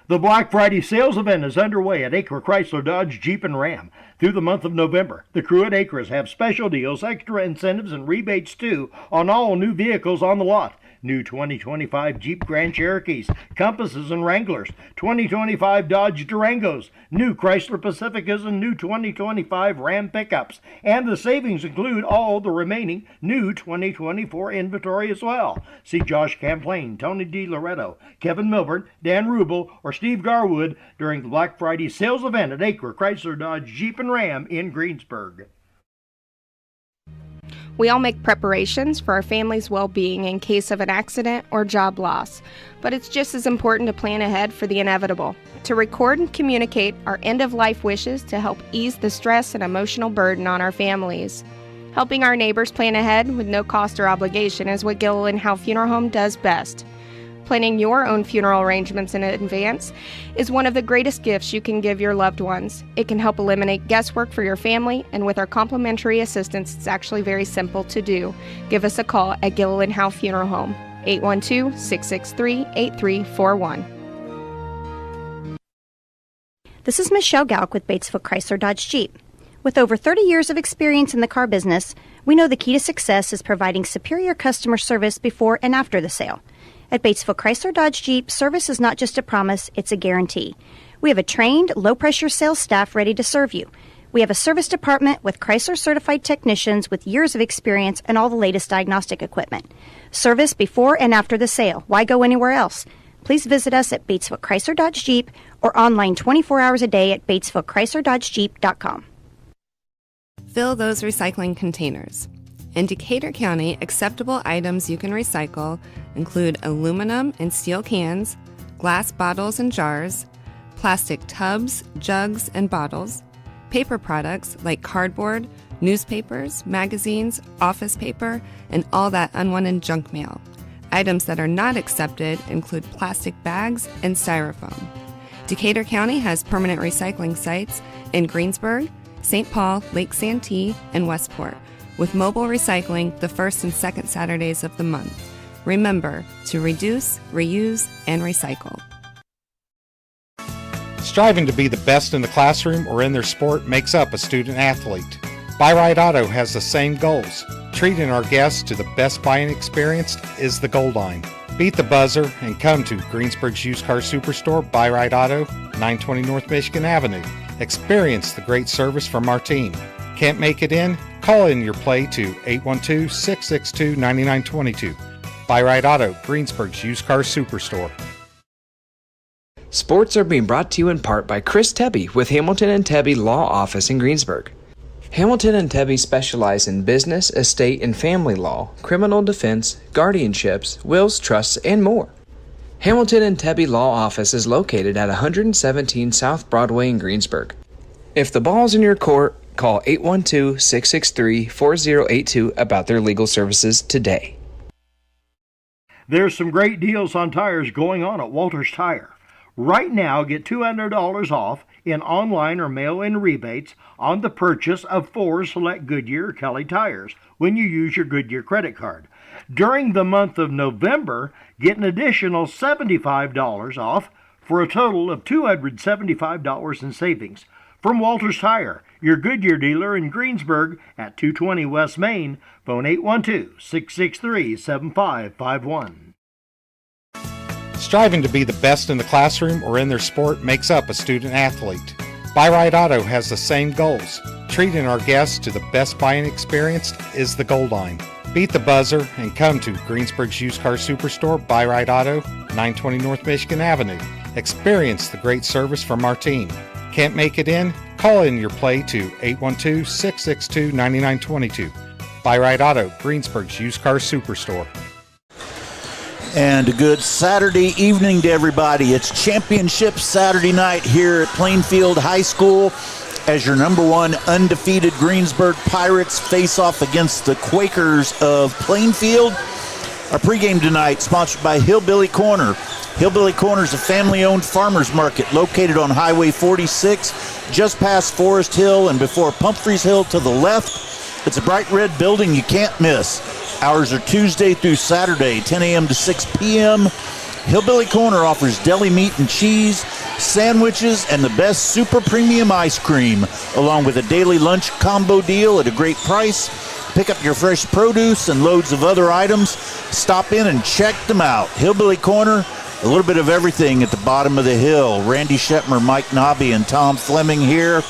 The Black Friday sales event is underway at Acre Chrysler Dodge Jeep and Ram through the month of November. The crew at Acres have special deals, extra incentives, and rebates too on all new vehicles on the lot. New 2025 Jeep Grand Cherokees, Compasses and Wranglers, 2025 Dodge Durangos, new Chrysler Pacificas, and new 2025 Ram pickups. And the savings include all the remaining new 2024 inventory as well. See Josh Camplain, Tony DiLoretto, Kevin Milburn, Dan Rubel, or Steve Garwood during the Black Friday sales event at Acre Chrysler Dodge Jeep and Ram in Greensburg. We all make preparations for our family's well-being in case of an accident or job loss, but it's just as important to plan ahead for the inevitable, to record and communicate our end-of-life wishes to help ease the stress and emotional burden on our families. Helping our neighbors plan ahead with no cost or obligation is what Gilliland Howe Funeral Home does best. Planning your own funeral arrangements in advance is one of the greatest gifts you can give your loved ones. It can help eliminate guesswork for your family, and with our complimentary assistance, it's actually very simple to do. Give us a call at Gilliland Howe Funeral Home, 812-663-8341. This is Michelle Galk with Batesville Chrysler Dodge Jeep. With over 30 years of experience in the car business, we know the key to success is providing superior customer service before and after the sale. At Batesville Chrysler Dodge Jeep, service is not just a promise, it's a guarantee. We have a trained, low-pressure sales staff ready to serve you. We have a service department with Chrysler-certified technicians with years of experience and all the latest diagnostic equipment. Service before and after the sale. Why go anywhere else? Please visit us at Batesville Chrysler Dodge Jeep or online 24 hours a day at BatesvilleChryslerDodgeJeep.com. Fill those recycling containers. In Decatur County, acceptable items you can recycle include aluminum and steel cans, glass bottles and jars, plastic tubs, jugs, and bottles, paper products like cardboard, newspapers, magazines, office paper, and all that unwanted junk mail. Items that are not accepted include plastic bags and styrofoam. Decatur County has permanent recycling sites in Greensburg, St. Paul, Lake Santee, and Westport, with mobile recycling the first and second Saturdays of the month. Remember to reduce, reuse, and recycle. Striving to be the best in the classroom or in their sport makes up a student athlete. Buy Right Auto has the same goals. Treating our guests to the best buying experience is the goal line. Beat the buzzer and come to Greensburg's used car superstore, Buy Right Auto, 920 North Michigan Avenue. Experience the great service from our team. Can't make it in? Call in your play to 812-662-9922. Buy Right Auto, Greensburg's used car superstore. Sports are being brought to you in part by Chris Tebby with Hamilton and Tebby Law Office in Greensburg. Hamilton and Tebby specialize in business, estate, and family law, criminal defense, guardianships, wills, trusts, and more. Hamilton and Tebby Law Office is located at 117 South Broadway in Greensburg. If the ball's in your court, call 812-663-4082 about their legal services today. There's some great deals on tires going on at Walters Tire. Right now, get $200 off in online or mail-in rebates on the purchase of 4 select Goodyear or Kelly tires when you use your Goodyear credit card. During the month of November, get an additional $75 off for a total of $275 in savings. From Walters Tire, your Goodyear dealer in Greensburg at 220 West Main, phone 812-663-7551. Striving to be the best in the classroom or in their sport makes up a student athlete. Buy Right Auto has the same goals. Treating our guests to the best buying experience is the goal line. Beat the buzzer and come to Greensburg's used car superstore, Buy Right Auto, 920 North Michigan Avenue. Experience the great service from our team. Can't make it in? Call in your play to 812-662-9922. Buy Right Auto, Greensburg's used car superstore. And a good Saturday evening to everybody. It's Championship Saturday night here at Plainfield High School as your number one undefeated Greensburg Pirates face off against the Quakers of Plainfield. Our pregame tonight sponsored by Hillbilly Corner. Hillbilly Corner is a family-owned farmers market located on Highway 46, just past Forest Hill and before Pumphrey's Hill to the left. It's a bright red building you can't miss. Hours are Tuesday through Saturday, 10 a.m. to 6 p.m. Hillbilly Corner offers deli meat and cheese, sandwiches, and the best super premium ice cream, along with a daily lunch combo deal at a great price. Pick up your fresh produce and loads of other items. Stop in and check them out. Hillbilly Corner, a little bit of everything at the bottom of the hill. Randy Shetmer, Mike Nobby, and Tom Fleming here.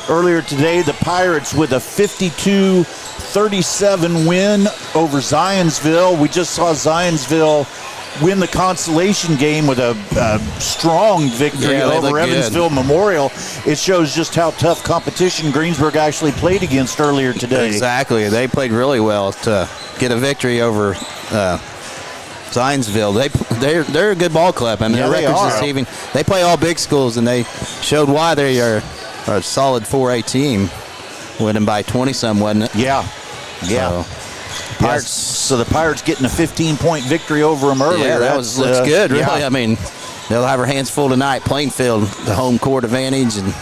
Earlier today, the Pirates with a 52-37 win over Zionsville. We just saw Zionsville win the consolation game with a strong victory over Evansville Memorial. It shows just how tough competition Greensburg actually played against earlier today. Exactly. They played really well to get a victory over Zionsville. They're a good ball club. I mean, their record's deceiving. They play all big schools, and they showed why they are a solid 4A team, winning by 20-some, wasn't it? Yeah. Pirates. So the Pirates getting a 15-point victory over them earlier. Yeah, that looks good, really. Yeah. I mean, they'll have their hands full tonight. Plainfield, the home court advantage, and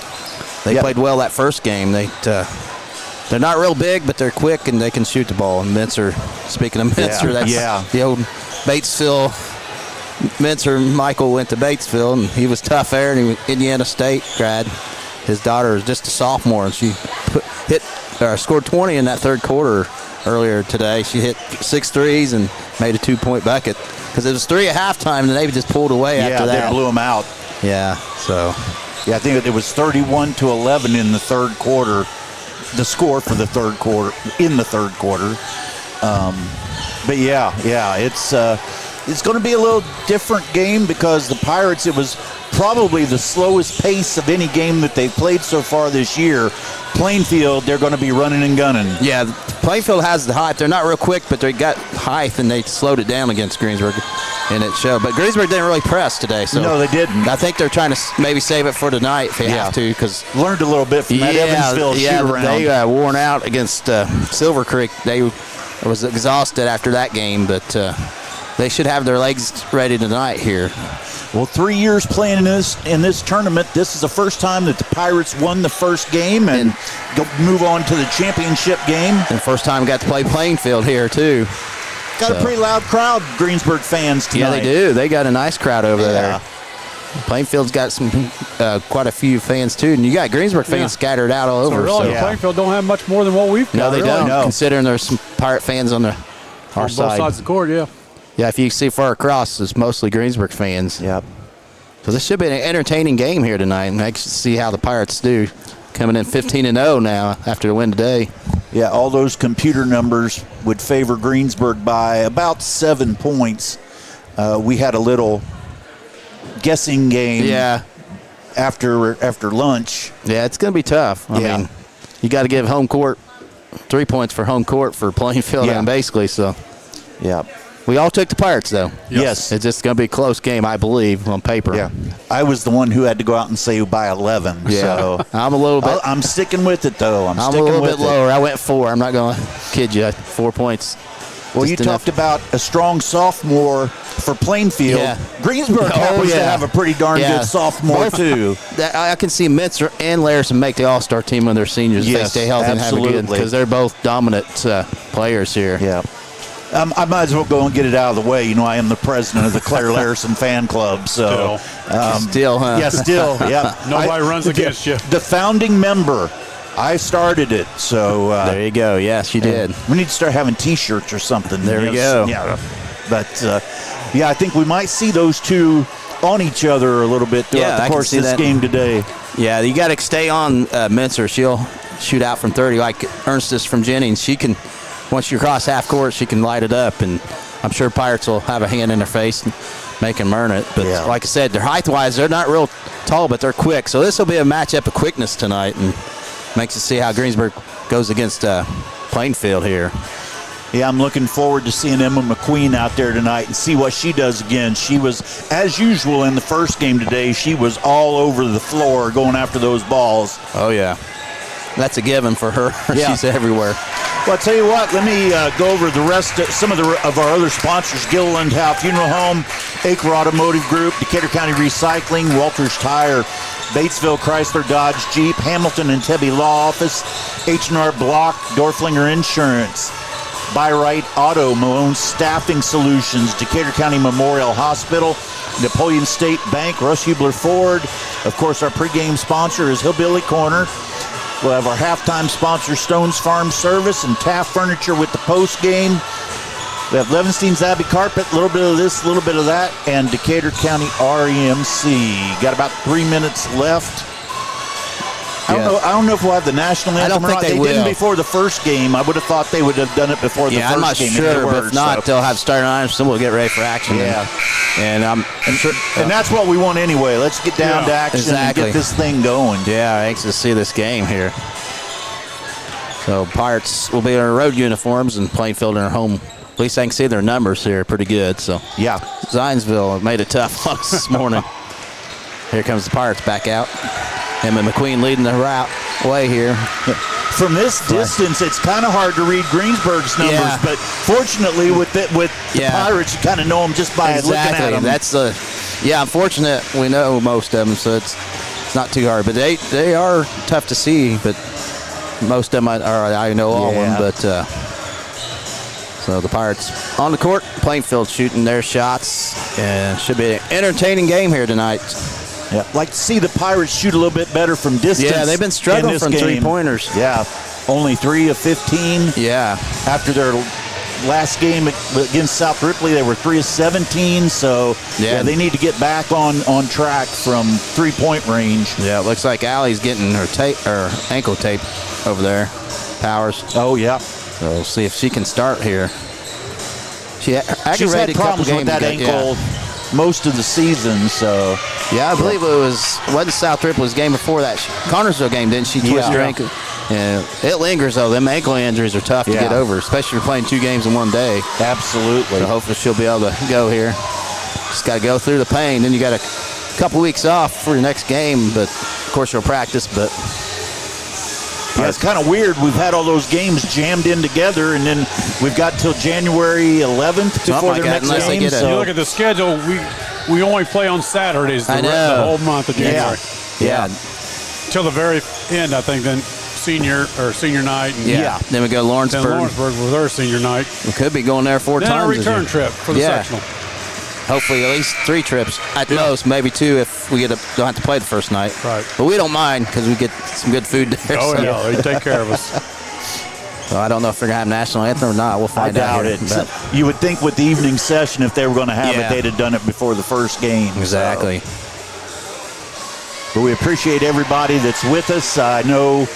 they played well that first game. They're not real big, but they're quick, and they can shoot the ball. And Mincer, speaking of Mincer, that's the old Batesville. Mincer, Michael went to Batesville, and he was tough there, and he was Indiana State grad. His daughter is just a sophomore, and she scored 20 in that third quarter earlier today. She hit 6 threes and made a 2-point bucket because it was 3 at halftime, and they just pulled away after that. Yeah, they blew them out. Yeah, so. Yeah, I think it was 31-11 in the third quarter, the score for the third quarter, in the third quarter. But it's going to be a little different game because the Pirates, it was probably the slowest pace of any game that they've played so far this year. Plainfield, they're going to be running and gunning. Yeah, Plainfield has the height. They're not real quick, but they got height, and they slowed it down against Greensburg, and it showed. But Greensburg didn't really press today. So no, they didn't. I think they're trying to maybe save it for tonight if they have to. Because learned a little bit from that Evansville shoot-around. They worn out against Silver Creek. They was exhausted after that game, but they should have their legs ready tonight here. Well, 3 years playing in this tournament, this is the first time that the Pirates won the first game and move on to the championship game. And first time got to play Plainfield here, too. Got a pretty loud crowd, Greensburg fans tonight. Yeah, they do. They got a nice crowd over there. Plainfield's got some quite a few fans, too. And you got Greensburg fans scattered out all over. Really, Plainfield don't have much more than what we've got. No, they don't, considering there's some Pirate fans on our side. Both sides of the court, yeah. Yeah, if you see far across, it's mostly Greensburg fans. Yep. So this should be an entertaining game here tonight. And I can see how the Pirates do, coming in 15-0 now after the win today. Yeah, all those computer numbers would favor Greensburg by about 7 points. We had a little guessing game after lunch. Yeah, it's going to be tough. I mean, you got to give home court 3 points for home court for Plainfield and basically, so. Yeah. We all took the Pirates, though. Yes. It's just going to be a close game, I believe, on paper. Yeah. I was the one who had to go out and say by 11. Yeah. So I'm a little bit. I'm sticking with it, though. I'm a sticking little with bit lower. I went 4. I'm not going to kid you. 4 points. Well, you talked about a strong sophomore for Plainfield. Yeah. Greensburg happens to have a pretty darn good sophomore, too. I can see Mincer and Larison make the All-Star team when they're seniors. If they stay healthy and have a good, because they're both dominant players here. Yeah. I might as well go and get it out of the way. You know, I am the president of the Claire Larison fan club. So still, huh? Yeah, still. Yeah. Nobody runs against you. The founding member. I started it. So there you go. Yes, you did. We need to start having T-shirts or something. There we go. Yeah. But I think we might see those two on each other a little bit throughout the course of this game today. Yeah, you got to stay on Mincer. She'll shoot out from 30 like Ernstis from Jennings. She can. Once you cross half court, she can light it up, and I'm sure Pirates will have a hand in their face and make them earn it. But like I said, they're height-wise, they're not real tall, but they're quick. So this will be a matchup of quickness tonight, and makes us see how Greensburg goes against Plainfield here. Yeah, I'm looking forward to seeing Emma McQueen out there tonight and see what she does again. She was, as usual in the first game today, she was all over the floor going after those balls. Oh, yeah. That's a given for her. Yeah. She's everywhere. Well, I'll tell you what, let me go over the rest of some of our other sponsors: Gilliland Howe Funeral Home, Acre Automotive Group, Decatur County Recycling, Walters Tire, Batesville Chrysler Dodge Jeep, Hamilton and Tebby Law Office, H&R Block, Dorflinger Insurance, By Right Auto, Malone Staffing Solutions, Decatur County Memorial Hospital, Napoleon State Bank, Russ Hubler Ford. Of course, our pregame sponsor is Hillbilly Corner. We'll have our halftime sponsor, Stones Farm Service, and Taft Furniture with the postgame. We have Levenstein's Abbey Carpet, a little bit of this, a little bit of that, and Decatur County REMC. Got about 3 minutes left. I don't know if we'll have the national anthem. I don't think they will. Didn't before the first game. I would have thought they would have done it before the first game. I'm not sure, but if not, they'll have starting lineups, and we'll get ready for action. Yeah. And I'm sure. And that's what we want anyway. Let's get down to action and get this thing going. Yeah, I'm anxious to see this game here. So Pirates will be in their road uniforms and Plainfield in their home. At least I can see their numbers here pretty good. So yeah, Zionsville made it tough on us this morning. Here comes the Pirates back out. Him and McQueen leading the route away here. From this distance, it's kind of hard to read Greensburg's numbers, but fortunately with the Pirates, you kind of know them just by looking at them. That's unfortunate. We know most of them, so it's not too hard. But they are tough to see. But most of them I know all of them. But so the Pirates on the court, Plainfield shooting their shots, and should be an entertaining game here tonight. Yeah, like to see the Pirates shoot a little bit better from distance. Yeah, they've been struggling from three-pointers. Yeah, only 3 of 15. Yeah. After their last game against South Ripley, they were 3 of 17. So, they need to get back on track from three-point range. Yeah, it looks like Allie's getting her ankle tape over there. Powers. Oh, yeah. So we'll see if she can start here. She's had problems with that ankle most of the season, so I believe wasn't South Ripley's game before that Connersville game, didn't she twist her ankle? Yeah, it lingers though. Them ankle injuries are tough to get over, especially if you're playing 2 games in one day. Absolutely. So hopefully she'll be able to go here. Just got to go through the pain. Then you got a couple weeks off for your next game, but of course you'll practice. But it's kind of weird. We've had all those games jammed in together, and then we've got till January 11th before their next game. You look at the schedule, we only play on Saturdays the whole month of January. Yeah. Till the very end, I think, then senior night. And Then we go to Lawrenceburg. Then Lawrenceburg with their senior night. We could be going there 4 then times. Then a return trip for the sectional. Hopefully at least 3 trips at most, maybe 2 if we don't have to play the first night. Right. But we don't mind because we get some good food there. Oh, yeah, they take care of us. So I don't know if they're going to have national anthem or not. We'll find out. I doubt it. You would think with the evening session, if they were going to have it, they'd have done it before the first game. Exactly. But we appreciate everybody that's with us. I know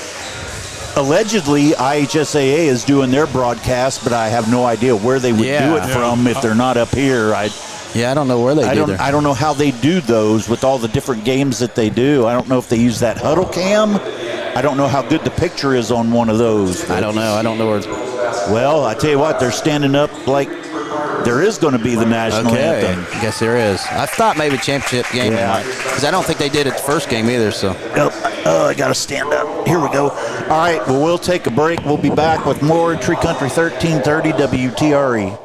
allegedly IHSAA is doing their broadcast, but I have no idea where they would do it from if they're not up here. I don't know where they do I don't know how they do those with all the different games that they do. I don't know if they use that huddle cam. I don't know how good the picture is on one of those. I don't know where. Well, I tell you what, they're standing up like there is going to be the national anthem. I guess there is. I thought maybe championship game because I don't think they did it the first game either. So I got to stand up. Here we go. All right, well, we'll take a break. We'll be back with more Tree Country 1330 WTRE.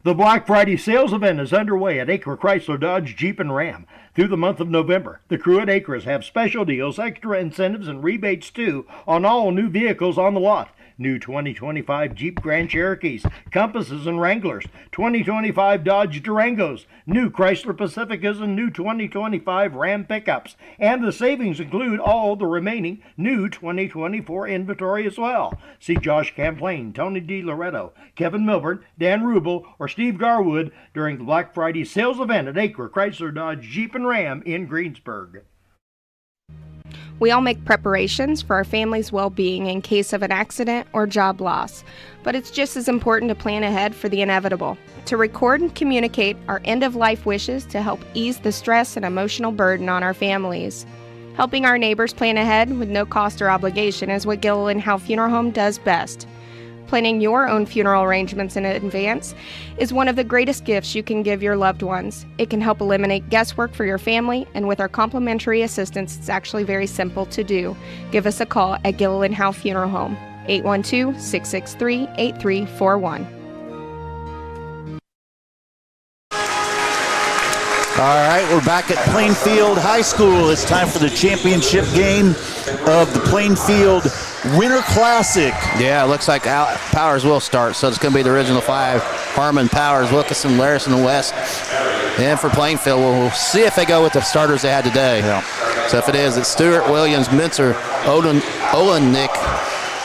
The Black Friday sales event is underway at Acre Chrysler Dodge Jeep and Ram through the month of November. The crew at Acres have special deals, extra incentives, and rebates too on all new vehicles on the lot. New 2025 Jeep Grand Cherokees, Compasses, and Wranglers, 2025 Dodge Durangos, new Chrysler Pacificas, and new 2025 Ram pickups. And the savings include all the remaining new 2024 inventory as well. See Josh Camplain, Tony D. Loretto, Kevin Milburn, Dan Rubel, or Steve Garwood during the Black Friday sales event at Acre Chrysler Dodge Jeep and Ram in Greensburg. We all make preparations for our family's well-being in case of an accident or job loss, but it's just as important to plan ahead for the inevitable, to record and communicate our end-of-life wishes to help ease the stress and emotional burden on our families. Helping our neighbors plan ahead with no cost or obligation is what Gilliland Howe Funeral Home does best. Planning your own funeral arrangements in advance is one of the greatest gifts you can give your loved ones. It can help eliminate guesswork for your family, and with our complimentary assistance, it's actually very simple to do. Give us a call at Gilliland Howe Funeral Home, 812-663-8341. All right, we're back at Plainfield High School. It's time for the championship game of the Plainfield Winter Classic. Yeah, it looks like Powers will start, so it's going to be the original 5. Harmon, Powers, Wilkinson, Larison, and West. And for Plainfield, we'll see if they go with the starters they had today. Yeah. So if it is, it's Stewart, Williams, Mincer, Nick,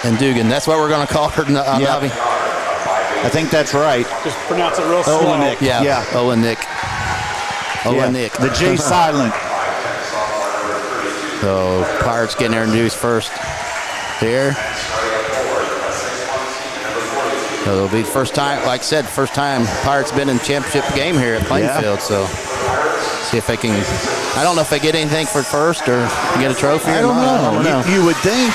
and Dugan. That's what we're going to call her, Navi. I think that's right. Just pronounce it real slow. Nick. Yeah. Nick. Nick. The J silent. So Pirates getting introduced first here. So it'll be the first time, like I said, first time Pirates been in championship game here at Plainfield. So see if they can. I don't know if they get anything for first or get a trophy. I don't know. You would think.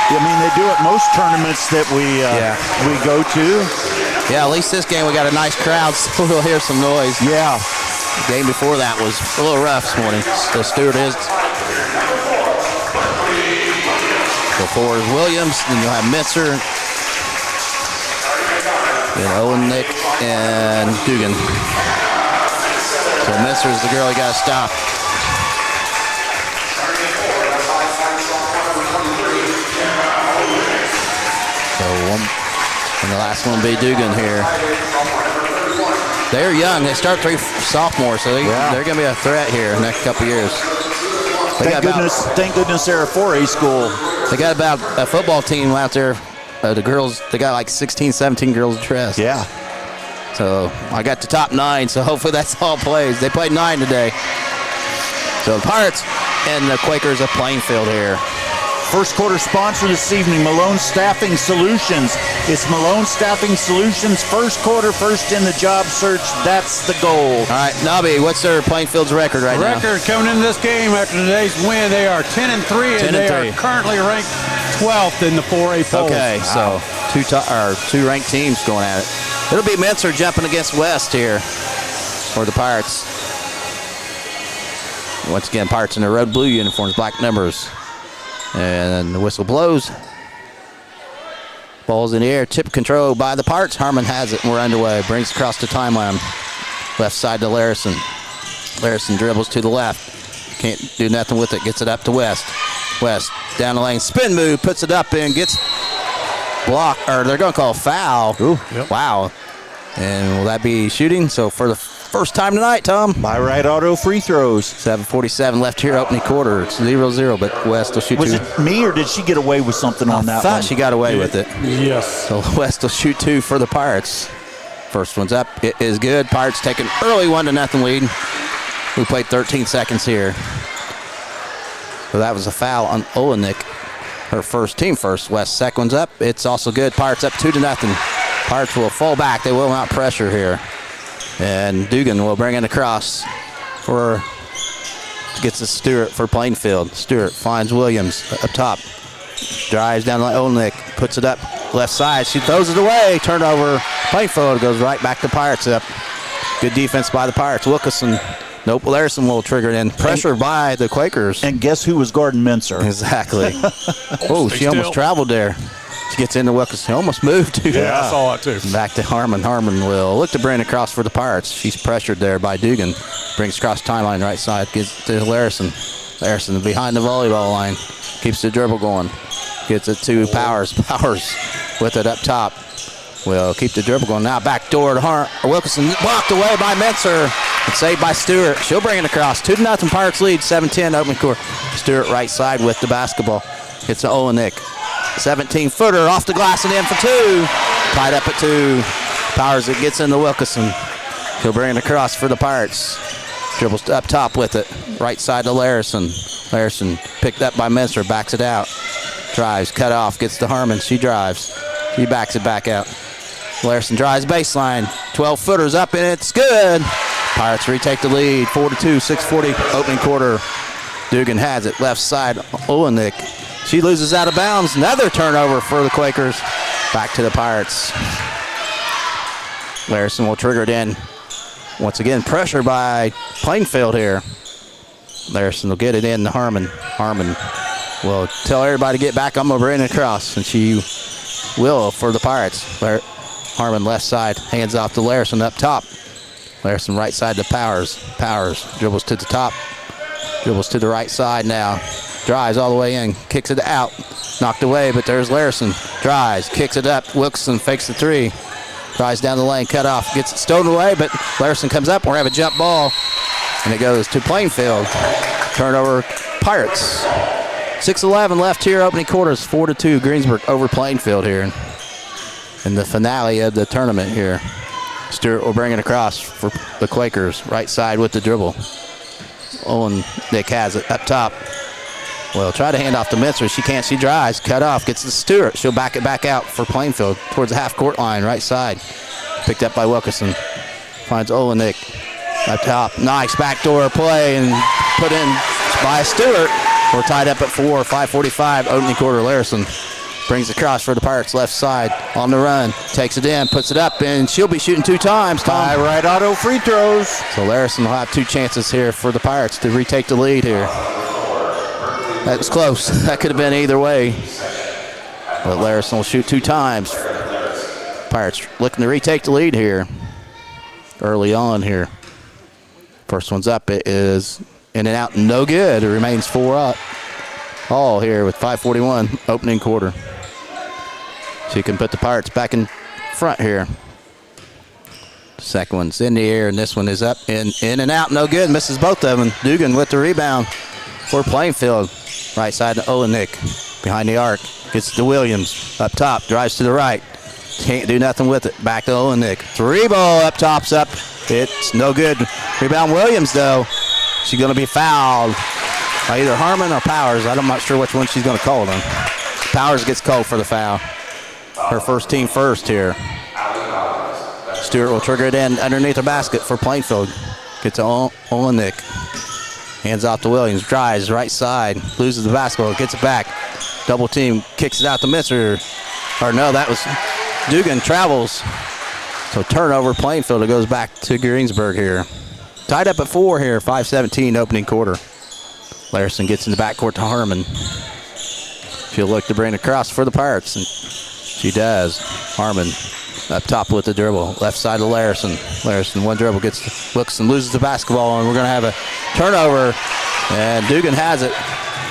I mean, they do at most tournaments that we go to. Yeah, at least this game we got a nice crowd, so we'll hear some noise. Yeah. The game before that was a little rough this morning. So Stewart is. Before is Williams, then you'll have Mincer, then Nick, and Dugan. So Mincer is the girl you got to stop. So and the last one will be Dugan here. They're young. They start 3 sophomores, so they're going to be a threat here in the next couple years. Thank goodness they're a 4A school. They got about a football team out there. The girls, they got like 16, 17 girls dressed. Yeah. So I got the top 9, so hopefully that's all plays. They played 9 today. So the Pirates and the Quakers of Plainfield here. First quarter sponsor this evening, Malone Staffing Solutions. It's Malone Staffing Solutions, first quarter, first in the job search. That's the goal. All right, Nobby, what's their Plainfield's record now? Record coming into this game after today's win, they are 10-3, and they are currently ranked 12th in the 4A polls. Okay, so two ranked teams going at it. It'll be Mincer jumping against West here for the Pirates. Once again, Pirates in their red blue uniforms, black numbers. And the whistle blows. Ball's in the air, tip control by the Pirates. Harmon has it, and we're underway. Brings across the timeline. Left side to Larison. Larison dribbles to the left. Can't do nothing with it. Gets it up to West. West down the lane. Spin move, puts it up and gets blocked. Or they're going to call a foul. Ooh. Yep. Wow. And will that be shooting? So for the first time tonight, Tom. By Right Auto free throws. 7:47 left here, opening quarter. It's 0-0, but West will shoot 2. Was it me, or did she get away with something on that one? I thought she got away with it. Yes. So West will shoot 2 for the Pirates. First one's up. It is good. Pirates take an early 1-0 lead. We played 13 seconds here. So that was a foul on Olenek. Her first, team first. West second one's up. It's also good. Pirates up 2-0. Pirates will fall back. They will not pressure here. And Dugan will bring it across gets to Stewart for Plainfield. Stewart finds Williams up top. Drives down like Olnick, puts it up left side. She throws it away. Turnover. Plainfield goes right back to Pirates up. Good defense by the Pirates. Wilkinson. Nope, Larison will trigger it in. Pressure by the Quakers. And guess who was guarding Mincer? Exactly. She almost traveled there. She gets into Wilkinson. Almost moved to. Yeah, I saw it too. Back to Harmon. Harmon will look to bring across for the Pirates. She's pressured there by Dugan. Brings across timeline right side. Gets to Larison. Larison behind the volleyball line. Keeps the dribble going. Gets it to Powers. Powers with it up top. Will keep the dribble going. Now back door to Wilkinson. Blocked away by Mincer. And saved by Stewart. She'll bring it across. 2-0 Pirates lead. 7-10 opening quarter. Stewart right side with the basketball. Gets to Olenek. 17-footer off the glass and in for 2. Tied up at 2. Powers, it gets into Wilkinson. He'll bring it across for the Pirates. Dribbles up top with it. Right side to Larison. Larison picked up by Mincer. Backs it out. Drives. Cut off. Gets to Harmon. She drives. She backs it back out. Larison drives baseline. 12-footers up and it's good. Pirates retake the lead. 4-2. 6:40 opening quarter. Dugan has it. Left side. Olenek. She loses out of bounds. Another turnover for the Quakers. Back to the Pirates. Larison will trigger it in. Once again, pressure by Plainfield here. Larison will get it in to Harmon. Harmon will tell everybody to get back. I'm going to bring it across, and she will for the Pirates. Harmon left side, hands off to Larison up top. Larison right side to Powers. Powers dribbles to the top. Dribbles to the right side now. Drives all the way in, kicks it out. Knocked away, but there's Larison. Drives, kicks it up. Wilkinson fakes the 3. Drives down the lane, cut off, gets it stolen away, but Larson comes up. We're having a jump ball, and it goes to Plainfield. Turnover, Pirates. 6:11 left here, opening quarters, 4-2, Greensburg over Plainfield here in the finale of the tournament here. Stewart will bring it across for the Quakers, right side with the dribble. Owen Nick has it up top. Well, try to hand off to Minster. She can't. She drives. Cut off. Gets to Stewart. She'll back it back out for Plainfield towards the half-court line, right side. Picked up by Wilkerson. Finds Olenek up top. Nice backdoor play and put in by Stewart. We're tied up at 4. 5:45 opening quarter. Larson brings it across for the Pirates left side on the run. Takes it in, puts it up, and she'll be shooting 2 times. By right auto free throws. So Larson will have 2 chances here for the Pirates to retake the lead here. That was close. That could have been either way. But Larson will shoot 2 times. Pirates looking to retake the lead here early on here. First one's up. It is in and out, no good. It remains 4 up. All here with 5:41 opening quarter. She can put the Pirates back in front here. Second one's in the air, and this one is up in and out, no good. Misses both of them. Dugan with the rebound for Plainfield. Right side to Olenek. Behind the arc. Gets to Williams. Up top. Drives to the right. Can't do nothing with it. Back to Olenek. 3 ball up top's up. It's no good. Rebound Williams, though. She's going to be fouled by either Harmon or Powers. I'm not sure which one she's going to call them. Powers gets called for the foul. Her first team first here. Stewart will trigger it in underneath the basket for Plainfield. Gets to Olenek. Hands off to Williams. Drives right side. Loses the basketball. Gets it back. Double team. Kicks it out to Minster. Or no, that was Dugan. Travels. So turnover Plainfield. It goes back to Greensburg here. Tied up at 4 here. 5:17 opening quarter. Larson gets in the backcourt to Harmon. She'll look to bring it across for the Pirates. And she does. Harmon up top with the dribble. Left side to Larson. Larson, one dribble, looks and loses the basketball, and we're going to have a turnover. And Dugan has it.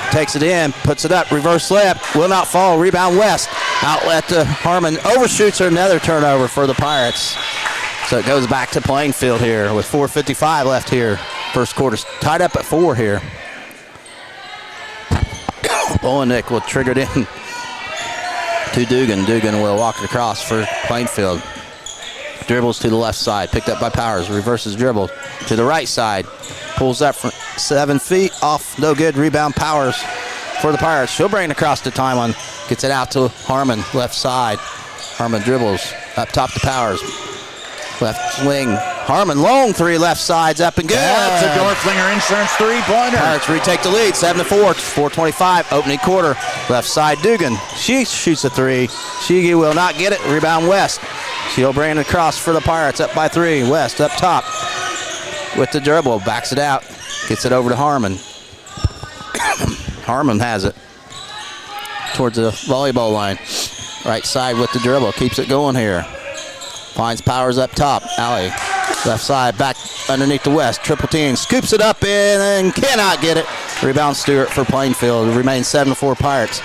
Takes it in, puts it up, reverse layup, will not fall. Rebound West. Outlet to Harmon. Overshoots her, another turnover for the Pirates. So it goes back to Plainfield here with 4:55 left here. First quarter tied up at 4 here. Olenek will trigger it in to Dugan. Dugan will walk it across for Plainfield. Dribbles to the left side. Picked up by Powers. Reverses dribble to the right side. Pulls up from 7 feet. Off. No good. Rebound Powers for the Pirates. She'll bring it across to Timon. Gets it out to Harmon. Left side. Harmon dribbles. Up top to Powers. Left swing. Harmon, long 3 left sides. Up and good. That's a Dorflinger Insurance 3-pointer. Pirates retake the lead. 7-4. 4:25 opening quarter. Left side Dugan. She shoots a 3. She will not get it. Rebound West. She'll bring it across for the Pirates. Up by 3. West up top with the dribble. Backs it out. Gets it over to Harmon. Harmon has it towards the volleyball line. Right side with the dribble. Keeps it going here. Finds Powers up top. Alley. Left side. Back underneath the West. Triple team. Scoops it up in and cannot get it. Rebound Stewart for Plainfield. Remains 7-4 Pirates.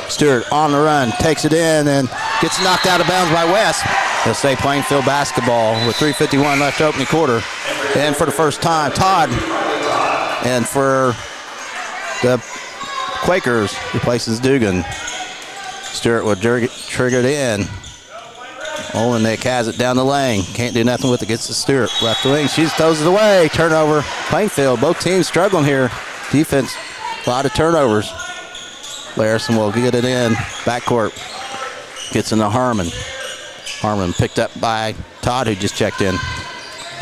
Stewart on the run. Takes it in and gets knocked out of bounds by West. They'll stay Plainfield basketball with 3:51 left opening quarter. And for the first time, Todd. And for the Quakers, replaces Dugan. Stewart will trigger it in. Olenek has it down the lane. Can't do nothing with it. Gets to Stewart. Left wing. She throws it away. Turnover. Plainfield. Both teams struggling here. Defense. A lot of turnovers. Larson will get it in. Backcourt. Gets into Harmon. Harmon picked up by Todd, who just checked in.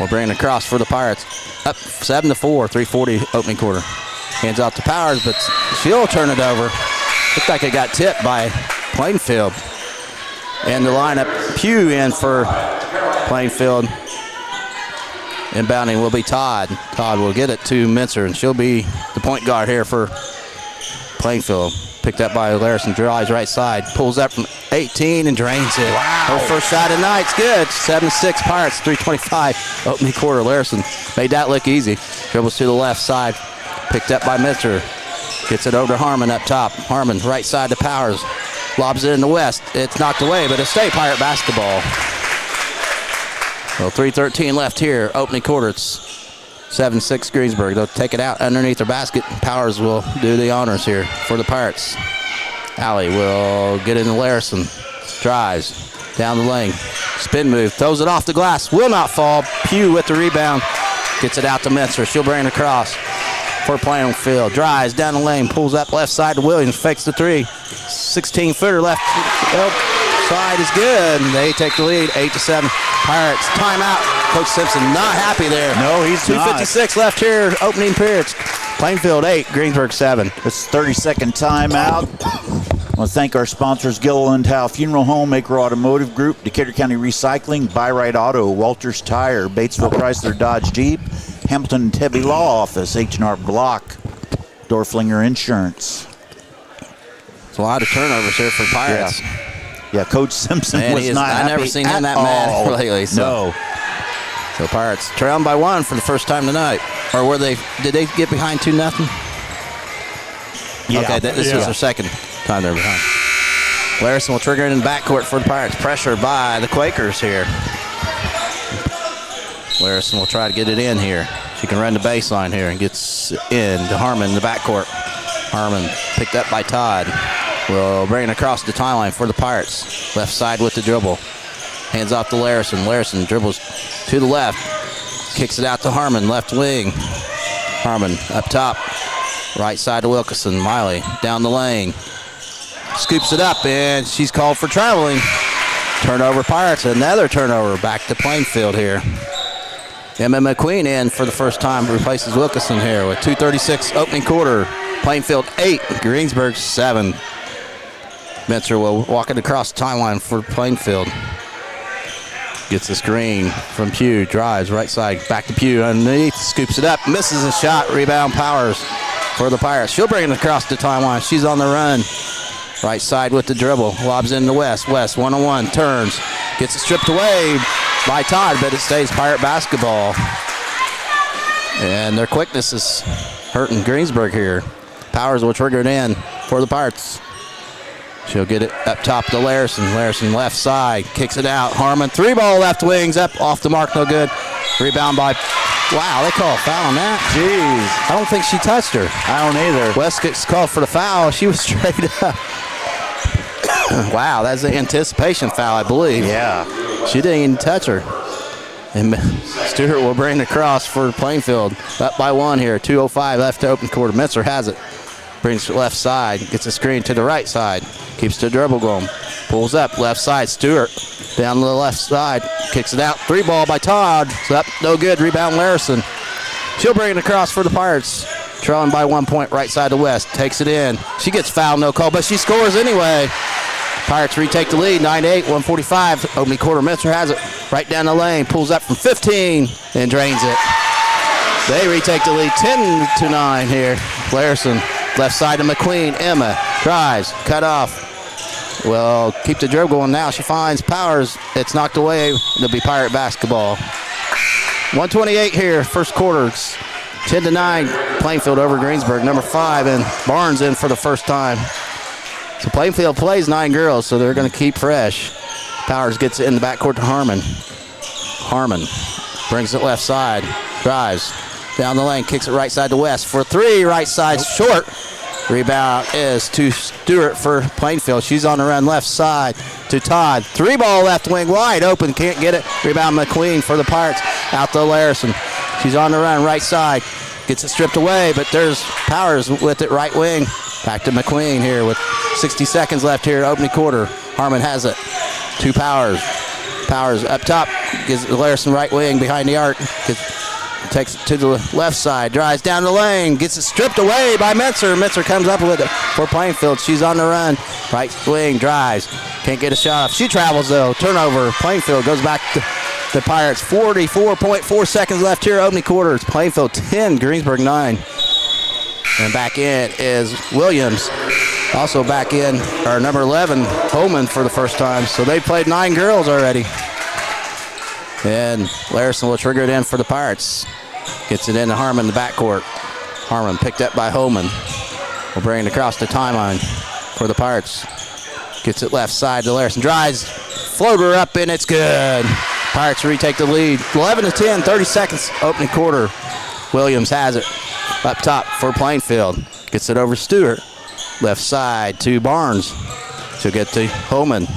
We'll bring it across for the Pirates. Up 7-4. 3:40 opening quarter. Hands off to Powers, but she'll turn it over. Looked like it got tipped by Plainfield. And the lineup, Pugh in for Plainfield. Inbounding will be Todd. Todd will get it to Minster, and she'll be the point guard here for Plainfield. Picked up by Larson, drives right side, pulls up from 18 and drains it. Wow. Her first shot of the night's good. 7-6 Pirates, 3:25 opening quarter. Larson made that look easy. Dribbles to the left side, picked up by Minster. Gets it over to Harmon up top. Harmon right side to Powers. Lobs it in the West. It's knocked away, but it's State Pirate basketball. Well, 3:13 left here. Opening quarter. It's 7-6 Greensburg. They'll take it out underneath their basket. Powers will do the honors here for the Pirates. Allie will get into Larison. Drives down the lane. Spin move. Throws it off the glass. Will not fall. Pugh with the rebound. Gets it out to Minster. She'll bring it across for Plainfield. Drives down the lane. Pulls up left side to Williams. Fakes the three. 16-footer left. Side is good. They take the lead. 8-7. Pirates. Timeout. Coach Simpson not happy there. No, he's 2:56 left here. Opening period. Plainfield 8. Greensburg 7. It's 30-second timeout. I want to thank our sponsors, Gilliland Howe Funeral Home, Acre Automotive Group, Decatur County Recycling, Buy Right Auto, Walters Tire, Batesville Chrysler Dodge Jeep, Hamilton and Tebby Law Office, H&R Block, Dorflinger Insurance. It's a lot of turnovers here for Pirates. Yeah, Coach Simpson was not happy. I've never seen him that mad lately. So. No. So Pirates trailing by 1 for the first time tonight. Or did they get behind 2-0? Yeah. Okay, this was their second time they're behind. Larison will trigger it in the backcourt for the Pirates. Pressure by the Quakers here. Larison will try to get it in here. She can run the baseline here and gets in to Harmon in the backcourt. Harmon picked up by Todd. Will bring it across the timeline for the Pirates. Left side with the dribble. Hands off to Larison. Larison dribbles to the left. Kicks it out to Harmon, left wing. Harmon up top. Right side to Wilkinson. Miley down the lane. Scoops it up, and she's called for traveling. Turnover Pirates. Another turnover back to Plainfield here. Emma McQueen in for the first time. Replaces Wilkinson here with 2:36 opening quarter. Plainfield 8, Greensburg 7. Minster will walk it across the timeline for Plainfield. Gets the screen from Pugh. Drives right side. Back to Pugh underneath. Scoops it up. Misses a shot. Rebound Powers for the Pirates. She'll bring it across the timeline. She's on the run. Right side with the dribble. Lobs in the West. West one-on-one. Turns. Gets it stripped away by Todd, but it stays Pirate basketball. And their quickness is hurting Greensburg here. Powers will trigger it in for the Pirates. She'll get it up top to Larison. Larison left side. Kicks it out. Harmon. 3-ball left wings. Up off the mark. No good. Rebound by... Wow, they call a foul on that. Jeez. I don't think she touched her. I don't either. West gets called for the foul. She was straight up. Wow, that's an anticipation foul, I believe. Yeah. She didn't even touch her. And Stewart will bring it across for Plainfield. Up by 1 here. 2:05 left to open quarter. Minster has it. Brings it left side. Gets a screen to the right side. Keeps the dribble going. Pulls up left side. Stewart down to the left side. Kicks it out. 3-ball by Todd. It's up. No good. Rebound Larison. She'll bring it across for the Pirates. Trailing by 1 point right side to West. Takes it in. She gets fouled. No call, but she scores anyway. Pirates retake the lead. 9-8. 1:45. Opening quarter. Minster has it. Right down the lane. Pulls up from 15 and drains it. They retake the lead. 10-9 here. Larison. Left side to McQueen. Emma drives. Cut off. Well, keep the dribble going now. She finds Powers. It's knocked away. It'll be Pirate basketball. 1:28 here. First quarter. It's 10-9. Plainfield over Greensburg. Number 5 and Barnes in for the first time. So Plainfield plays 9 girls, so they're going to keep fresh. Powers gets it in the backcourt to Harmon. Harmon brings it left side. Drives. Down the lane, kicks it right side to West for 3, right side short. Rebound is to Stewart for Plainfield. She's on the run left side to Todd. 3-ball left wing wide open, can't get it. Rebound McQueen for the Pirates. Out to Larison. She's on the run right side. Gets it stripped away, but there's Powers with it right wing. Back to McQueen here with 60 seconds left here, opening quarter. Harmon has it. 2 Powers. Powers up top. Gives it to Larison right wing behind the arc. Takes it to the left side, drives down the lane, gets it stripped away by Minster. Minster comes up with it for Plainfield. She's on the run. Right wing, drives. Can't get a shot off. She travels, though. Turnover. Plainfield goes back to the Pirates. 44.4 seconds left here, opening quarter. It's Plainfield 10, Greensburg 9. And back in is Williams. Also back in our number 11, Holman, for the first time. So they played 9 girls already. And Larison will trigger it in for the Pirates. Gets it into Harmon in the backcourt. Harmon picked up by Holman. Will bring it across the timeline for the Pirates. Gets it left side to Larison. Drives. Floater up, and it's good. Pirates retake the lead. 11-10, 30 seconds, opening quarter. Williams has it up top for Plainfield. Gets it over Stewart. Left side to Barnes. She'll get to Holman.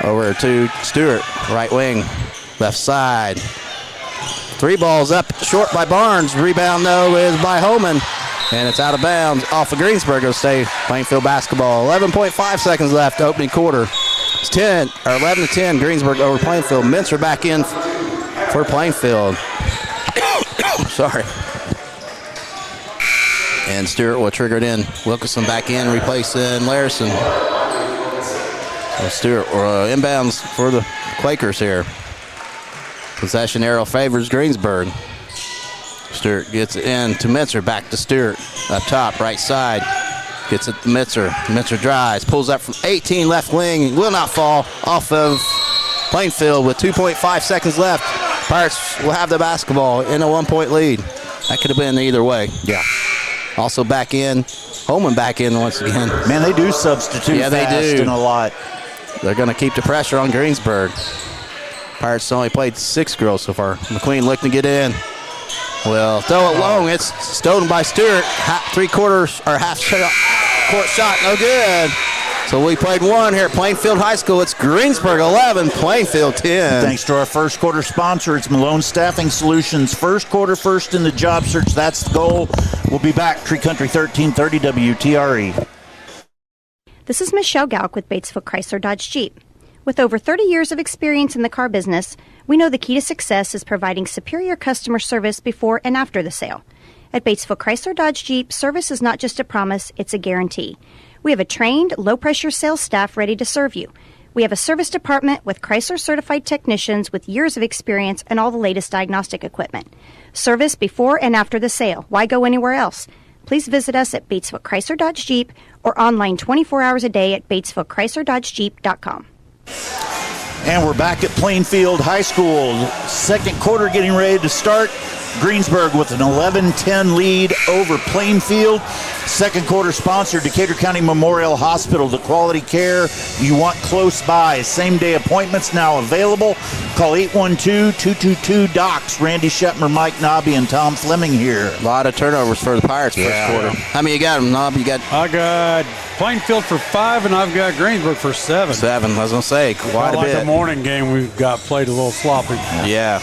Over to Stewart, right wing, left side. 3 balls up, short by Barnes. Rebound, though, is by Holman. And it's out of bounds off of Greensburg. It'll stay Plainfield basketball. 11.5 seconds left, opening quarter. It's 11-10, Greensburg over Plainfield. Mincer back in for Plainfield. Sorry. And Stewart will trigger it in. Wilkerson back in, replacing Larison. Stewart inbounds for the Quakers here. Possession arrow favors Greensburg. Stewart gets it in to Mincer, back to Stewart. Up top, right side. Gets it to Mincer. Mincer drives, pulls up from 18 left wing. Will not fall off of Plainfield with 2.5 seconds left. Pirates will have the basketball in a 1-point lead. That could have been either way. Yeah. Also back in. Holman back in once again. Man, they do substitute fast and a lot. They're going to keep the pressure on Greensburg. Pirates only played 6 girls so far. McQueen looking to get in. Well, throw it long. It's stolen by Stewart. Half court shot, no good. So we played 1 here at Plainfield High School. It's Greensburg 11, Plainfield 10. Thanks to our first quarter sponsor, it's Malone Staffing Solutions. First quarter, first in the job search. That's the goal. We'll be back. Tree Country 1330 WTRE. This is Michelle Galk with Batesville Chrysler Dodge Jeep. With over 30 years of experience in the car business, we know the key to success is providing superior customer service before and after the sale. At Batesville Chrysler Dodge Jeep, service is not just a promise, it's a guarantee. We have a trained, low-pressure sales staff ready to serve you. We have a service department with Chrysler-certified technicians with years of experience and all the latest diagnostic equipment. Service before and after the sale. Why go anywhere else? Please visit us at Batesville Chrysler Dodge Jeep or online 24 hours a day at BatesvilleChryslerDodgeJeep.com. And we're back at Plainfield High School. Second quarter getting ready to start. Greensburg with an 11-10 lead over Plainfield. Second quarter sponsored Decatur County Memorial Hospital. The quality care you want close by. Same-day appointments now available. Call 812-222-DOCS. Randy Shetmer, Mike Nobby, and Tom Fleming here. A lot of turnovers for the Pirates first quarter. How many you got, Nob? I got Plainfield for 5, and I've got Greensburg for 7. 7, I was going to say, quite a bit. The morning game we got played a little sloppy. Yeah.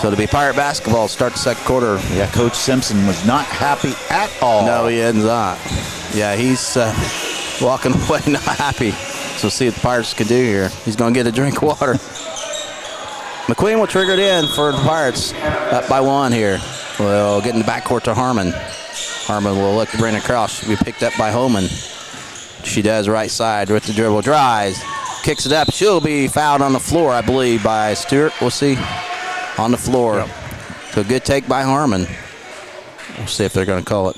So to be Pirate basketball, start the second quarter. Yeah, Coach Simpson was not happy at all. No, he is not. Yeah, he's walking away not happy. So see what the Pirates can do here. He's going to get a drink of water. McQueen will trigger it in for the Pirates. Up by 1 here. We'll get in the backcourt to Harmon. Harmon will look to bring it across. She'll be picked up by Holman. She does right side with the dribble. Drives. Kicks it up. She'll be fouled on the floor, I believe, by Stewart. We'll see. On the floor. Yep. So a good take by Harmon. We'll see if they're going to call it.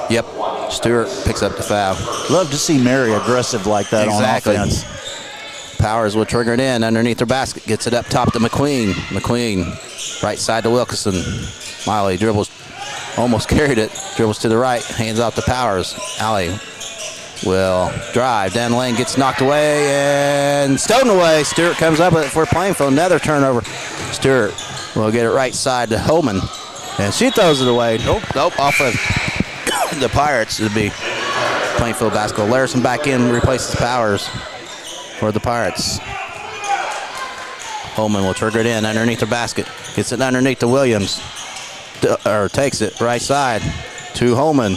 Yep. Stewart picks up the foul. Love to see Mary aggressive like that on offense. Powers will trigger it in underneath her basket. Gets it up top to McQueen. McQueen right side to Wilkerson. Miley dribbles. Almost carried it. Dribbles to the right. Hands off to Powers. Allie will drive down the lane, gets knocked away and stolen away. Stewart comes up with it for Plainfield. Another turnover. Stewart will get it right side to Holman, and she throws it away. Nope, off of the Pirates. It'll be Plainfield basketball. Larison back in, replaces Powers for the Pirates. Holman will trigger it in underneath the basket. Gets it underneath to Williams, or takes it right side to Holman.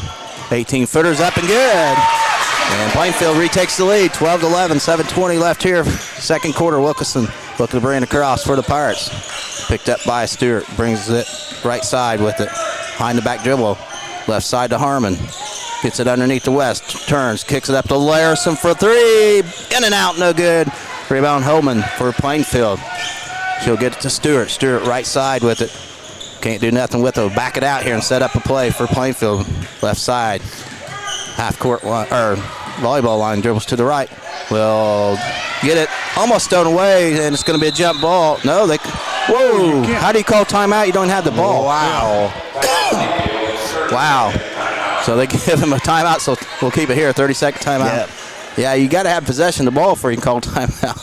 18-footers up and good. And Plainfield retakes the lead, 12-11, 7:20 left here. Second quarter, Wilkerson looking to bring it across for the Pirates. Picked up by Stewart, brings it right side with it. Behind the back dribble, left side to Harmon. Gets it underneath the West, turns, kicks it up to Larison for 3. In and out, no good. Rebound Holman for Plainfield. She'll get it to Stewart. Stewart right side with it. Can't do nothing with it. Back it out here and set up a play for Plainfield. Left side. Half court line, or volleyball line, dribbles to the right. Will get it almost thrown away, and it's going to be a jump ball. No, they. Whoa! How do you call timeout? You don't have the ball. Wow. Wow. So they give him a timeout, so we'll keep it here. 30-second timeout. Yeah, you got to have possession of the ball before you can call timeout.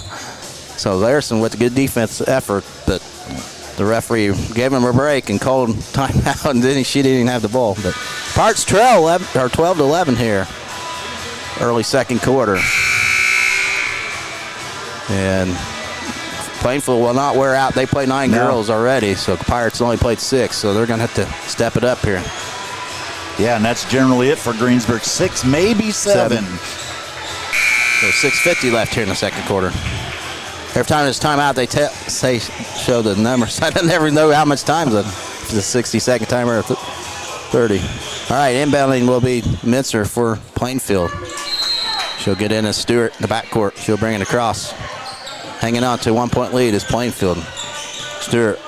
So Larson with a good defense effort, but the referee gave him a break and called timeout, and then she didn't even have the ball. But Pirates trail 12-11 here, early second quarter. And Plainfield will not wear out. They play 9 girls already, so the Pirates only played 6, so they're going to have to step it up here. Yeah, and that's generally it for Greensburg. 6, maybe 7. So 6:50 left here in the second quarter. Every time there's timeout, they show the numbers. I never know how much time is it. If it's a 60-second timer or 30. All right, inbounding will be Mincer for Plainfield. She'll get in as Stewart in the backcourt. She'll bring it across. Hanging on to 1-point lead is Plainfield. Stewart,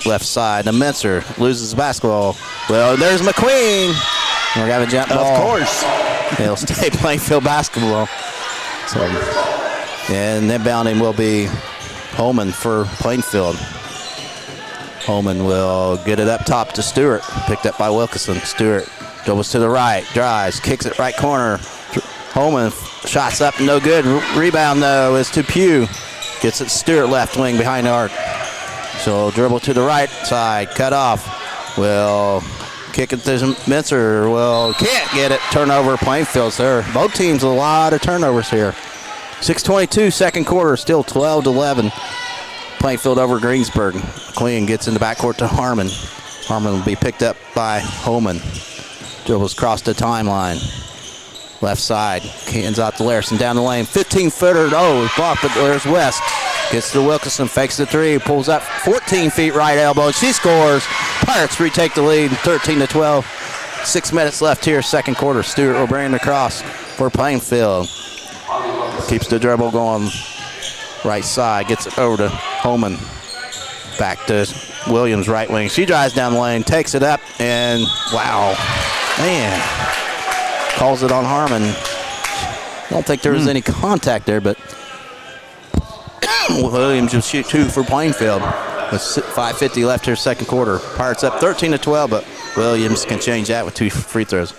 left side. The Mincer loses the basketball. Well, there's McQueen. We're going to have a jump ball. Of course. It'll stay Plainfield basketball. So, and inbounding will be Holman for Plainfield. Holman will get it up top to Stewart. Picked up by Wilkinson. Stewart dribbles to the right, drives, kicks it right corner. Holman shots up, no good. Rebound, though, is to Pugh. Gets it Stewart left wing behind the arc. So dribble to the right side, cut off. Will kick it to Mincer. Well, can't get it. Turnover, Plainfield, sir. Both teams a lot of turnovers here. 6:22, second quarter, still 12-11. Plainfield over Greensburg. McLean gets in the backcourt to Harmon. Harmon will be picked up by Holman. Dribbles across the timeline. Left side. Hands out to Larson down the lane. 15-footer. Oh, blocked, but there's West. Gets to Wilkinson. Fakes the three. Pulls up 14 feet right elbow. She scores. Pirates retake the lead 13-12. 6 minutes left here, second quarter. Stewart will bring it across for Plainfield. Keeps the dribble going. Right side. Gets it over to Holman. Back to Williams, right wing. She drives down the lane. Takes it up. And, wow. Man. Calls it on Harmon. I don't think there was any contact there, but Williams will shoot 2 for Plainfield with 5:50 left here, second quarter. Pirates up 13-12, but Williams can change that with 2 free throws.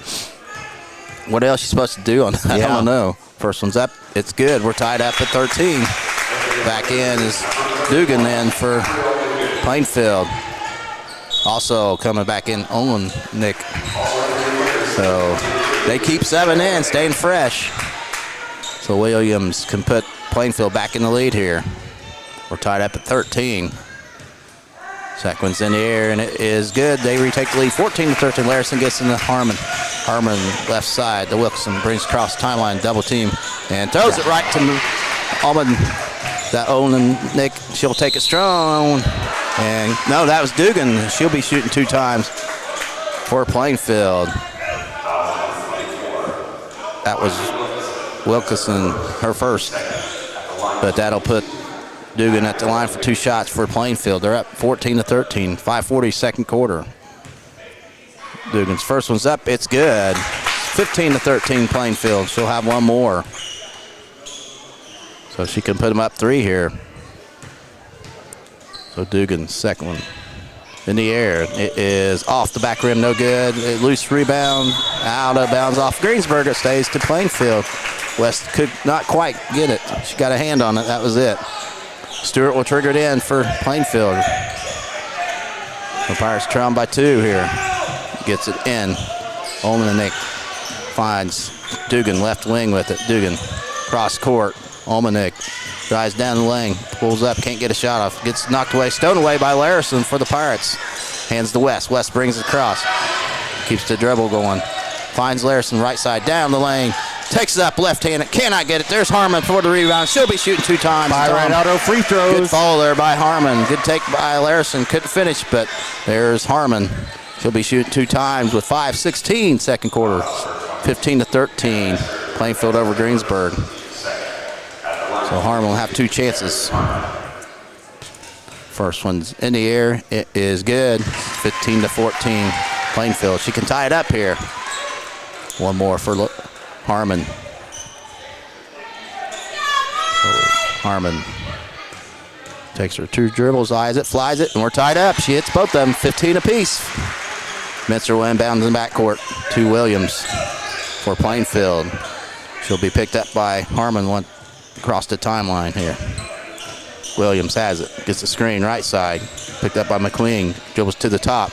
What else you supposed to do on that? I don't know. First one's up. It's good. We're tied up at 13. Back in is Dugan then for Plainfield. Also coming back in, Owen Nick. So they keep 7 in, staying fresh. So Williams can put Plainfield back in the lead here. We're tied up at 13. Second one's in the air, and it is good. They retake the lead, 14-13. Larson gets into Harmon. Harmon left side. The Wilson brings across timeline, double team, and throws it right to Almond. That Olin Nick, she'll take it strong. And no, that was Dugan. She'll be shooting 2 times for Plainfield. That was Wilkinson, her first. But that'll put Dugan at the line for 2 shots for Plainfield. They're up 14-13, 5:40 second quarter. Dugan's first one's up, it's good. 15-13 Plainfield. She'll have 1 more. So she can put them up 3 here. So Dugan's second one in the air. It is off the back rim, no good. A loose rebound, out of bounds off Greensburg. It stays to Plainfield. West could not quite get it. She got a hand on it, that was it. Stewart will trigger it in for Plainfield. The Pirates trail by 2 here. Gets it in. Olmanik finds Dugan left wing with it. Dugan cross court. Olmanik drives down the lane, pulls up, can't get a shot off. Gets knocked away, stone away by Larson for the Pirates. Hands to West. West brings it across. Keeps the dribble going. Finds Larson right side down the lane. Takes it up left-handed. Cannot get it. There's Harmon for the rebound. She'll be shooting 2 times. By right auto free throws. Good follow there by Harmon. Good take by Larson. Couldn't finish, but there's Harmon. She'll be shooting 2 times with 5:16 second quarter. 15-13. Plainfield over Greensburg. So Harmon will have 2 chances. First one's in the air. It is good. 15-14. Plainfield. She can tie it up here. 1 more for Harmon. Harmon takes her 2 dribbles, eyes it, flies it, and we're tied up. She hits both of them, 15 apiece. Mincer will inbound in the backcourt to Williams for Plainfield. She'll be picked up by Harmon across the timeline here. Williams has it. Gets the screen right side. Picked up by McQueen. Dribbles to the top.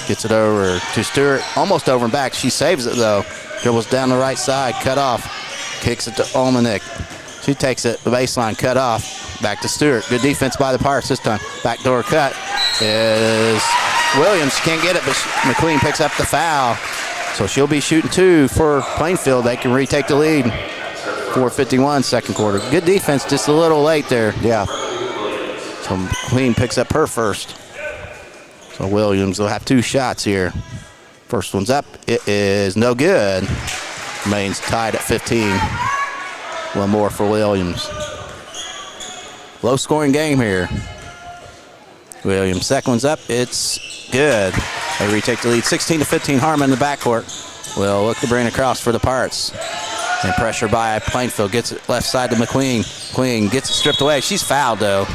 Gets it over to Stewart. Almost over and back. She saves it, though. Dribbles down the right side. Cut off. Kicks it to Olmanek. She takes it. The baseline. Cut off. Back to Stewart. Good defense by the Pirates this time. Backdoor cut is Williams. Can't get it, but McQueen picks up the foul. So she'll be shooting 2 for Plainfield. They can retake the lead. 4:51 second quarter. Good defense, just a little late there. Yeah. So McQueen picks up her first. So Williams will have 2 shots here. First one's up. It is no good. Remains tied at 15. One more for Williams. Low scoring game here. Williams, second one's up. It's good. They retake the lead. 16-15 Harmon in the backcourt. Will look to bring it across for the Pirates. And pressure by Plainfield. Gets it left side to McQueen. McQueen gets it stripped away. She's fouled, though.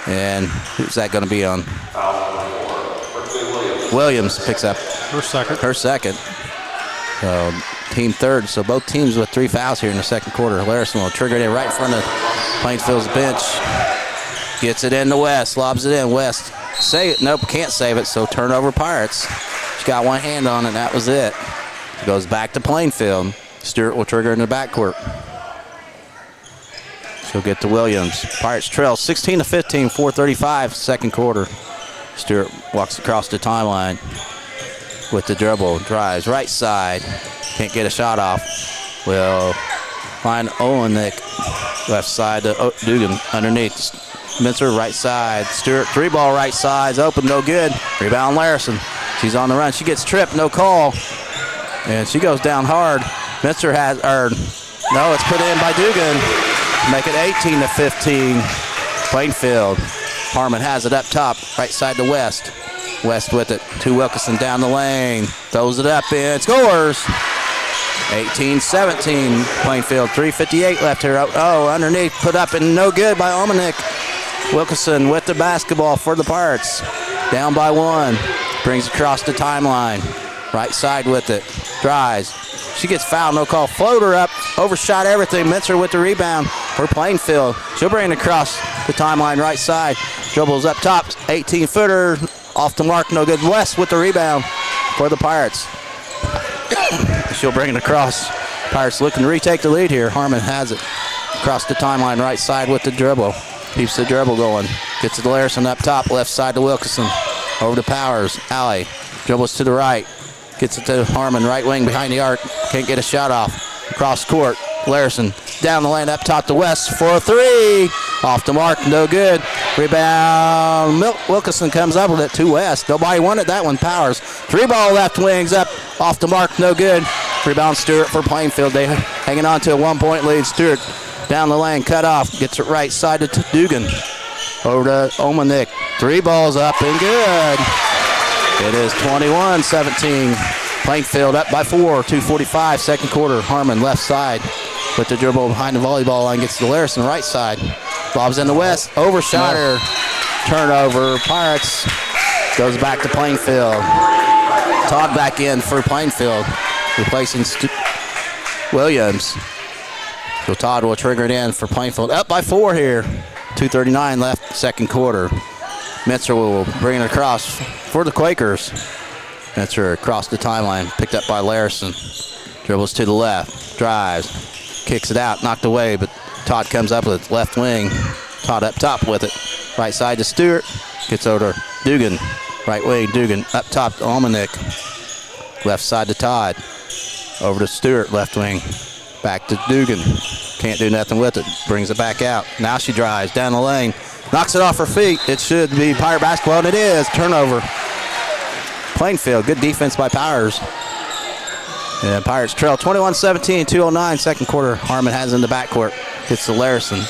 And who's that going to be on? Williams picks up her second. So team third. So both teams with 3 fouls here in the second quarter. Larison will trigger it in right in front of Plainfield's bench. Gets it in the West. Lobs it in. West. Save it. Nope, can't save it. So turnover Pirates. She got one hand on it. That was it. It goes back to Plainfield. Stewart will trigger in the backcourt. She'll get to Williams. Pirates trail 16-15, 4:35 second quarter. Stewart walks across the timeline with the dribble. Drives right side. Can't get a shot off. Will find Olenek left side to Dugan underneath. Mincer right side. Stewart 3-ball right side. Open, no good. Rebound Larison. She's on the run. She gets tripped, no call. And she goes down hard. Mincer has, no, it's put in by Dugan. Make it 18-15. Plainfield. Harmon has it up top, right side to West. West with it to Wilkinson down the lane. Throws it up in, scores. 18-17. Plainfield, 3:58 left here. Oh, underneath, put up and no good by Olmanek. Wilkinson with the basketball for the Pirates. Down by 1. Brings across the timeline. Right side with it. Drives. She gets fouled, no call. Floater up, overshot everything. Mincer with the rebound for Plainfield. She'll bring it across the timeline right side. Dribbles up top, 18-footer. Off the mark, no good. West with the rebound for the Pirates. She'll bring it across. Pirates looking to retake the lead here. Harmon has it. Across the timeline right side with the dribble. Keeps the dribble going. Gets it to Larison up top, left side to Wilkinson. Over to Powers. Alley. Dribbles to the right. Gets it to Harmon, right wing behind the arc. Can't get a shot off. Across court. Larison down the lane up top to West for a 3. Off the mark, no good. Rebound. Wilkinson comes up with it to West. Nobody wanted that one. Powers. 3-ball left wings up. Off the mark, no good. Rebound Stewart for Plainfield. They hanging on to a 1-point lead. Stewart down the lane, cut off. Gets it right side to Dugan. Over to Olmanek. 3 balls up and good. It is 21-17. Plainfield up by 4. 2:45 second quarter. Harmon left side with the dribble behind the volleyball line. Gets to Larison right side. Bob's in the West. Overshot her. Turnover. Pirates goes back to Plainfield. Todd back in for Plainfield. Replacing Williams. So Todd will trigger it in for Plainfield. Up by 4 here. 2:39 left second quarter. Mincer will bring it across for the Quakers. Mincer across the timeline. Picked up by Larison. Dribbles to the left. Drives. Kicks it out. Knocked away, but Todd comes up with it. Left wing. Todd up top with it. Right side to Stewart. Gets over to Dugan. Right wing. Dugan up top to Olmanek. Left side to Todd. Over to Stewart. Left wing. Back to Dugan. Can't do nothing with it. Brings it back out. Now she drives down the lane. Knocks it off her feet. It should be Pirate basketball, and it is. Turnover. Plainfield. Good defense by Powers. And Pirates trail 21-17, 2:09 second quarter. Harmon has in the backcourt. Gets to Larison.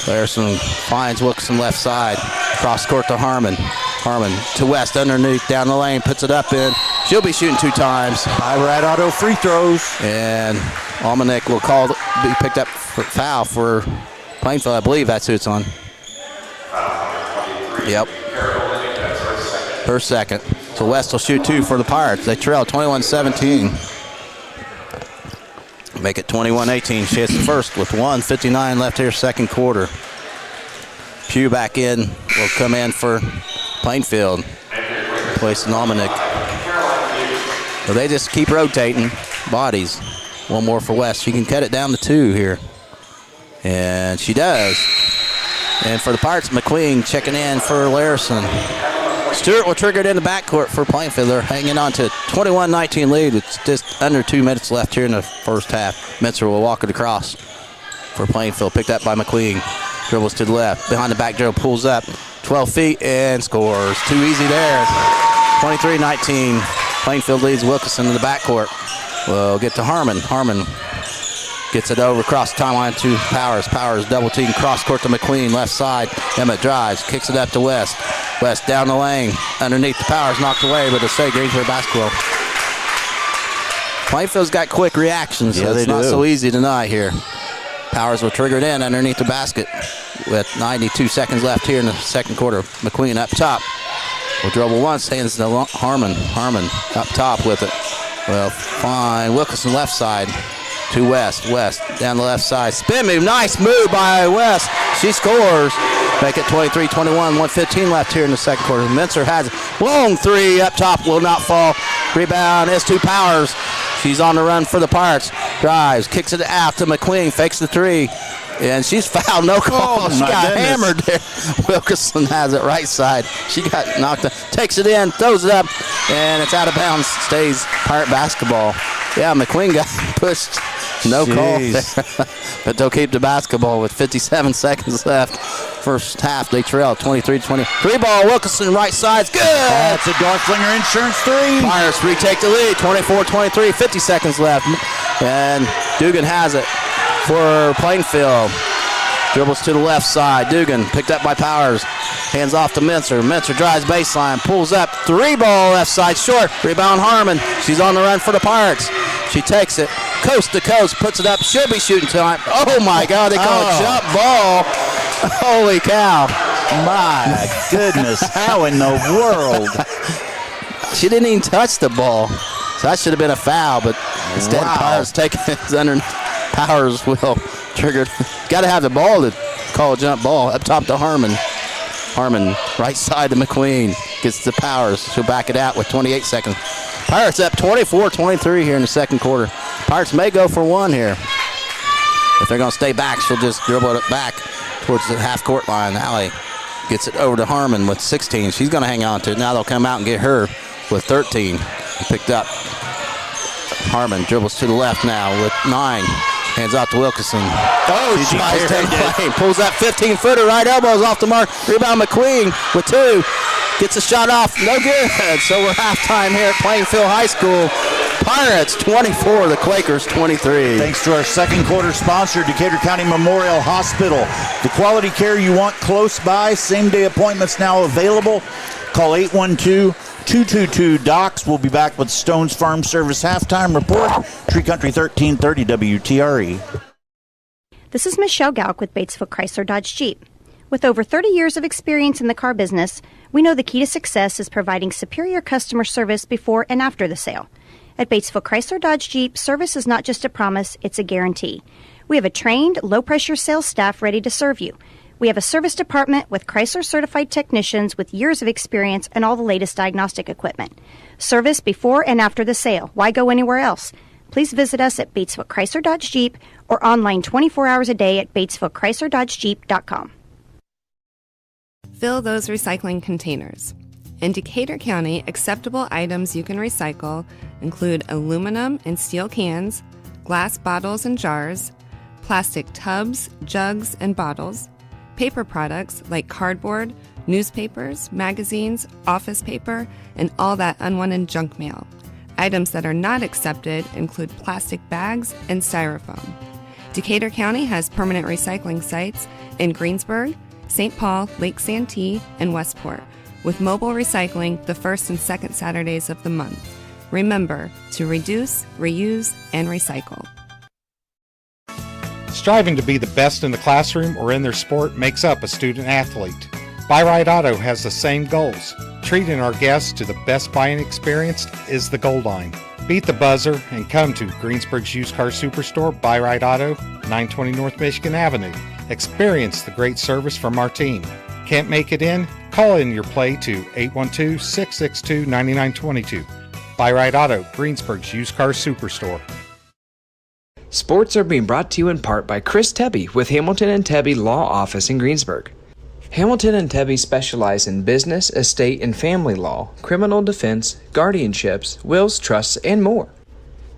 Larison finds Wilkinson left side. Cross court to Harmon. Harmon to West underneath down the lane. Puts it up in. She'll be shooting 2 times. Pirate auto free throws. And Olmanek will be picked up for foul for Plainfield. I believe that's who it's on. Yep. Her second. So West will shoot 2 for the Pirates. They trail 21-17. Make it 21-18. She hits the first with 1:59 left here second quarter. Pugh back in. Will come in for Plainfield. Placing Almanick. So they just keep rotating bodies. One more for West. She can cut it down to 2 here. And she does. And for the Pirates, McQueen checking in for Larison. Stewart will trigger it in the backcourt for Plainfield. They're hanging on to a 21-19 lead. It's just under 2 minutes left here in the first half. Mincer will walk it across for Plainfield. Picked up by McQueen. Dribbles to the left. Behind the back dribble, pulls up 12 feet and scores. Too easy there. 23-19. Plainfield leads Wilkinson in the backcourt. We'll get to Harmon. Harmon gets it over across the timeline to Powers. Powers double team cross court to McQueen. Left side. Emmett drives. Kicks it up to West. West down the lane. Underneath the Powers. Knocked away, but it'll stay Greensburg basketball. Plainfield's got quick reactions, so it's not so easy tonight here. Powers will trigger it in underneath the basket with 92 seconds left here in the second quarter. McQueen up top. Will dribble once, hands to Harmon. Harmon up top with it. Well, fine. Wilkinson left side to West. West down the left side. Spin move. Nice move by West. She scores. Make it 23-21. 1:15 left here in the second quarter. Mincer has it. Long three up top. Will not fall. Rebound is to Powers. She's on the run for the Pirates. Drives. Kicks it out to McQueen. Fakes the three. And she's fouled. No call. She got hammered there. Wilkinson has it right side. She got knocked out. Takes it in. Throws it up. And it's out of bounds. Stays Pirate basketball. Yeah, McQueen got pushed. No call there. But they'll keep the basketball with 57 seconds left. First half, they trail 23-20. Three ball, Wilkinson, right side's good. That's a Darklinger Insurance three. Pirates retake the lead, 24-23, 50 seconds left. And Dugan has it for Plainfield. Dribbles to the left side. Dugan picked up by Powers. Hands off to Mincer. Mincer drives baseline. Pulls up. Three ball left side short. Rebound Harmon. She's on the run for the Pirates. She takes it coast to coast. Puts it up. Should be shooting time. Oh my God. They call it jump ball. Holy cow. My goodness. How in the world? She didn't even touch the ball. So that should have been a foul. But instead Powers taking it under. Powers will trigger. Got to have the ball to call a jump ball. Up top to Harmon. Harmon, right side to McQueen. Gets the Powers. She'll back it out with 28 seconds. Pirates up 24-23 here in the second quarter. Pirates may go for one here. If they're going to stay back, she'll just dribble it back towards the half-court line. Allie gets it over to Harmon with 16. She's going to hang on to it. Now they'll come out and get her with 13. Picked up. Harmon dribbles to the left now with 9. Hands off to Wilkinson. Oh, she tries to take lane. Pulls that 15-footer. Right elbows off the mark. Rebound McQueen with 2. Gets a shot off. No good. So we're halftime here at Plainfield High School. Pirates 24, the Quakers 23. Thanks to our second quarter sponsor, Decatur County Memorial Hospital. The quality care you want close by. Same-day appointments now available. Call 812-222-DOCS. We'll be back with Stone's Farm Service halftime report. Tree Country 1330 WTRE. This is Michelle Galk with Batesville Chrysler Dodge Jeep. With over 30 years of experience in the car business, we know the key to success is providing superior customer service before and after the sale. At Batesville Chrysler Dodge Jeep, service is not just a promise, it's a guarantee. We have a trained, low-pressure sales staff ready to serve you. We have a service department with Chrysler-certified technicians with years of experience and all the latest diagnostic equipment. Service before and after the sale. Why go anywhere else? Please visit us at Batesville Chrysler Dodge Jeep or online 24 hours a day at BatesvilleChryslerDodgeJeep.com. Fill those recycling containers. In Decatur County, acceptable items you can recycle include aluminum and steel cans, glass bottles and jars, plastic tubs, jugs, and bottles, paper products like cardboard, newspapers, magazines, office paper, and all that unwanted junk mail. Items that are not accepted include plastic bags and styrofoam. Decatur County has permanent recycling sites in Greensburg, St. Paul, Lake Santee, and Westport, with mobile recycling the first and second Saturdays of the month. Remember to reduce, reuse, and recycle. Striving to be the best in the classroom or in their sport makes up a student athlete. Buy Right Auto has the same goals. Treating our guests to the best buying experience is the goal line. Beat the buzzer and come to Greensburg's used car superstore, Buy Right Auto, 920 North Michigan Avenue. Experience the great service from our team. Can't make it in? Call in your play to 812-662-9922. Buy Right Auto, Greensburg's used car superstore. Sports are being brought to you in part by Chris Tebby with Hamilton and Tebby Law Office in Greensburg. Hamilton and Tebby specialize in business, estate, and family law, criminal defense, guardianships, wills, trusts, and more.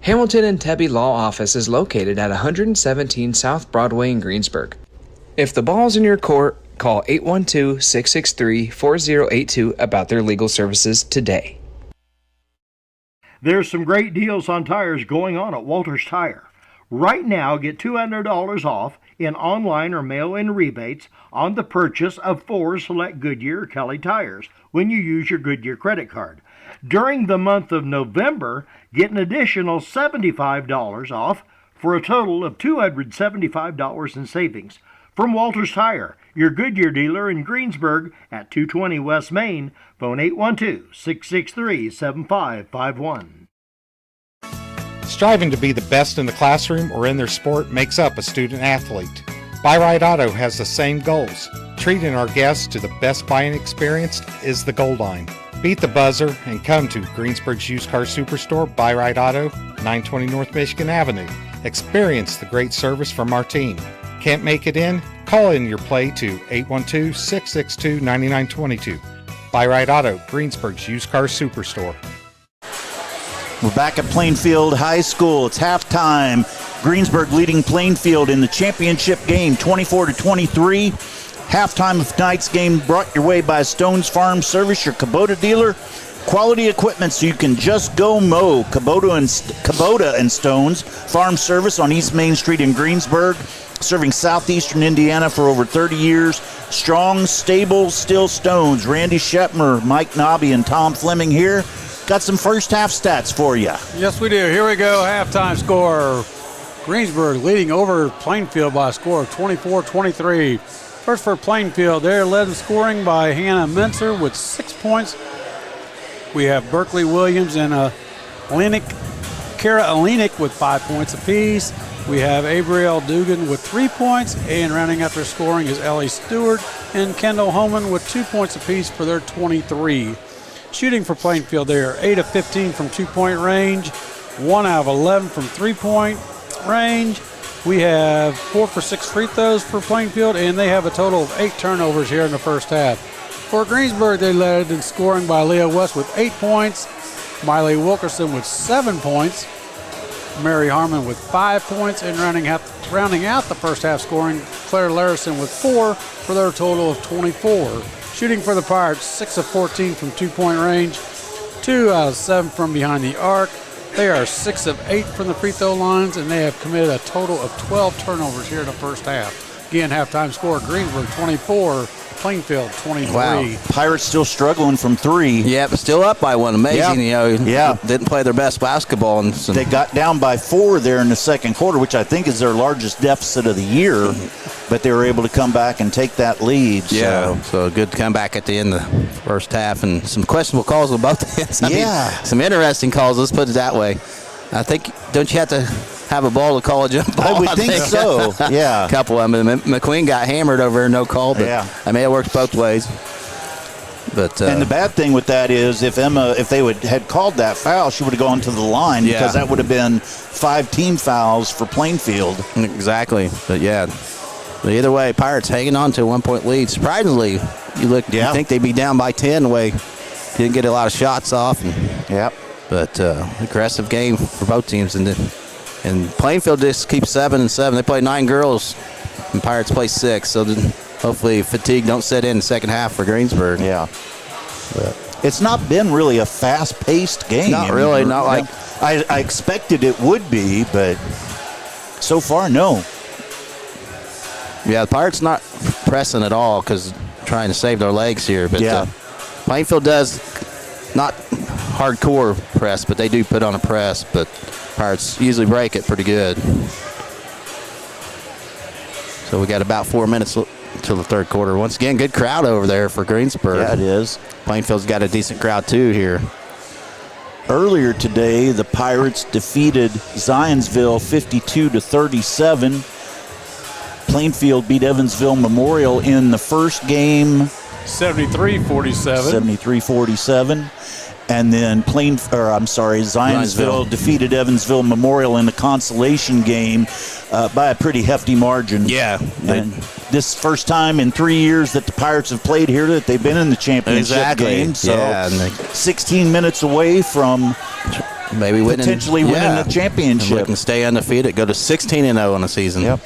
Hamilton and Tebby Law Office is located at 117 South Broadway in Greensburg. If the ball's in your court, call 812-663-4082 about their legal services today. There's some great deals on tires going on at Walters Tire. Right now, get $200 off in online or mail-in rebates on the purchase of 4 select Goodyear or Kelly tires when you use your Goodyear credit card. During the month of November, get an additional $75 off for a total of $275 in savings. From Walters Tire, your Goodyear dealer in Greensburg at 220 West Main, phone 812-663-7551. Striving to be the best in the classroom or in their sport makes up a student athlete. Buy Right Auto has the same goals. Treating our guests to the best buying experience is the goal line. Beat the buzzer and come to Greensburg's used car superstore, Buy Right Auto, 920 North Michigan Avenue. Experience the great service from our team. Can't make it in? Call in your play to 812-662-9922. Buy Right Auto, Greensburg's used car superstore. We're back at Plainfield High School. It's halftime. Greensburg leading Plainfield in the championship game, 24-23. Halftime of tonight's game brought your way by Stone's Farm Service, your Kubota dealer. Quality equipment so you can just go mow. Kubota and Stone's Farm Service on East Main Street in Greensburg, serving southeastern Indiana for over 30 years. Strong, stable, still Stones. Randy Shepmer, Mike Nobby, and Tom Fleming here. Got some first half stats for you. Yes, we do. Here we go. Halftime score. Greensburg leading over Plainfield by a score of 24-23. First for Plainfield, they're led in scoring by Hannah Menser with 6 points. We have Berkeley Williams and Kara Olenek with 5 points apiece. We have Abriel Dugan with 3 points, and rounding out their scoring is Ellie Stewart and Kendall Homan with 2 points apiece for their 23. Shooting for Plainfield, they are 8 of 15 from 2-point range, 1 out of 11 from 3-point range. We have 4 for 6 free throws for Plainfield, and they have a total of 8 turnovers here in the first half. For Greensburg, they led in scoring by Leah West with 8 points, Miley Wilkerson with 7 points, Mary Harmon with 5 points, and rounding out the first half scoring, Claire Larison with 4 for their total of 24. Shooting for the Pirates, 6 of 14 from 2-point range, 2 out of 7 from behind the arc. They are 6 of 8 from the free throw lines, and they have committed a total of 12 turnovers here in the first half. Again, halftime score, Greensburg 24, Plainfield 23. Wow. Pirates still struggling from 3. Yeah, but still up by 1. Amazing. Didn't play their best basketball. And they got down by 4 there in the second quarter, which I think is their largest deficit of the year. But they were able to come back and take that lead. So a good comeback at the end of the first half, and some questionable calls on both ends. I mean, some interesting calls. Let's put it that way. I think, don't you have to have a ball to call a jump ball? I would think so. Yeah. A couple of them. McQueen got hammered over there, no call. But I mean, it works both ways. But and the bad thing with that is if they had called that foul, she would have gone to the line because that would have been 5 team fouls for Plainfield. Exactly. But but either way, Pirates hanging on to a 1-point lead. Surprisingly, you think they'd be down by 10 the way didn't get a lot of shots off. But aggressive game for both teams. And Plainfield just keeps 7-7. They play 9 girls, and Pirates play 6. So hopefully fatigue don't set in the second half for Greensburg. But it's not been really a fast-paced game. Not really. Not like I expected it would be, but so far, no. Yeah, the Pirates not pressing at all because trying to save their legs here. But Plainfield does not hardcore press, but they do put on a press. But Pirates usually break it pretty good. So we got about 4 minutes until the third quarter. Once again, good crowd over there for Greensburg. Yeah, it is. Plainfield's got a decent crowd too here. Earlier today, the Pirates defeated Zionsville 52-37. Plainfield beat Evansville Memorial in the first game 73-47. 73-47. And then Zionsville defeated Evansville Memorial in the consolation game by a pretty hefty margin. Yeah. And this first time in 3 years that the Pirates have played here that they've been in the championship game. So 16 minutes away from maybe potentially winning the championship. And looking to stay undefeated, go to 16-0 in the season. Yep.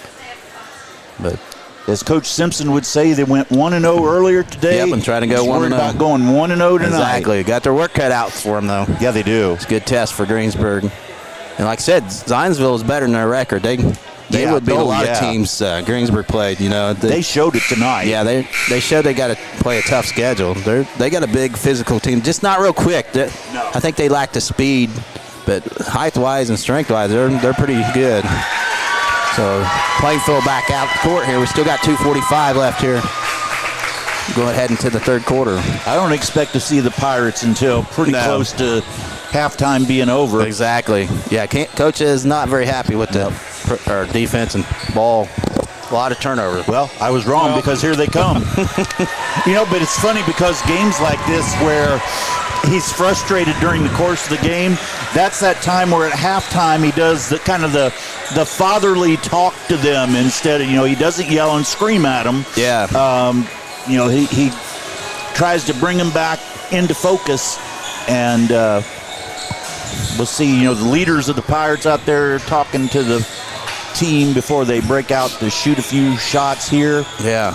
But as Coach Simpson would say, they went 1-0 earlier today. Yep, and trying to go 1-0. Worried about going 1-0 tonight. Exactly. Got their work cut out for them, though. Yeah, they do. It's a good test for Greensburg. And like I said, Zionsville is better than their record. They would beat a lot of teams Greensburg played. They showed it tonight. Yeah, they showed they got to play a tough schedule. They got a big physical team, just not real quick. I think they lack the speed, but height-wise and strength-wise, they're pretty good. So Plainfield back out the court here. We still got 2:45 left here. Go ahead into the third quarter. I don't expect to see the Pirates until pretty close to halftime being over. Exactly. Yeah, Coach is not very happy with our defense and ball. A lot of turnovers. Well, I was wrong because here they come. But it's funny because games like this where he's frustrated during the course of the game, that's that time where at halftime he does the kind of the fatherly talk to them instead of, he doesn't yell and scream at them. Yeah. He tries to bring them back into focus, and we'll see, the leaders of the Pirates out there talking to the team before they break out to shoot a few shots here. Yeah.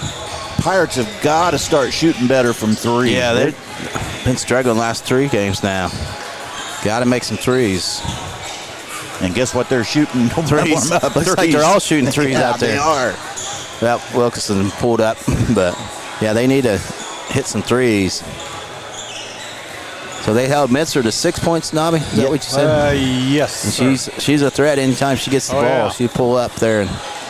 Pirates have got to start shooting better from three. Yeah, they've been struggling the last 3 games now. Got to make some threes. And guess what they're shooting? Threes. Looks like they're all shooting threes out there. They are. Well, Wilkinson pulled up, but yeah, they need to hit some threes. So they held Minster to 6 points, Nobby? Is that what you said? Yes. And she's a threat anytime she gets the ball. Yeah. She pull up there and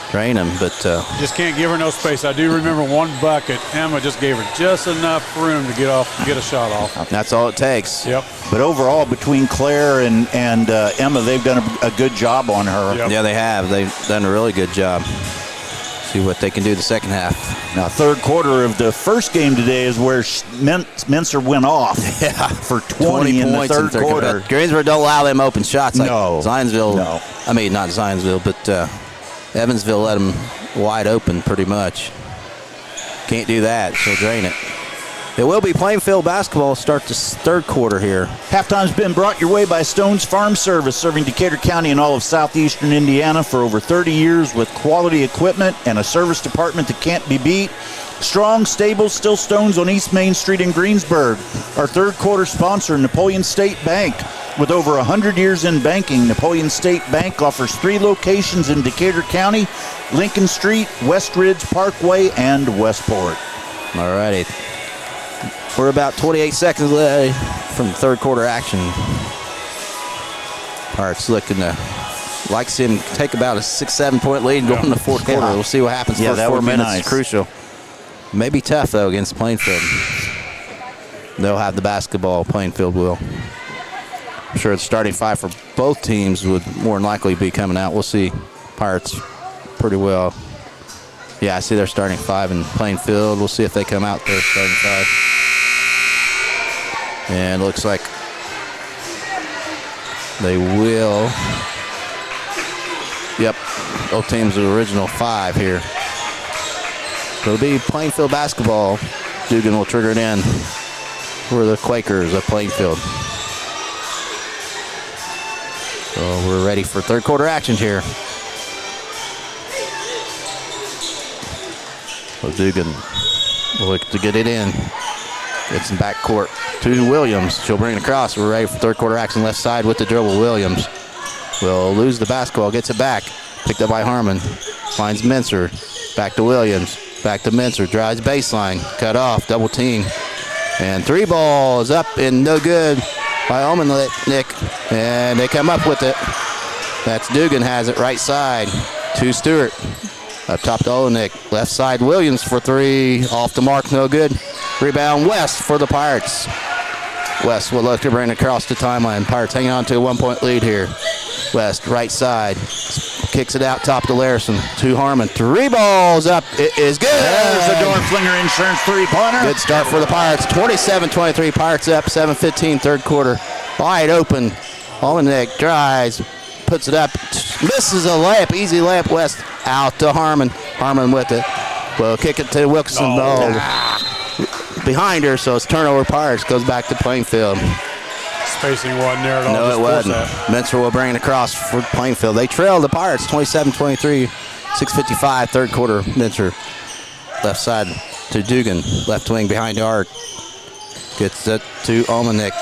drain them, but just can't give her no space. I do remember one bucket. Emma just gave her just enough room to get a shot off. That's all it takes. Yep. But overall, between Claire and Emma, they've done a good job on her. Yep. Yeah, they have. They've done a really good job. See what they can do the second half. Now, third quarter of the first game today is where Minster went off for 20 in the third quarter. Greensburg don't allow them open shots like Zionsville. No. I mean, not Zionsville, but Evansville let them wide open pretty much. Can't do that. She'll drain it. It will be Plainfield basketball start this third quarter here. Halftime's been brought your way by Stone's Farm Service, serving Decatur County and all of southeastern Indiana for over 30 years with quality equipment and a service department that can't be beat. Strong, stable, still Stones on East Main Street in Greensburg. Our third quarter sponsor, Napoleon State Bank. With over 100 years in banking, Napoleon State Bank offers 3 locations in Decatur County: Lincoln Street, West Ridge Parkway, and Westport. All righty. We're about 28 seconds away from the third quarter action. Pirates looking to like to see him take about a 6-7 point lead and go in the fourth quarter. We'll see what happens. First 4 minutes is crucial. Maybe tough, though, against Plainfield. They'll have the basketball. Plainfield will. I'm sure the starting 5 for both teams would more than likely be coming out. We'll see. Pirates pretty well. Yeah, I see their starting 5 in Plainfield. We'll see if they come out there starting 5. And it looks like they will. Yep, both teams are original 5 here. So it'll be Plainfield basketball. Dugan will trigger it in for the Quakers of Plainfield. So we're ready for third quarter action here. So Dugan will look to get it in. Gets in backcourt to Williams. She'll bring it across. We're ready for third quarter action. Left side with the dribble. Williams will lose the basketball. Gets it back. Picked up by Harmon. Finds Minster. Back to Williams. Back to Minster. Drives baseline. Cut off. Double team. And 3 ball is up and no good by Omenlick. And they come up with it. That's Dugan has it right side to Stewart. Up top to Olenek. Left side Williams for 3. Off the mark. No good. Rebound West for the Pirates. West will look to bring it across the timeline. Pirates hanging on to a 1 point lead here. West right side. Kicks it out top to Larison. To Harmon. 3 balls up. It is good. There's the Dorflinger Insurance three-pointer. Good start for the Pirates. 27-23. Pirates up. 7:15 third quarter. Wide open. Almanac drives. Puts it up. Misses a layup. Easy layup. West out to Harmon. Harmon with it. Will kick it to Wilkerson. Behind her, so it's turnover. Pirates. Goes back to Plainfield. Spacing wasn't there at all. No, it wasn't. Mincer will bring it across for Plainfield. They trail the Pirates 27-23, 6:55 third quarter. Mincer left side to Dugan, left wing behind the arc. Gets it to Almanac.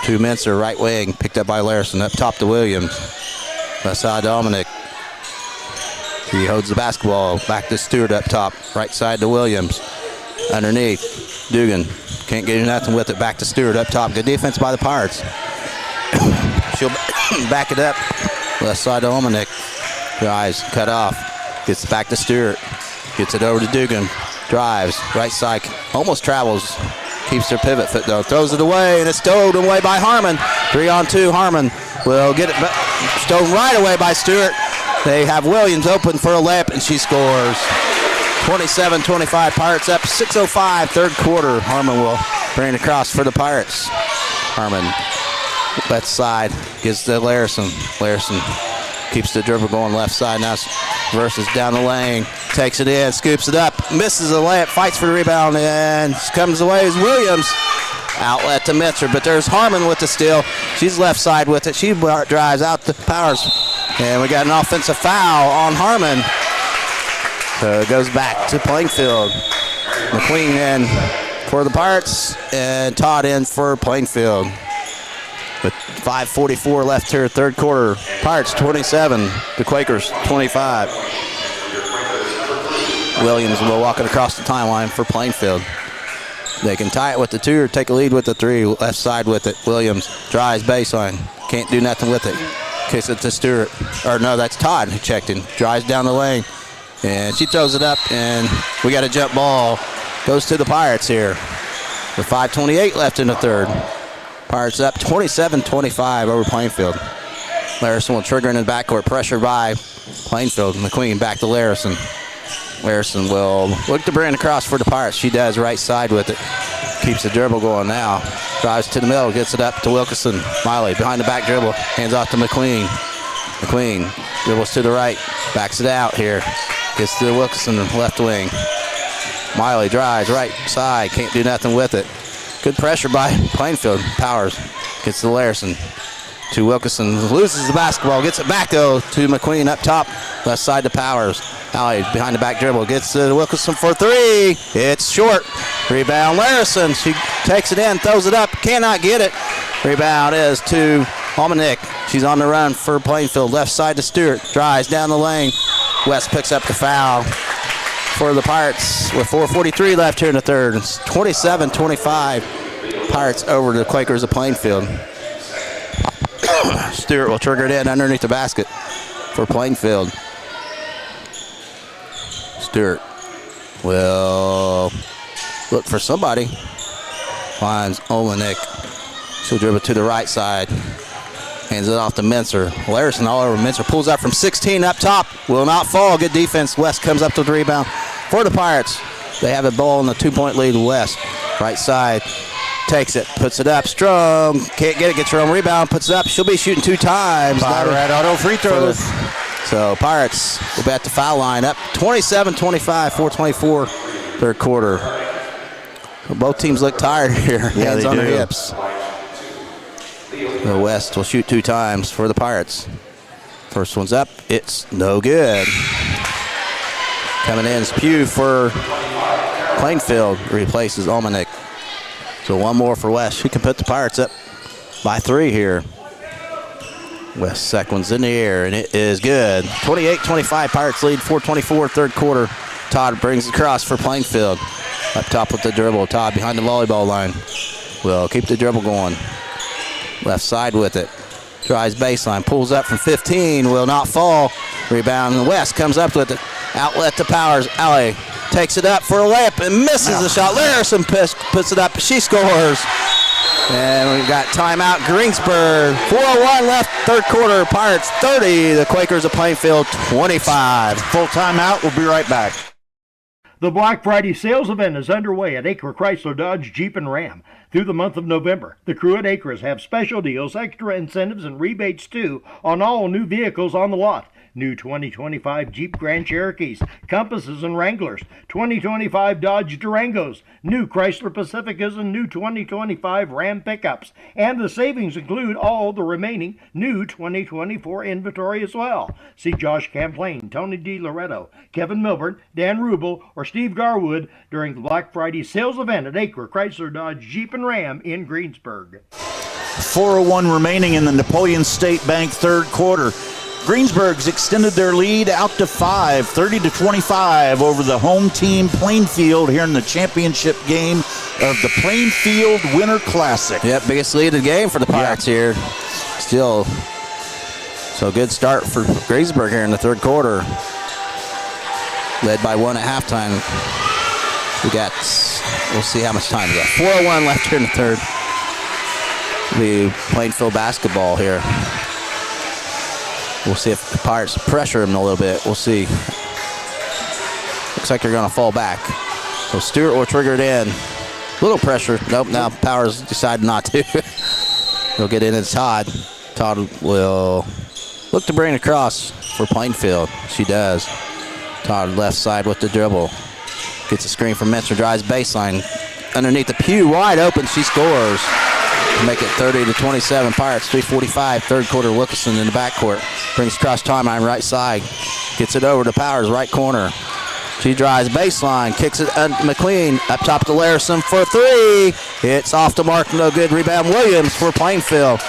To Mincer, right wing, picked up by Larison. Up top to Williams. Left side to Almanac. He holds the basketball. Back to Stewart up top. Right side to Williams. Underneath, Dugan. Can't get nothing with it. Back to Stewart up top. Good defense by the Pirates. She'll back it up. Left side to Almanac. Drives, cut off. Gets back to Stewart. Gets it over to Dugan. Drives, right side. Almost travels. Keeps her pivot foot though. Throws it away, and it's stolen away by Harmon. 3-on-2. Harmon will get it stolen right away by Stewart. They have Williams open for a layup, and she scores. 27-25, Pirates up. 6:05, third quarter. Harmon will bring it across for the Pirates. Harmon, left side, gets to Larison. Larison keeps the dribble going left side now versus down the lane. Takes it in, scoops it up, misses a layup, fights for the rebound, and comes away as Williams. Outlet to Mincer, but there's Harmon with the steal. She's left side with it. She drives out the Powers. And we got an offensive foul on Harmon. So it goes back to Plainfield. McQueen in for the Pirates and Todd in for Plainfield. With 5:44 left here, third quarter. Pirates 27, the Quakers 25. Williams will walk it across the timeline for Plainfield. They can tie it with the 2 or take a lead with the 3. Left side with it. Williams drives baseline. Can't do nothing with it. Kicks it to Stewart. Or no, that's Todd who checked in. Drives down the lane. And she throws it up, and we got a jump ball. Goes to the Pirates here. With 5:28 left in the third. Pirates up 27-25 over Plainfield. Larison will trigger in the backcourt. Pressure by Plainfield. McQueen back to Larison. Larison will look to bring it across for the Pirates. She does right side with it. Keeps the dribble going now. Drives to the middle. Gets it up to Wilkerson. Miley behind the back dribble. Hands off to McQueen. McQueen dribbles to the right. Backs it out here. Gets to Wilkerson, left wing. Miley drives right side. Can't do nothing with it. Good pressure by Plainfield. Powers gets to Larison. To Wilkerson. Loses the basketball. Gets it back though to McQueen up top. Left side to Powers. Miley behind the back dribble. Gets to Wilkerson for 3. It's short. Rebound Larison. She takes it in. Throws it up. Cannot get it. Rebound is to Almanac. She's on the run for Plainfield. Left side to Stewart. Drives down the lane. West picks up the foul for the Pirates with 4:43 left here in the third. It's 27-25. Pirates over the Quakers of Plainfield. Stewart will trigger it in underneath the basket for Plainfield. Stewart will look for somebody. Finds Olenek. She'll dribble to the right side. Hands it off to Mincer. Larison all over Mincer. Pulls up from 16 up top. Will not fall. Good defense. West comes up to the rebound for the Pirates. They have a ball in the 2-point lead. West. Right side. Takes it. Puts it up. Strong. Can't get it. Gets her own rebound. Puts it up. She'll be shooting 2 times. Pirate auto free throws. So Pirates will be at the foul line. Up 27-25. 4:24 third quarter. Both teams look tired here. Yeah, Hands they on do. their hips. The West will shoot 2 times for the Pirates. First one's up. It's no good. Coming in is Pugh for Plainfield. Replaces Almanac. So 1 more for West. She can put the Pirates up by 3 here. West second one's in the air, and it is good. 28-25 Pirates lead. 4:24 third quarter. Todd brings it across for Plainfield. Up top with the dribble. Todd behind the volleyball line. Will keep the dribble going. Left side with it. Drives baseline. Pulls up from 15. Will not fall. Rebound. West comes up with it. Outlet to Powers. Alley takes it up for a layup and misses the shot. Larison puts it up. She scores. And we've got timeout, Greensburg. 4:01 left, third quarter. Pirates 30, the Quakers of Plainfield 25. Full timeout. We'll be right back. The Black Friday sales event is underway at Acre Chrysler Dodge Jeep and Ram through the month of November. The crew at Acres have special deals, extra incentives, and rebates too on all new vehicles on the lot. New 2025 Jeep Grand Cherokees, Compasses, and Wranglers, 2025 Dodge Durangos, new Chrysler Pacificas, and new 2025 Ram pickups. And the savings include all the remaining new 2024 inventory as well. See Josh Camplain, Tony D. Loretto, Kevin Milburn, Dan Rubel, or Steve Garwood during the Black Friday sales event at Acre Chrysler Dodge Jeep and Ram in Greensburg. 4:01 remaining in the Napoleon State Bank third quarter. Greensburg's extended their lead out to 5, 30-25 over the home team Plainfield here in the championship game of the Plainfield Winter Classic. Yep, biggest lead of the game for the Pirates here. Still, so good start for Greensburg here in the third quarter. Led by 1 at halftime. We'll see how much time we got. 4:01 left here in the third. The Plainfield basketball here. We'll see if the Pirates pressure him a little bit. We'll see. Looks like they're going to fall back. So Stewart will trigger it in. Little pressure. Nope, now Powers decided not to. He'll get in as Todd. Todd will look to bring it across for Plainfield. She does. Todd left side with the dribble. Gets a screen from Minster. Drives baseline. Underneath the pew. Wide open. She scores. Make it 30-27. Pirates, 3:45. Third quarter. Wilkerson in the backcourt. Brings across timeline right side. Gets it over to Powers, right corner. She drives baseline. Kicks it McQueen. Up top to Larison for 3. It's off the mark. No good. Rebound Williams for Plainfield.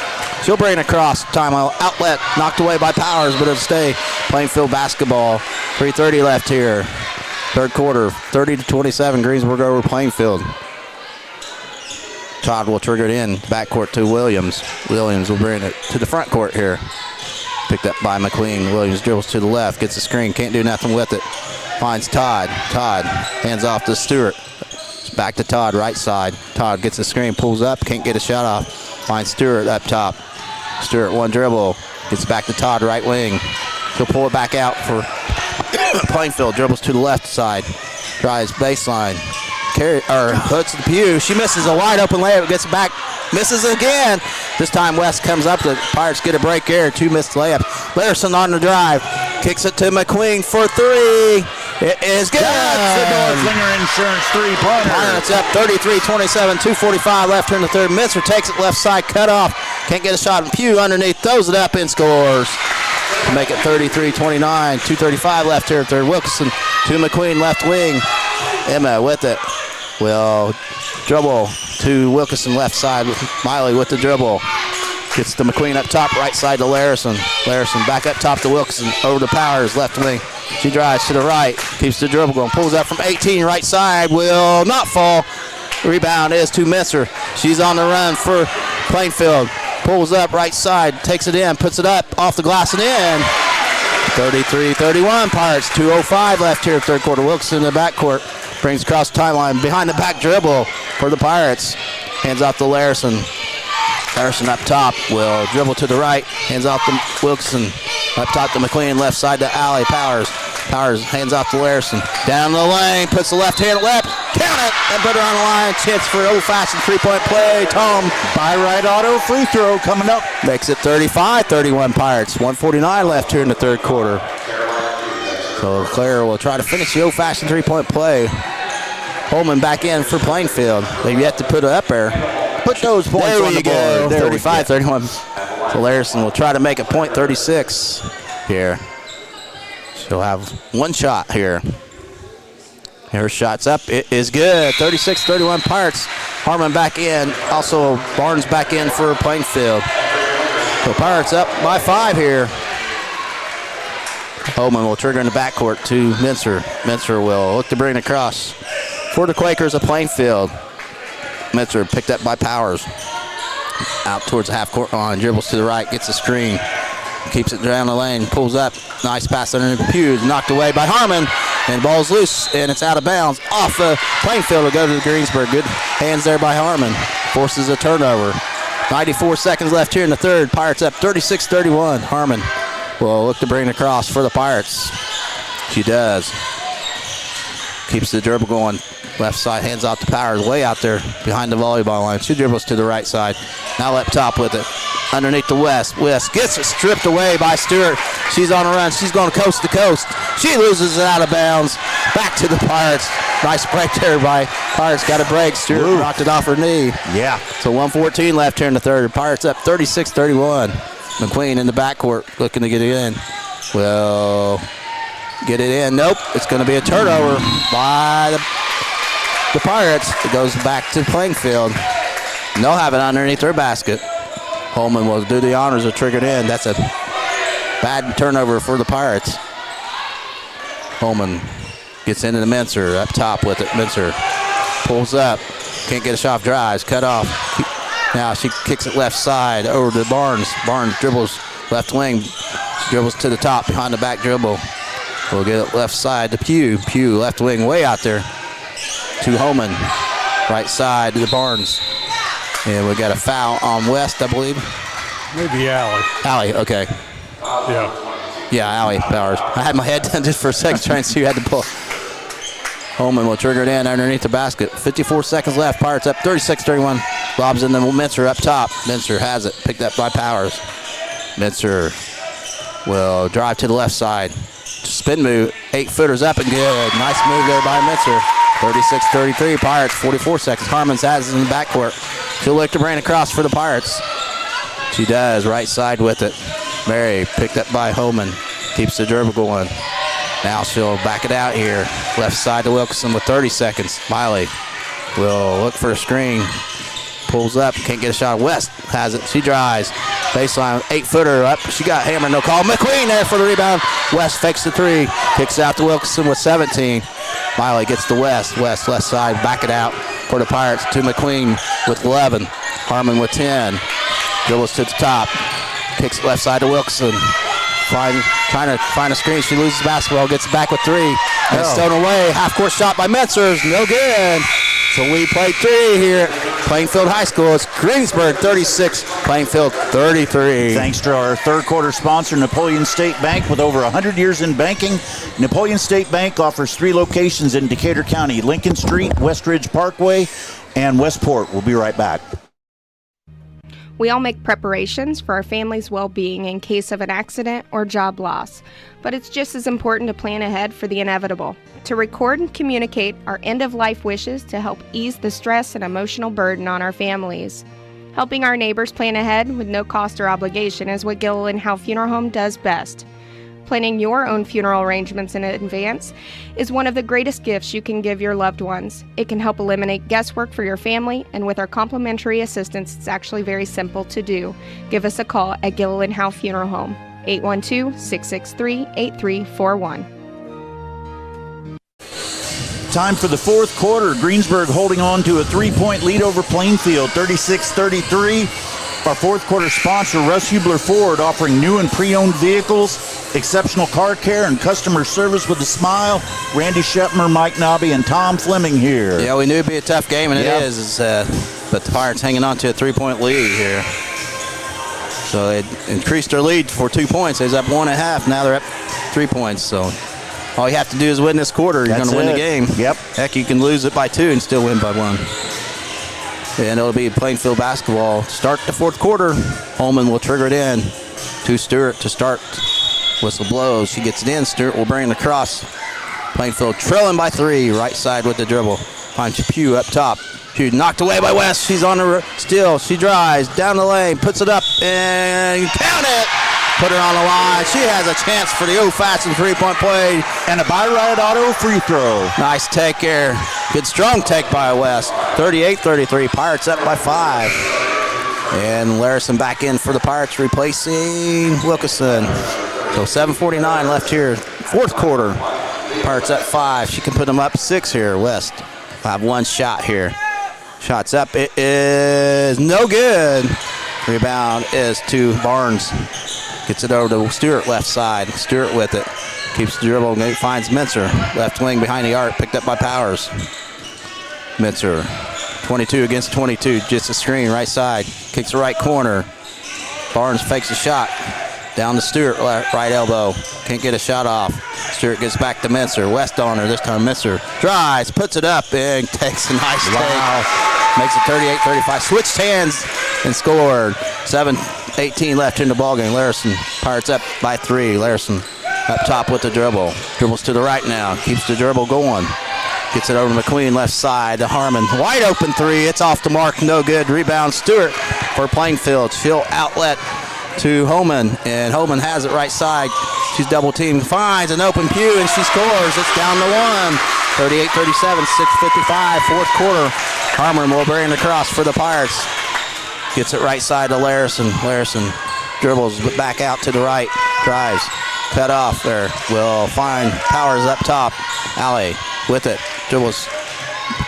She'll bring it across. Timeout. Outlet. Knocked away by Powers, but it'll stay Plainfield basketball. 3:30 left here. Third quarter. 30-27. Greensburg over Plainfield. Todd will trigger it in. Backcourt to Williams. Williams will bring it to the front court here. Picked up by McQueen. Williams dribbles to the left. Gets the screen. Can't do nothing with it. Finds Todd. Todd hands off to Stewart. Back to Todd, right side. Todd gets the screen. Pulls up. Can't get a shot off. Finds Stewart up top. Stewart one dribble. Gets back to Todd, right wing. He'll pull it back out for Plainfield. Dribbles to the left side. Drives baseline. Hooks the pew. She misses a wide open layup. Gets it back. Misses again. This time West comes up. The Pirates get a break here. 2 missed layups. Larison on the drive. Kicks it to McQueen for 3. It is good. That's the Northlinger Insurance 3-pointer. Pirates up 33-27. 2:45 left here in the third. Minster takes it left side. Cut off. Can't get a shot. Pew underneath. Throws it up and scores. To make it 33-29. 2:35 left here. Third. Wilkerson to McQueen left wing. Emma with it. Will dribble to Wilkerson left side. Miley with the dribble. Gets to McQueen up top, right side to Larison. Larison back up top to Wilkerson. Over to Powers, left wing. She drives to the right. Keeps the dribble going. Pulls up from 18, right side. Will not fall. Rebound is to Minster. She's on the run for Plainfield. Pulls up right side. Takes it in. Puts it up off the glass and in. 33-31. Pirates. 2:05 left here. Third quarter. Wilkerson in the backcourt. Brings across the timeline. Behind the back dribble for the Pirates. Hands off to Larison. Larison up top. Will dribble to the right. Hands off to Wilkerson. Up top to McQueen. Left side to Alley. Powers. Powers hands off to Larison. Down the lane. Puts the left hand left. Count it. And put her on the line. Chance for old-fashioned three-point play. Tom. By right auto free throw coming up. Makes it 35-31 Pirates. 1:49 left here in the third quarter. So Claire will try to finish the old-fashioned three-point play. Holman back in for Plainfield. They've yet to put it up there. Put those points on the board. 35-31. So Larison will try to make it point 36 here. She'll have one shot here. Her shot's up. It is good. 36-31 Pirates. Harmon back in. Also Barnes back in for Plainfield. So Pirates up by 5 here. Holman will trigger in the backcourt to Minster. Minster will look to bring it across for the Quakers of Plainfield. Minster picked up by Powers. Out towards the half-court line. Dribbles to the right. Gets a screen. Keeps it down the lane. Pulls up. Nice pass underneath the pews. Knocked away by Harmon. And the ball's loose, and it's out of bounds. Off the Plainfield will go to the Greensburg. Good hands there by Harmon. Forces a turnover. 94 seconds left here in the third. Pirates up 36-31. Harmon will look to bring it across for the Pirates. She does. Keeps the dribble going. Left side, hands off to Powers, way out there behind the volleyball line. She dribbles to the right side. Now up top with it. Underneath the West. West gets it stripped away by Stewart. She's on a run. She's going coast to coast. She loses it out of bounds. Back to the Pirates. Nice break there by Pirates. Got a break. Stewart knocked it off her knee. Yeah. So 1:14 left here in the third. Pirates up 36-31. McQueen in the backcourt looking to get it in. Well, get it in. Nope. It's going to be a turnover by the Pirates. It goes back to Plainfield. And they'll have it underneath their basket. Holman will do the honors of triggered in. That's a bad turnover for the Pirates. Holman gets into the Mincer up top with it. Mincer pulls up. Can't get a shot, drives, cut off. Now she kicks it left side over to Barnes. Barnes dribbles left wing. Dribbles to the top behind the back dribble. We'll get it left side to Pugh. Pugh left wing way out there to Holman. Right side to the Barnes. And we got a foul on West, I believe. Maybe Allie. Allie, okay. Yeah, Allie Powers. I had my head down just for a second trying to see who had to pull. Holman will trigger it in underneath the basket. 54 seconds left. Pirates up 36-31. Lobs in the Mincer up top. Mincer has it. Picked up by Powers. Mincer will drive to the left side. Spin move. 8-footers up and good. Nice move there by Mincer. 36-33. Pirates. 44 seconds. Harmon's has it in the backcourt. She'll look to bring it across for the Pirates. She does. Right side with it. Mary picked up by Holman. Keeps the dribble going. Now she'll back it out here. Left side to Wilkinson with 30 seconds. Miley will look for a screen. Pulls up. Can't get a shot. West has it. She drives. Baseline. 8-footer up. She got hammered. No call. McQueen there for the rebound. West fakes the three. Kicks out to Wilkinson with 17. Miley gets to West. West left side. Back it out for the Pirates to McQueen with 11. Harmon with 10. Dribbles to the top. Kicks left side to Wilkinson. Trying to find a screen. She loses the basketball. Gets it back with 3. And it's thrown away. Half-court shot by Metzers. No good. So we play 3 here at Plainfield High School. It's Greensburg 36, Plainfield 33. Thanks to our third quarter sponsor, Napoleon State Bank. With over 100 years in banking, Napoleon State Bank offers 3 locations in Decatur County: Lincoln Street, Westridge Parkway, and Westport. We'll be right back. We all make preparations for our family's well-being in case of an accident or job loss, but it's just as important to plan ahead for the inevitable, to record and communicate our end-of-life wishes to help ease the stress and emotional burden on our families. Helping our neighbors plan ahead with no cost or obligation is what Gilliland Howe Funeral Home does best. Planning your own funeral arrangements in advance is one of the greatest gifts you can give your loved ones. It can help eliminate guesswork for your family, and with our complimentary assistance, it's actually very simple to do. Give us a call at Gilliland Howe Funeral Home, 812-663-8341. Time for the fourth quarter. Greensburg holding on to a 3-point lead over Plainfield, 36-33. Our fourth quarter sponsor, Russ Hubler Ford, offering new and pre-owned vehicles, exceptional car care, and customer service with a smile. Randy Shepmer, Mike Nobby, and Tom Fleming here. Yeah, we knew it'd be a tough game, and it is. But the Pirates hanging on to a 3-point lead here. So they increased their lead for 2 points. They was up 1.5. Now they're up 3 points. So all you have to do is win this quarter. You're going to win the game. Yep. Heck, you can lose it by 2 and still win by 1. And it'll be Plainfield basketball. Start the fourth quarter. Holman will trigger it in to Stewart to start. Whistle blows. She gets it in. Stewart will bring it across. Plainfield trailing by 3. Right side with the dribble. Finds Pugh up top. Pugh knocked away by West. She's on the steal. She drives down the lane. Puts it up and count it. Put her on the line. She has a chance for the old-fashioned 3-point play. And a by-right auto free throw. Nice take here. Good strong take by West. 38-33. Pirates up by 5. And Larison back in for the Pirates, replacing Wilkinson. So 7:49 left here. Fourth quarter. Pirates up 5. She can put them up 6 here. West will have 1 shot here. Shots up. It is no good. Rebound is to Barnes. Gets it over to Stewart left side. Stewart with it. Keeps the dribble, finds Mincer. Left wing behind the arc, picked up by Powers. Mincer, 22 against 22, just a screen, right side. Kicks the right corner. Barnes fakes a shot. Down to Stewart, right elbow. Can't get a shot off. Stewart gets back to Mincer. West on her, this time Mincer. Drives, puts it up, and takes a nice take. Makes it 38-35. Switched hands and scored. 7:18 left in the ballgame. Larison, Pirates up by 3. Larison up top with the dribble. Dribbles to the right now. Keeps the dribble going. Gets it over to McQueen, left side to Harmon. Wide open 3. It's off the mark. No good. Rebound Stewart for Plainfield. She'll outlet to Holman, and Holman has it right side. She's double teamed. Finds an open Pugh, and she scores. It's down to 1. 38-37, 6:55, fourth quarter. Harmon will bring it across for the Pirates. Gets it right side to Larison. Larison dribbles back out to the right. Drives. Cut off there. Will find Powers up top. Alley with it. Dribbles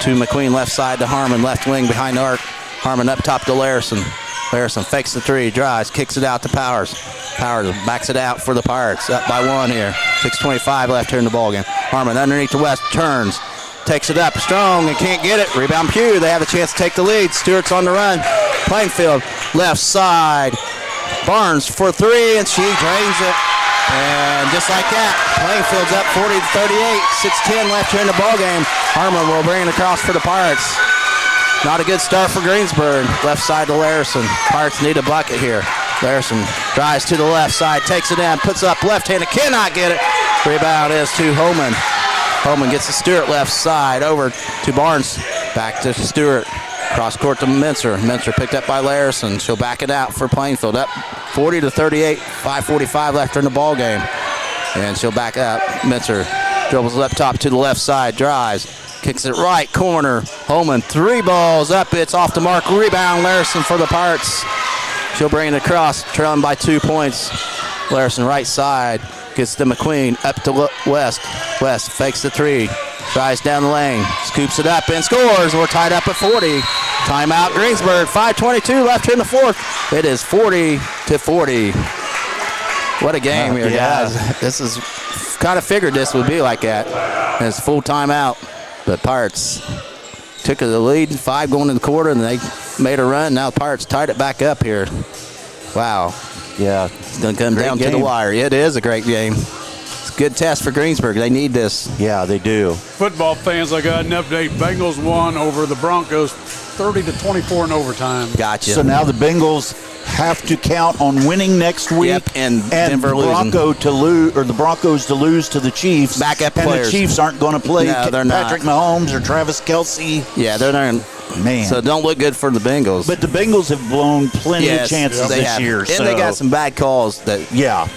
to McQueen, left side to Harmon. Left wing behind the arc. Harmon up top to Larison. Larison fakes the 3, drives, kicks it out to Powers. Powers backs it out for the Pirates. Up by 1 here. 6:25 left here in the ballgame. Harmon underneath the West, turns, takes it up strong and can't get it. Rebound Pugh. They have a chance to take the lead. Stewart's on the run. Plainfield left side. Barnes for 3, and she drains it. And just like that, Plainfield's up 40-38. 6:10 left here in the ballgame. Harmon will bring it across for the Pirates. Not a good start for Greensburg. Left side to Larison. Pirates need a bucket here. Larison drives to the left side, takes it in, puts up left-handed, cannot get it. Rebound is to Holman. Holman gets to Stewart left side, over to Barnes. Back to Stewart. Cross court to Mincer. Mincer picked up by Larison. She'll back it out for Plainfield. Up 40-38, 5:45 left in the ball game. And she'll back out. Mincer dribbles up top to the left side, drives. Kicks it right corner. Holman, 3 balls up. It's off the mark. Rebound, Larison for the Pirates. She'll bring it across, trailing by 2 points. Larison right side. Gets to McQueen. Up to West. West fakes the 3. Drives down the lane. Scoops it up and scores. We're tied up at 40. Timeout Greensburg. 5:22 left here in the fourth. It is 40-40. What a game here, guys. This is kind of figured this would be like that. And it's full timeout. But Pirates took the lead, 5 going in the quarter, and they made a run. Now the Pirates tied it back up here. Wow. Yeah. It's going to come down to the wire. It is a great game. It's a good test for Greensburg. They need this. Yeah, they do. Football fans, I got an update. Bengals won over the Broncos 30-24 in overtime. Gotcha. So now the Bengals have to count on winning next week, and Denver the Broncos to lose to the Chiefs. Backup and players. The Chiefs aren't going to play Patrick Mahomes or Travis Kelce. Yeah, they're not. Man. So don't look good for the Bengals. But the Bengals have blown plenty of chances this year. And they got some bad calls. That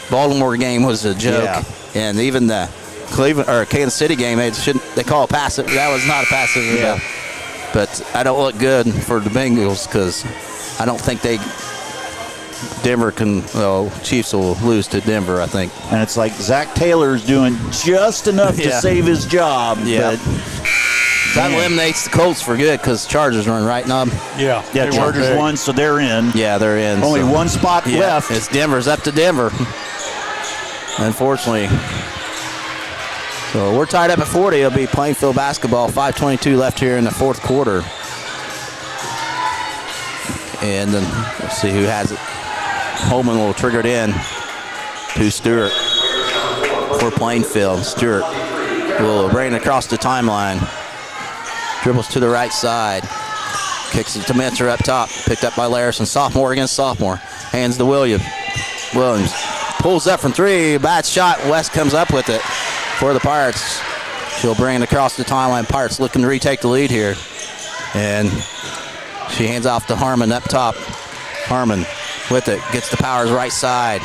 Baltimore game was a joke. Yeah. And even the Cleveland or Kansas City game, they call it passive. That was not a passive. Yeah. But I don't look good for the Bengals because I don't think Chiefs will lose to Denver, I think. And it's like Zach Taylor's doing just enough to save his job. Yeah. But that eliminates the Colts for good because Chargers run right now. Yeah. Chargers won, so they're in. Yeah, they're in. Only one spot left. It's Denver's up to Denver. Unfortunately. So we're tied up at 40. It'll be Plainfield basketball. 5:22 left here in the fourth quarter. And then let's see who has it. Holman will trigger it in to Stewart for Plainfield. Stewart will bring it across the timeline. Dribbles to the right side. Kicks it to Mincer up top. Picked up by Larison. Sophomore against sophomore. Hands to Williams. Williams pulls up from 3. Bad shot. West comes up with it for the Pirates. She'll bring it across the timeline. Pirates looking to retake the lead here. And she hands off to Harmon up top. Harmon with it. Gets the Powers right side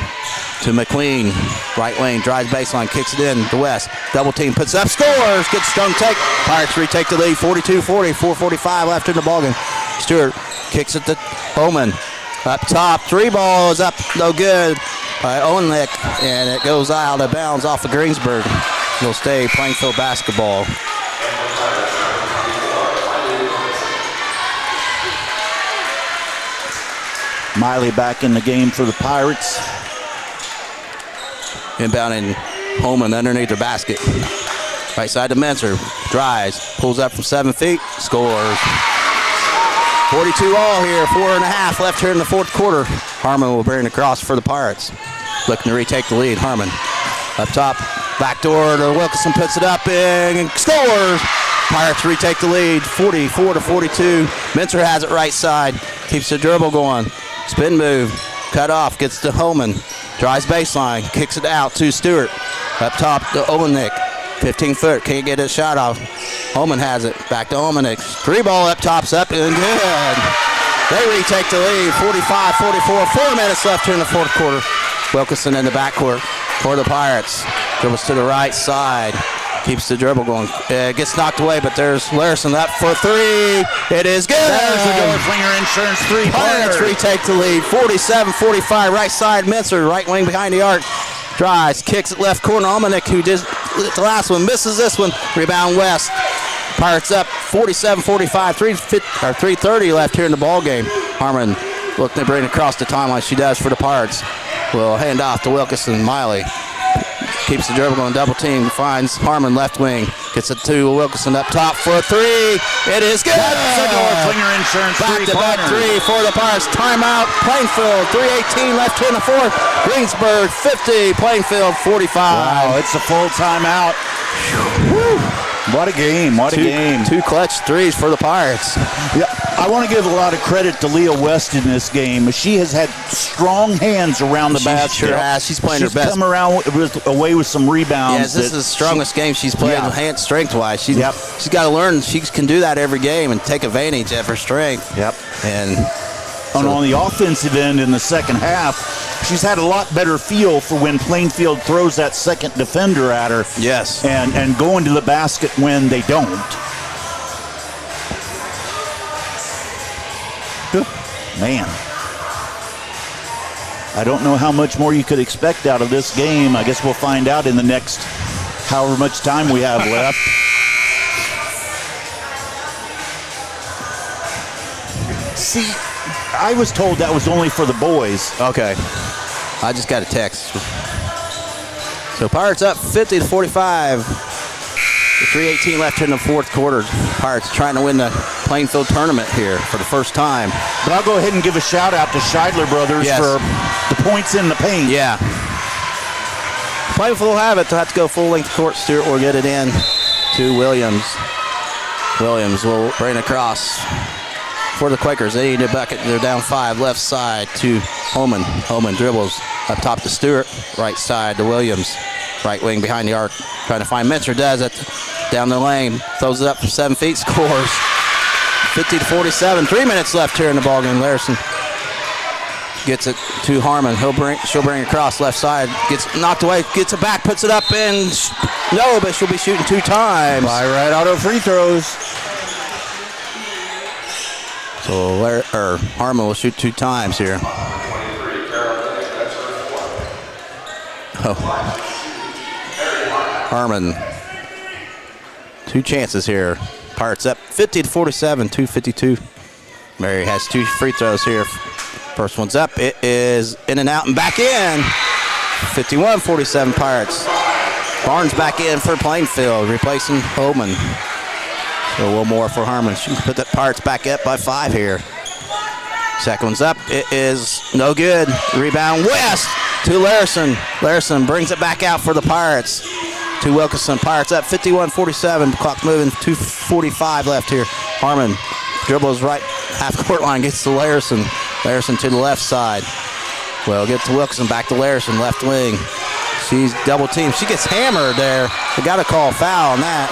to McQueen. Right wing. Drives baseline. Kicks it in to West. Double team. Puts it up. Scores. Good strong take. Pirates retake the lead. 42-40. 4:45 left in the ballgame. Stewart kicks it to Holman. Up top. 3 balls up. No good by Owenlick. And it goes out of bounds off of Greensburg. It'll stay Plainfield basketball. Miley back in the game for the Pirates. Inbounding Holman underneath the basket. Right side to Menser. Drives. Pulls up from 7 feet. Scores. 42 all here. 4.5 left here in the fourth quarter. Harmon will bring it across for the Pirates. Looking to retake the lead. Harmon up top. Back door to Wilkinson. Puts it up and scores. Pirates retake the lead. 44-42. Menser has it right side. Keeps the dribble going. Spin move. Cut off. Gets to Holman. Drives baseline. Kicks it out to Stewart. Up top to Olenek. 15-foot. Can't get his shot off. Holman has it. Back to Olenek. 3-ball up top's up and good. They retake the lead. 45-44. 4 minutes left here in the fourth quarter. Wilkinson in the backcourt for the Pirates. Dribbles to the right side. Keeps the dribble going. Gets knocked away, but there's Larson up for 3. It is good. There's the Dorflinger Insurance 3. Pirates retake the lead. 47-45. Right side, Menser. Right wing behind the arc. Drives. Kicks it left corner. Almanek, who did the last one, misses this one. Rebound West. Pirates up 47-45. 3:30 left here in the ball game. Harmon looking to bring it across the timeline. She does for the Pirates. Will hand off to Wilkinson. Miley keeps the dribble going, double team, finds Harmon left wing, gets it to Wilkinson up top for a 3. It is good. Dorflinger Insurance Back-to-back 3 for the Pirates. Timeout. Plainfield. 3:18 left here in the fourth. Greensburg 50. Plainfield 45. Wow, it's a full timeout. What a game. What a game. 2 clutch threes for the Pirates. Yeah, I want to give a lot of credit to Leah West in this game. She has had strong hands around the basket. She sure has. She's playing her best. She's come around away with some rebounds. Yes, this is the strongest game she's played hand strength-wise. She's got to learn she can do that every game and take advantage of her strength. Yep. And on the offensive end in the second half, she's had a lot better feel for when Plainfield throws that second defender at her. Yes. And going to the basket when they don't. Man. I don't know how much more you could expect out of this game. I guess we'll find out in the next however much time we have left. See, I was told that was only for the boys. Okay. I just got a text. So Pirates up 50-45. 3:18 left here in the fourth quarter. Pirates trying to win the Plainfield tournament here for the first time. But I'll go ahead and give a shout out to Scheidler Brothers for the points in the paint. Yeah. Plainfield will have it. They'll have to go full length court. Stewart will get it in to Williams. Williams will bring it across for the Quakers. They need a bucket. They're down 5 left side to Holman. Holman dribbles up top to Stewart. Right side to Williams. Right wing behind the arc. Trying to find Menser. Does it. Down the lane. Throws it up from 7 feet. Scores. 50-47. 3 minutes left here in the ballgame. Larson gets it to Harmon. She'll bring it across left side. Gets knocked away. Gets it back. Puts it up and no, but she'll be shooting 2 times. By right auto free throws. So Harmon will shoot 2 times here. Oh. Harmon. 2 chances here. Pirates up 50-47, 2:52. Mary has 2 free throws here. First one's up. It is in and out and back in. 51-47 Pirates. Barnes back in for Plainfield, replacing Holman. So one more for Harmon. She can put the Pirates back up by 5 here. Second one's up. It is no good. Rebound West to Larson. Larson brings it back out for the Pirates. To Wilkinson. Pirates up 51-47. Clock moving. 2:45 left here. Harmon dribbles right half court line. Gets to Larson. Larson to the left side. Well, get to Wilkinson. Back to Larson. Left wing. She's double teamed. She gets hammered there. They got to call a foul on that.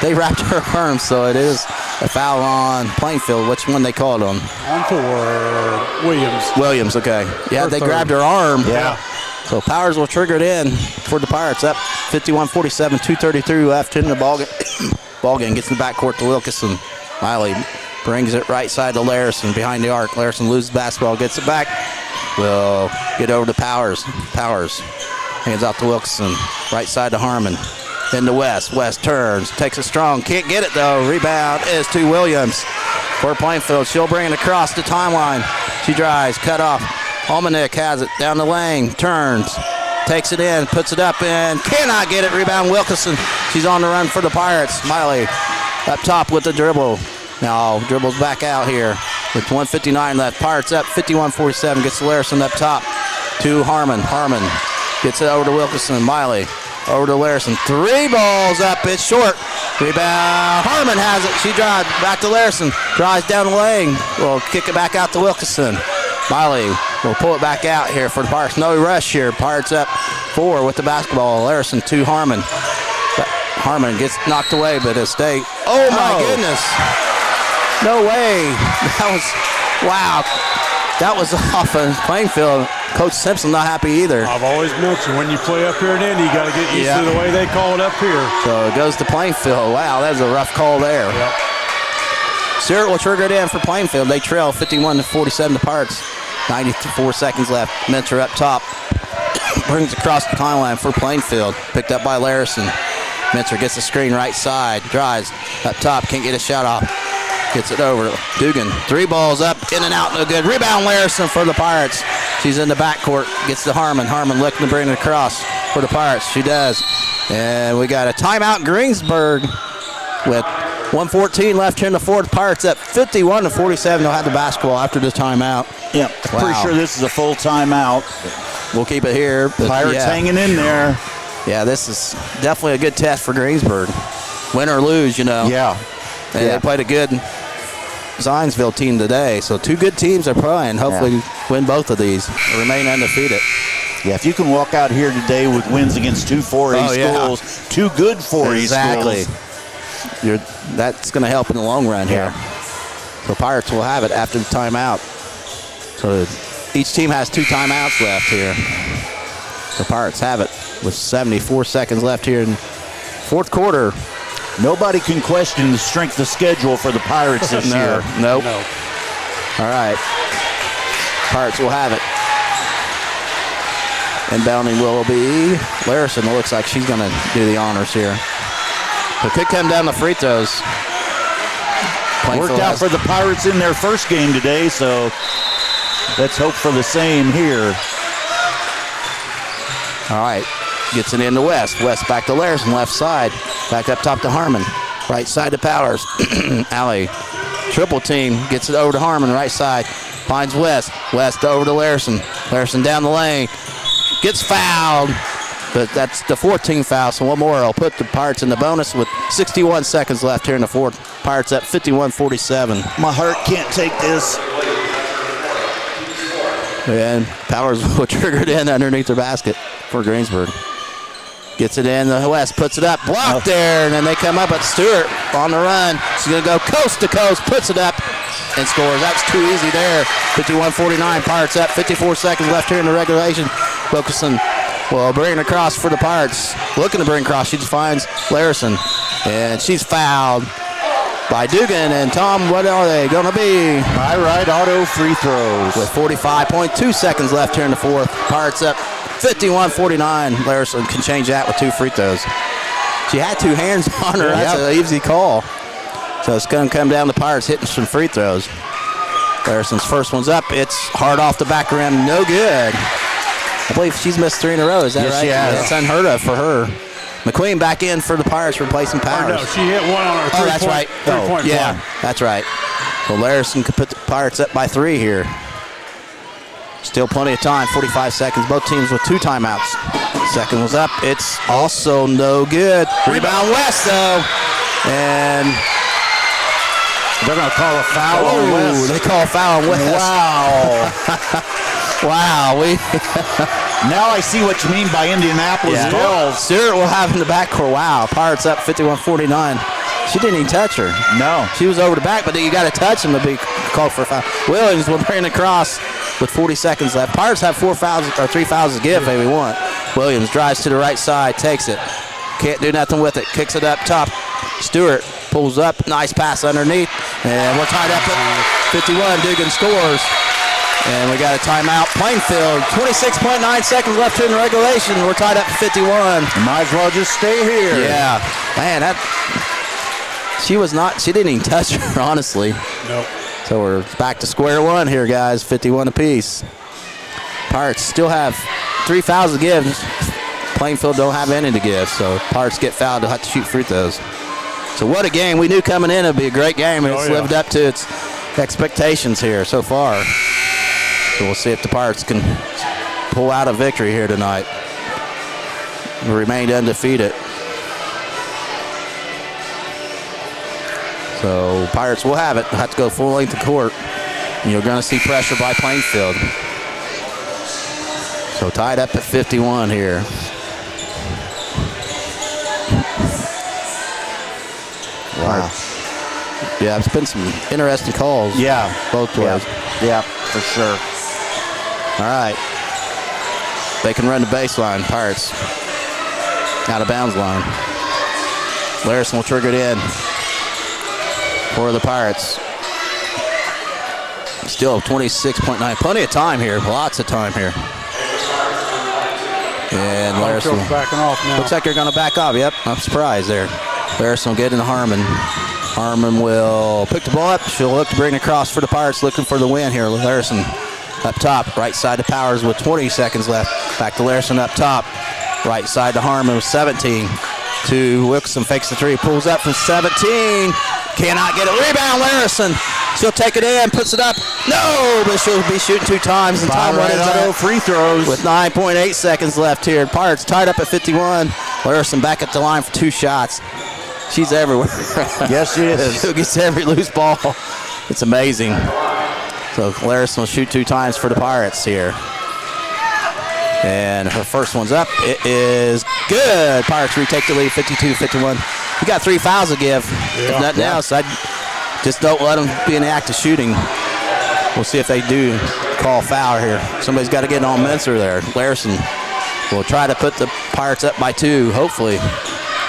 They wrapped her arm, so it is a foul on Plainfield. Which one they called on? On for Williams. Williams, okay. Yeah, they grabbed her arm. Yeah. So Powers will trigger it in for the Pirates. Up 51-47, 2:33 left in the ball game. Gets in the backcourt to Wilkinson. Miley brings it right side to Larson behind the arc. Larson loses the basketball, gets it back. Will get over to Powers. Powers hands out to Wilkinson. Right side to Harmon. Then to West. West turns, takes it strong. Can't get it though. Rebound is to Williams for Plainfield. She'll bring it across the timeline. She drives, cut off. Almanek has it down the lane, turns, takes it in, puts it up, and cannot get it. Rebound Wilkinson. She's on the run for the Pirates. Miley up top with the dribble. Now dribbles back out here with 1:59 left. Pirates up 51-47. Gets to Larison up top to Harmon. Harmon gets it over to Wilkinson. Miley over to Larison. 3 balls up. It's short. Rebound. Harmon has it. She drives back to Larison. Drives down the lane. Will kick it back out to Wilkinson. Miley will pull it back out here for the Pirates. No rush here. Pirates up 4 with the basketball. Larison to Harmon. But Harmon gets knocked away, but it stayed. Oh my goodness. No way. That was, wow. That was off of Plainfield. Coach Simpson not happy either. I've always mentioned when you play up here in Indy, you got to get used to the way they call it up here. So it goes to Plainfield. Wow, that was a rough call there. Yep. Stewart will trigger it in for Plainfield. They trail 51-47 to Pirates. 94 seconds left. Minter up top. Brings across the timeline for Plainfield. Picked up by Larison. Minter gets the screen right side. Drives up top. Can't get a shot off. Gets it over. Dugan. 3 balls up. In and out. No good. Rebound Larison for the Pirates. She's in the backcourt. Gets to Harmon. Harmon looking to bring it across for the Pirates. She does. And we got a timeout Greensburg with 1:14 left here in the fourth. Pirates up 51-47. They'll have the basketball after the timeout. Yeah, wow. Pretty sure this is a full timeout. We'll keep it here. Pirates hanging in there. Yeah, this is definitely a good test for Greensburg. Win or lose, you know. Yeah. They played a good Zionsville team today. So 2 good teams are playing. Hopefully win both of these. Remain undefeated. Yeah, if you can walk out here today with wins against 2 4A schools, 2 good 4A schools. That's going to help in the long run here. So Pirates will have it after the timeout. So each team has 2 timeouts left here. The Pirates have it with 74 seconds left here in fourth quarter. Nobody can question the strength of schedule for the Pirates this year. Nope. No. All right. Pirates will have it. Inbounding will be Larison. It looks like she's going to do the honors here. It could come down to free throws. Worked out for the Pirates in their first game today, so let's hope for the same here. All right. Gets it into West. West back to Larison, left side. Back up top to Harmon. Right side to Powers. Alley. Triple team. Gets it over to Harmon, right side. Finds West. West over to Larison. Larison down the lane. Gets fouled. But that's the 14th foul, so one more will put the Pirates in the bonus with 61 seconds left here in the fourth. Pirates up 51-47. My heart can't take this. And Powers will trigger it in underneath the basket for Greensburg. Gets it in the West, puts it up, blocked there, and then they come up at Stewart on the run. She's going to go coast to coast, puts it up, and scores. That's too easy there. 51-49, Pirates up, 54 seconds left here in the regulation. Wilkinson will bring it across for the Pirates. Looking to bring across, she just finds Larison, and she's fouled by Dugan. And Tom, what are they going to be? High right auto free throws. With 45.2 seconds left here in the fourth. Pirates up 51-49. Larison can change that with 2 free throws. She had 2 hands on her. That's an easy call. So it's going to come down to Pirates hitting some free throws. Larison's first one's up. It's hard off the back rim. No good. I believe she's missed 3 in a row. Is that right? She has. It's unheard of for her. McQueen back in for the Pirates, replacing Powers. No, she hit one on her three-point. That's right. Play. That's right. So Larison could put the Pirates up by 3 here. Still plenty of time, 45 seconds. Both teams with 2 timeouts. Second was up. It's also no good. Rebound West, though. And they're going to call a foul on West. They call a foul on West. Wow. Wow. Now I see what you mean by Indianapolis calls. Stewart will have in the backcourt. Wow. Pirates up 51-49. She didn't even touch her. No. She was over the back, but you got to touch him to be called for a foul. Williams will bring it across with 40 seconds left. Pirates have 3 fouls to give if they want. Williams drives to the right side, takes it. Can't do nothing with it. Kicks it up top. Stewart pulls up. Nice pass underneath. And we're tied up at 51. Dugan scores. And we got a timeout. Plainfield, 26.9 seconds left in the regulation. We're tied up at 51. Might as well just stay here. Yeah. Man, she didn't even touch her, honestly. Nope. So we're back to square one here, guys. 51 apiece. Pirates still have 3 fouls to give. Plainfield don't have any to give, so Pirates get fouled. They'll have to shoot free throws. So what a game. We knew coming in it would be a great game, and it's lived up to its expectations here so far. So we'll see if the Pirates can pull out a victory here tonight. We remained undefeated. So Pirates will have it. They'll have to go full length of court. And you're going to see pressure by Plainfield. So tied up at 51 here. Wow. Yeah, it's been some interesting calls. Yeah. Both ways. Yeah, for sure. All right. They can run the baseline. Pirates. Out of bounds line. Larison will trigger it in for the Pirates. Still 26.9. Plenty of time here. Lots of time here. And Larison backing off now. Looks like they're going to back off. Yep, I'm surprised there. Larison will get into Harmon. Harmon will pick the ball up. She'll look to bring it across for the Pirates, looking for the win here. Larison up top, right side to Powers with 20 seconds left. Back to Larison up top. Right side to Harmon with 17. To Wilkerson, fakes the three, pulls up from 17. Cannot get a rebound, Larison. She'll take it in, puts it up. No, but she'll be shooting 2 times. And time runs out. Free throws. With 9.8 seconds left here. Pirates tied up at 51. Larison back at the line for 2 shots. She's everywhere. Yes, she is. She gets every loose ball. It's amazing. So Larison will shoot 2 times for the Pirates here. And her first one's up. It is good. Pirates retake the lead, 52-51. You got 3 fouls to give. If nothing else, I just don't let them be in the act of shooting. We'll see if they do call foul here. Somebody's got to get on Mincer there. Larison will try to put the Pirates up by 2, hopefully.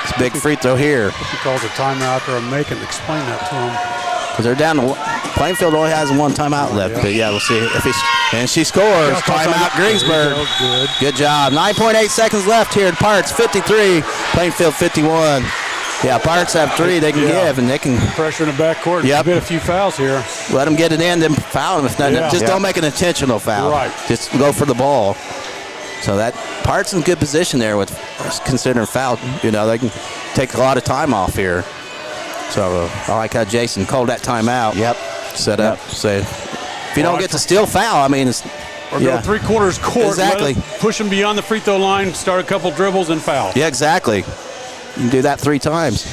It's a big free throw here. If he calls a timeout or a make and explain that to him. Because they're down to Plainfield only has 1 timeout left. But yeah, we'll see if he's and she scores. Timeout Greensburg. Good job. 9.8 seconds left here. The Pirates 53, Plainfield 51. Yeah, Pirates have 3 they can give, and they can pressure in the backcourt. Yep. Get a few fouls here. Let them get it in, then foul them if nothing. Just don't make an intentional foul. Right. Just go for the ball. So that Pirates in good position there with considering foul. You know, they can take a lot of time off here. So I like how Jason called that timeout. Yep. Set up. Say, if you don't get to steal foul, I mean, it's or go 3/4 court. Exactly. Push them beyond the free throw line. Start a couple dribbles and foul. Yeah, exactly. You can do that 3 times.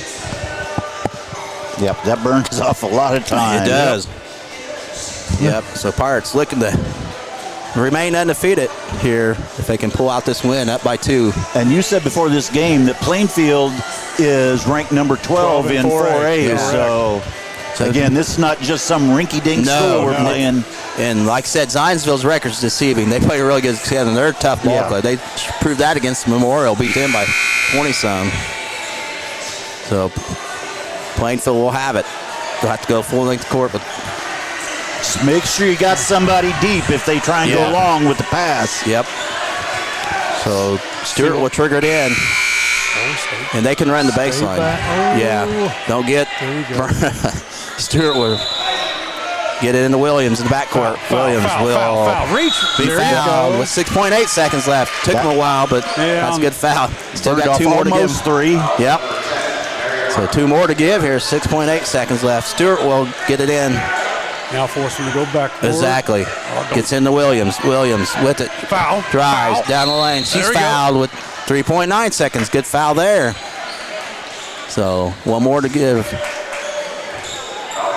Yep, that burns off a lot of time. It does. Yep. So Pirates looking to remain undefeated here if they can pull out this win up by 2. And you said before this game that Plainfield is ranked number 12 in 4A. Yeah. So again, this is not just some rinky-dink school we're playing. And like I said, Zionsville's record's deceiving. They play really good together. They're a tough ball club. They proved that against Memorial, beat them by 20-some. So Plainfield will have it. They'll have to go full length court, but just make sure you got somebody deep if they try and go long with the pass. Yep. So Stewart will trigger it in. And they can run the baseline. Yeah. Don't get Stewart will get it into Williams in the backcourt. Williams will reach. Be fouled with 6.8 seconds left. Took him a while, but that's a good foul. Still got 2 more to give. Almost 3. Yep. So 2 more to give here. 6.8 seconds left. Stewart will get it in. Now force him to go back forward. Exactly. Gets into Williams. Williams with it. Foul. Drives down the lane. She's fouled with 3.9 seconds. Good foul there. So 1 more to give.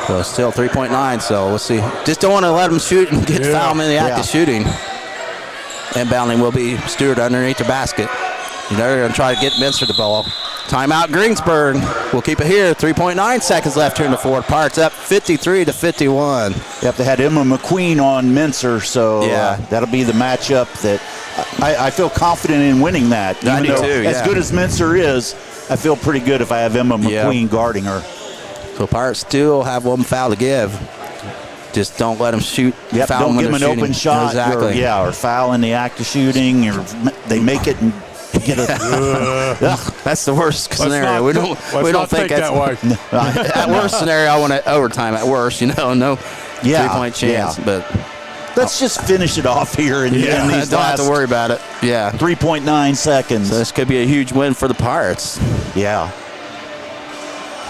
So still 3.9. So we'll see. Just don't want to let them shoot and get fouled in the act of shooting. Inbounding will be Stewart underneath the basket. You know, they're going to try to get Mincer the ball. Timeout Greensburg. We'll keep it here. 3.9 seconds left here in the fourth. Pirates up 53-51. Yep, they had Emma McQueen on Mincer, so that'll be the matchup that I feel confident in winning that. I do too, As good as Mincer is, I feel pretty good if I have Emma McQueen guarding her. So Pirates still have 1 foul to give. Just don't let them shoot. Yep, foul don't give them an shooting. open shot. Exactly. Or foul in the act of shooting, or they make it and get a. That's the worst scenario. We don't think that's that way. At worst scenario, I want it overtime. At worst, no 3-point chance. But Let's just finish it off here in these don't have to worry about it. Yeah. 3.9 seconds. So this could be a huge win for the Pirates. Yeah.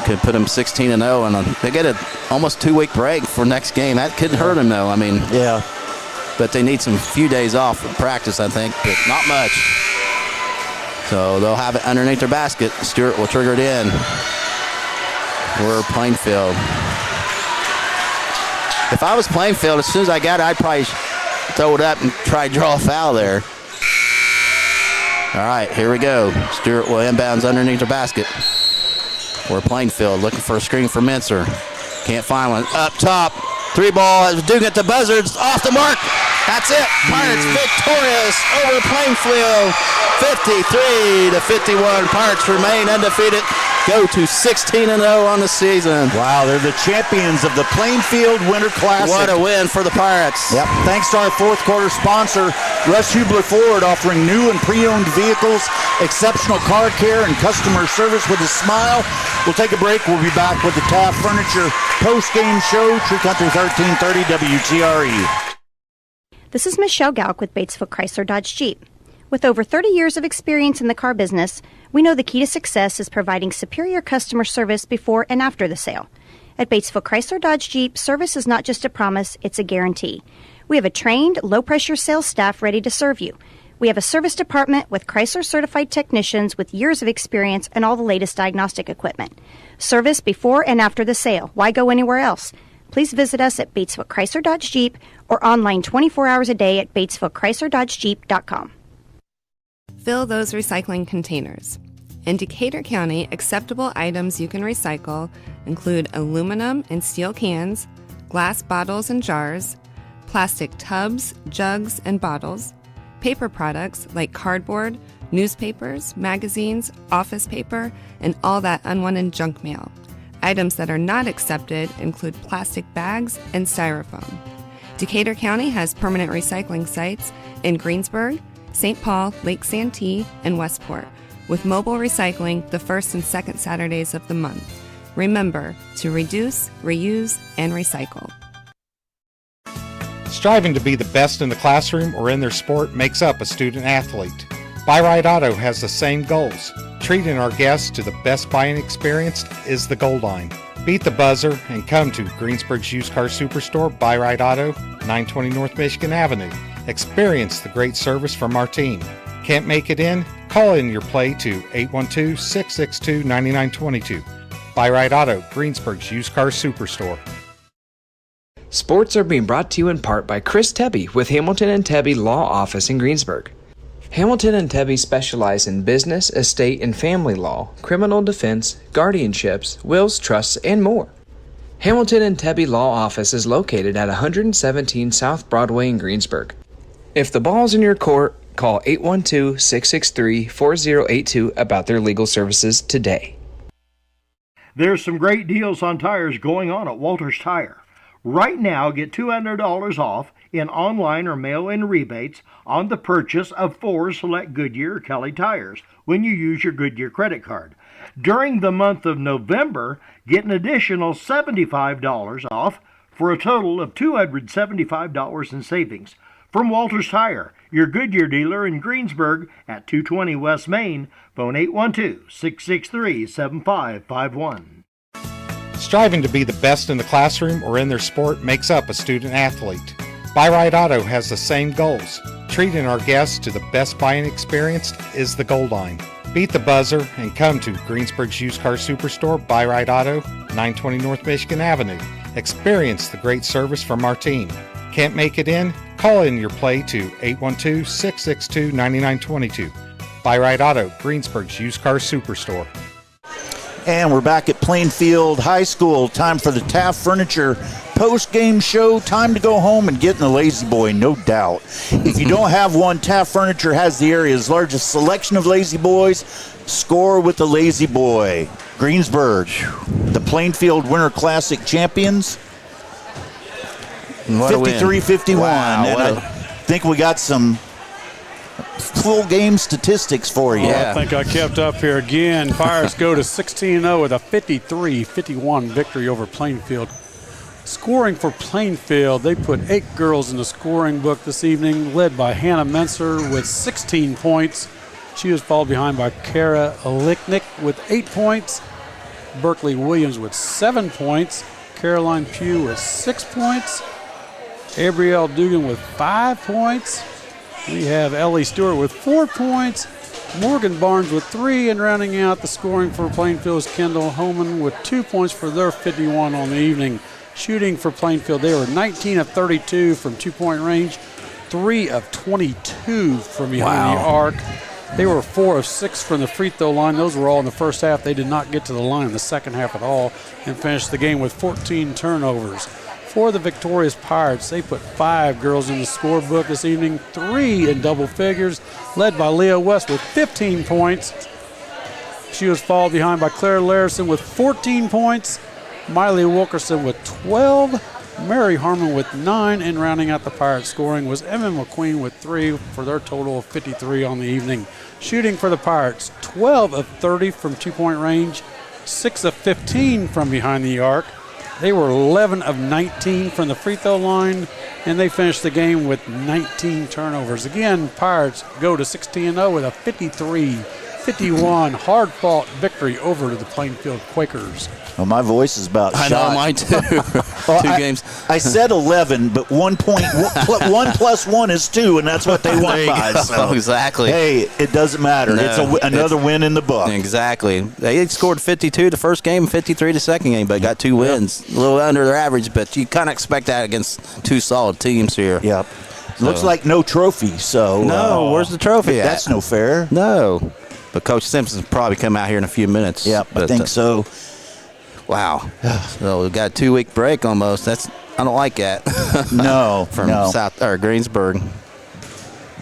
Could put them 16-0, and they get an almost 2-week break for next game. That could hurt them, though. I mean, yeah. But they need some few days off for practice, I think, but not much. So they'll have it underneath their basket. Stewart will trigger it in. We're Plainfield. If I was Plainfield, as soon as I got it, I'd probably throw it up and try to draw a foul there. All right, here we go. Stewart will inbounds underneath the basket. We're Plainfield looking for a screen for Mincer. Can't find one. Up top. 3-ball. Dugan at the buzzer. It's off the mark. That's it. Pirates victorious over Plainfield. 53-51. Pirates remain undefeated. Go to 16-0 on the season. Wow, they're the champions of the Plainfield Winter Classic. What a win for the Pirates. Yep. Thanks to our fourth quarter sponsor, Russ Hubler Ford, offering new and pre-owned vehicles, exceptional car care, and customer service with a smile. We'll take a break. We'll be back with the Taft Furniture post-game show, True Country 1330 WGRE. This is Michelle Galk with Batesville Chrysler Dodge Jeep. With over 30 years of experience in the car business, we know the key to success is providing superior customer service before and after the sale. At Batesville Chrysler Dodge Jeep, service is not just a promise, it's a guarantee. We have a trained, low-pressure sales staff ready to serve you. We have a service department with Chrysler-certified technicians with years of experience and all the latest diagnostic equipment. Service before and after the sale. Why go anywhere else? Please visit us at Batesville Chrysler Dodge Jeep or online 24 hours a day at BatesvilleChryslerDodgeJeep.com. Fill those recycling containers. In Decatur County, acceptable items you can recycle include aluminum and steel cans, glass bottles and jars, plastic tubs, jugs, and bottles, paper products like cardboard, newspapers, magazines, office paper, and all that unwanted junk mail. Items that are not accepted include plastic bags and styrofoam. Decatur County has permanent recycling sites in Greensburg, St. Paul, Lake Santee, and Westport, with mobile recycling the first and second Saturdays of the month. Remember to reduce, reuse, and recycle. Striving to be the best in the classroom or in their sport makes up a student athlete. Buy Right Auto has the same goals. Treating our guests to the best buying experience is the goal line. Beat the buzzer and come to Greensburg's Used Car Superstore, Buy Right Auto, 920 North Michigan Avenue. Experience the great service from our team. Can't make it in? Call in your play to 812-662-9922. Buy Right Auto, Greensburg's Used Car Superstore. Sports are being brought to you in part by Chris Tebby with Hamilton and Tebby Law Office in Greensburg. Hamilton and Tebby specialize in business, estate, and family law, criminal defense, guardianships, wills, trusts, and more. Hamilton and Tebby Law Office is located at 117 South Broadway in Greensburg. If the ball's in your court, call 812-663-4082 about their legal services today. There's some great deals on tires going on at Walters Tire. Right now, get $200 off in online or mail-in rebates on the purchase of 4 select Goodyear or Kelly tires when you use your Goodyear credit card. During the month of November, get an additional $75 off for a total of $275 in savings. From Walters Tire, your Goodyear dealer in Greensburg at 220 West Main, phone 812-663-7551. Striving to be the best in the classroom or in their sport makes up a student athlete. Buy Right Auto has the same goals. Treating our guests to the best buying experience is the goal line. Beat the buzzer and come to Greensburg's Used Car Superstore, Buy Right Auto, 920 North Michigan Avenue. Experience the great service from our team. Can't make it in? Call in your play to 812-662-9922. Buy Right Auto, Greensburg's Used Car Superstore. And we're back at Plainfield High School. Time for the Taft Furniture post-game show. Time to go home and get in the Lazy Boy, no doubt. If you don't have one, Taft Furniture has the area's largest selection of Lazy Boys. Score with the Lazy Boy. Greensburg, the Plainfield Winter Classic champions. 53-51. Wow, and I think we got some full game statistics for you. I think I kept up here again. Pirates go to 16-0 with a 53-51 victory over Plainfield. Scoring for Plainfield, they put 8 girls in the scoring book this evening, led by Hannah Menser with 16 points. She was followed behind by Kara Licknick with 8 points. Berkeley Williams with 7 points. Caroline Pugh with 6 points. Abrielle Dugan with 5 points. We have Ellie Stewart with 4 points. Morgan Barnes with 3, and rounding out the scoring for Plainfield is Kendall Homan with 2 points for their 51 on the evening. Shooting for Plainfield, they were 19 of 32 from 2-point range, 3 of 22 from behind the arc. They were 4 of 6 from the free throw line. Those were all in the first half. They did not get to the line in the second half at all and finished the game with 14 turnovers. For the victorious Pirates, they put 5 girls in the scorebook this evening, 3 in double figures, led by Leah West with 15 points. She was followed behind by Claire Larison with 14 points, Miley Wilkerson with 12, Mary Harmon with 9, and rounding out the Pirates scoring was Emma McQueen with 3 for their total of 53 on the evening. Shooting for the Pirates, 12 of 30 from 2-point range, 6 of 15 from behind the arc. They were 11 of 19 from the free throw line, and they finished the game with 19 turnovers. Again, Pirates go to 16-0 with a 53-51 hard-fought victory over the Plainfield Quakers. Well, my voice is about shot. I know, mine too. Well, Two games. I said 11, but 1 plus 1 is 2, and that's what they won by. So, exactly. Hey, it doesn't matter. No, it's another win in the book. Exactly. They scored 52 the first game, 53 the second game, but got 2 wins. A little under their average, but you kind of expect that against 2 solid teams here. Yep. Looks like no trophy, so. No, where's the trophy at? That's no fair. No. But Coach Simpson's probably come out here in a few minutes. Yep, I think so. Wow. So we got a 2-week break almost. I don't like that. No. From Greensburg.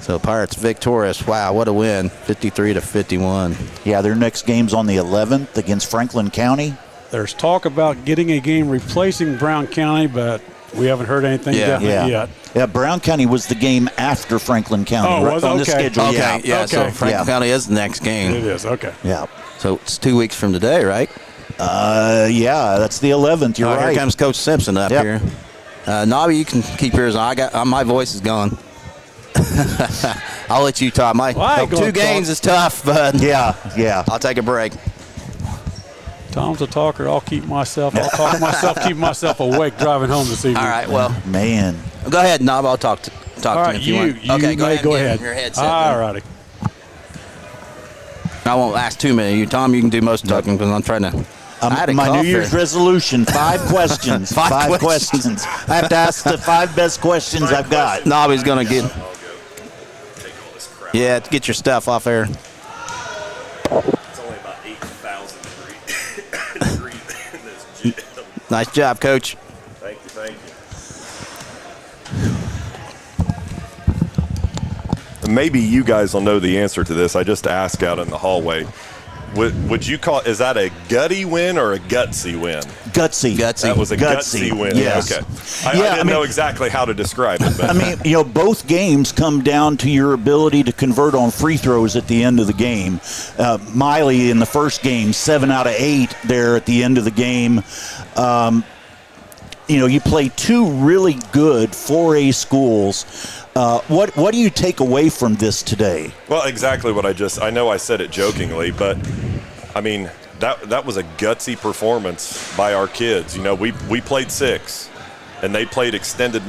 So Pirates victorious. Wow, what a win. 53-51. Yeah, their next game's on the 11th against Franklin County. There's talk about getting a game replacing Brown County, but we haven't heard anything definite yet. Yeah, Brown County was the game after Franklin County on the schedule. Okay, so Franklin County is the next game. It is, okay. Yeah. So it's 2 weeks from today, right? Yeah, that's the 11th. You're right. Here comes Coach Simpson up here. Nobby, you can keep yours on. My voice is gone. I'll let you talk. 2 games is tough, but yeah. I'll take a break. Tom's a talker. I'll talk myself, keep myself awake driving home this evening. All right, well. Man. Go ahead, Nob. I'll talk to right, you if you want. Okay, go ahead. Your headset. All righty. I won't ask too many. You, Tom, you can do most of the talking because I'm trying to. My New Year's resolution, 5 questions. 5 questions. I have to ask the 5 best questions I've got. Nobby's going to get. Yeah, get your stuff off there. It's only about 8,000 degrees in this gym. Nice job, Coach. Thank you. Maybe you guys will know the answer to this. I just asked out in the hallway. Would you call is that a gutty win or a gutsy win? Gutsy. That was a gutsy win. Yes. Okay. I didn't know exactly how to describe it. But. I mean, both games come down to your ability to convert on free throws at the end of the game. Miley in the first game, 7 out of 8 there at the end of the game. You play 2 really good 4A schools. What do you take away from this today? Well, exactly what I know I said it jokingly, but I mean that was a gutsy performance by our kids. We played 6 and they played extended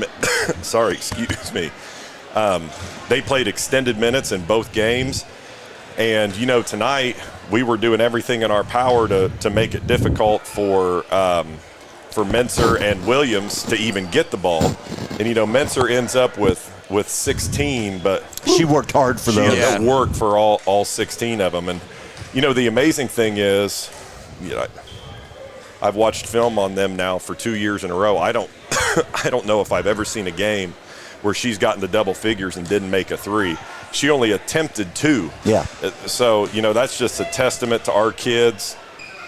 they played extended minutes in both games, and tonight we were doing everything in our power to make it difficult for Menser and Williams to even get the ball. And Menser ends up with 16, but she worked hard for those. She had to work for all 16 of them. And the amazing thing is, I've watched film on them now for 2 years in a row. I don't know if I've ever seen a game where she's gotten to double figures and didn't make a 3. She only attempted 2. Yeah. So that's just a testament to our kids,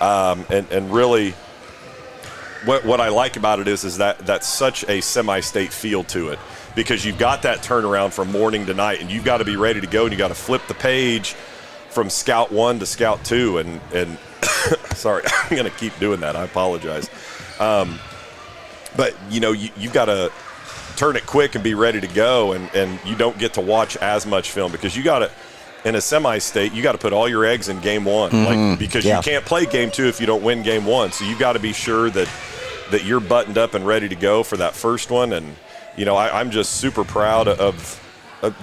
and really. What I like about it is that that's such a semi-state feel to it, because you've got that turnaround from morning to night, and you've got to be ready to go, and you got to flip the page from Scout 1 to Scout 2, and sorry, I'm going to keep doing that. I apologize. But, you've got to turn it quick and be ready to go, and you don't get to watch as much film because you got to, in a semi-state, you got to put all your eggs in game one, because you can't play game two if you don't win game one. So you've got to be sure that you're buttoned up and ready to go for that first one. And, I'm just super proud of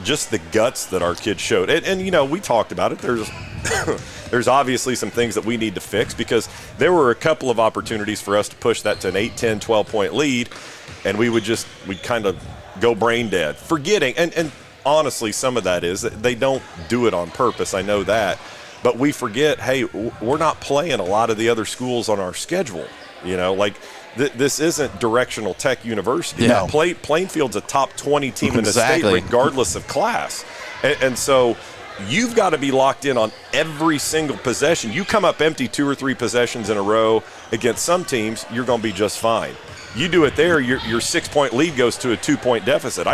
just the guts that our kids showed. And we talked about it. There's obviously some things that we need to fix because there were a couple of opportunities for us to push that to an 8, 10, 12-point lead, and we'd kind of go brain dead, forgetting. And honestly, some of that is that they don't do it on purpose. I know that. But we forget, hey, we're not playing a lot of the other schools on our schedule. This isn't Directional Tech University. No. Plainfield's a top 20 team in the state regardless of class. And so you've got to be locked in on every single possession. You come up empty 2 or 3 possessions in a row against some teams, you're going to be just fine. You do it there, your 6-point lead goes to a 2-point deficit.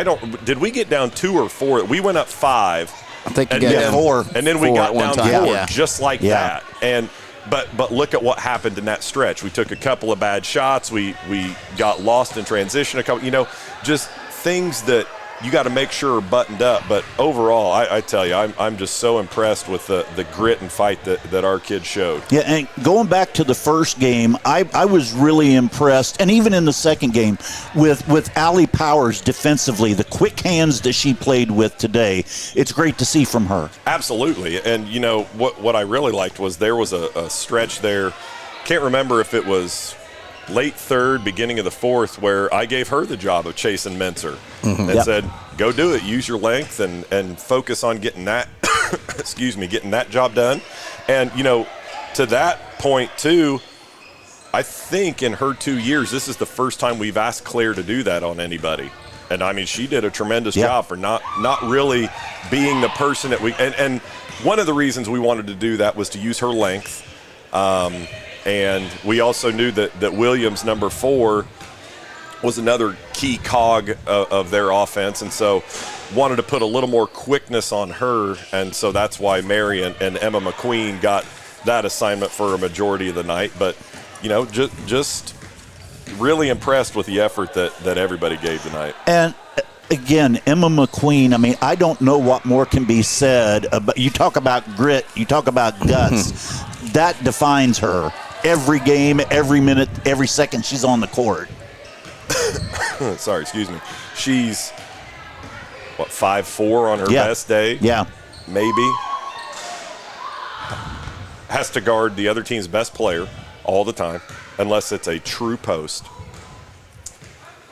Did we get down 2 or 4? We went up 5. I think you got 4. And then we got down 4 just like that. But look at what happened in that stretch. We took a couple of bad shots. We got lost in transition. Just things that you got to make sure are buttoned up. But overall, I tell you, I'm just so impressed with the grit and fight that our kids showed. Yeah, and going back to the first game, I was really impressed, and even in the second game, with Allie Powers defensively, the quick hands that she played with today. It's great to see from her. Absolutely. And, what I really liked was there was a stretch there. Can't remember if it was late third, beginning of the fourth, where I gave her the job of chasing Menser and said, go do it, use your length and focus on getting that getting that job done. And to that point too, I think in her 2 years this is the first time we've asked Claire to do that on anybody. And she did a tremendous job for not really being the person that and one of the reasons we wanted to do that was to use her length. And we also knew that Williams, number 4, was another key cog of their offense. And so wanted to put a little more quickness on her. And so that's why Mary and Emma McQueen got that assignment for a majority of the night. But, just really impressed with the effort that everybody gave tonight. And again, Emma McQueen, I don't know what more can be said. But you talk about grit, you talk about guts. That defines her. Every game, every minute, every second she's on the court. Sorry, excuse me. She's, 5'4" on her best day? Yeah. Maybe. Has to guard the other team's best player all the time, unless it's a true post.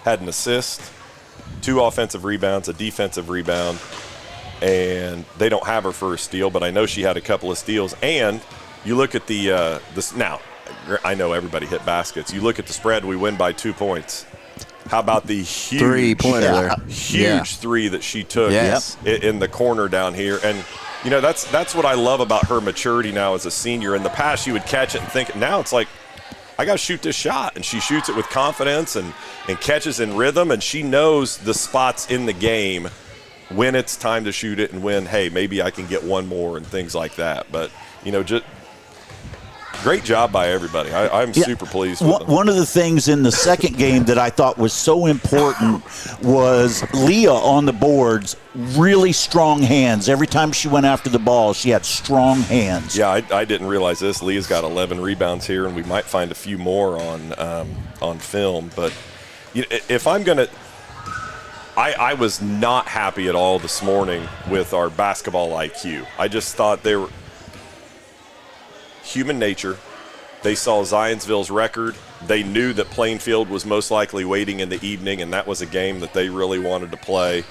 Had an assist, 2 offensive rebounds, a defensive rebound, and they don't have her for a steal, but I know she had a couple of steals. And you look at now, I know everybody hit baskets. You look at the spread, we win by 2 points. How about the huge 3-pointer there? Huge 3 that she took in the corner down here. And, that's what I love about her maturity now as a senior. In the past, you would catch it and think, now it's like, I got to shoot this shot. And she shoots it with confidence and catches in rhythm. And she knows the spots in the game when it's time to shoot it and when, hey, maybe I can get one more and things like that. But, just great job by everybody. I'm super pleased with them. One of the things in the second game that I thought was so important was Leah on the boards, really strong hands. Every time she went after the ball, she had strong hands. Yeah, I didn't realize this. Leah's got 11 rebounds here, and we might find a few more on film. But if I'm going to – I was not happy at all this morning with our basketball IQ. I just thought they were – human nature. They saw Zionsville's record. They knew that Plainfield was most likely waiting in the evening, and that was a game that they really wanted to play.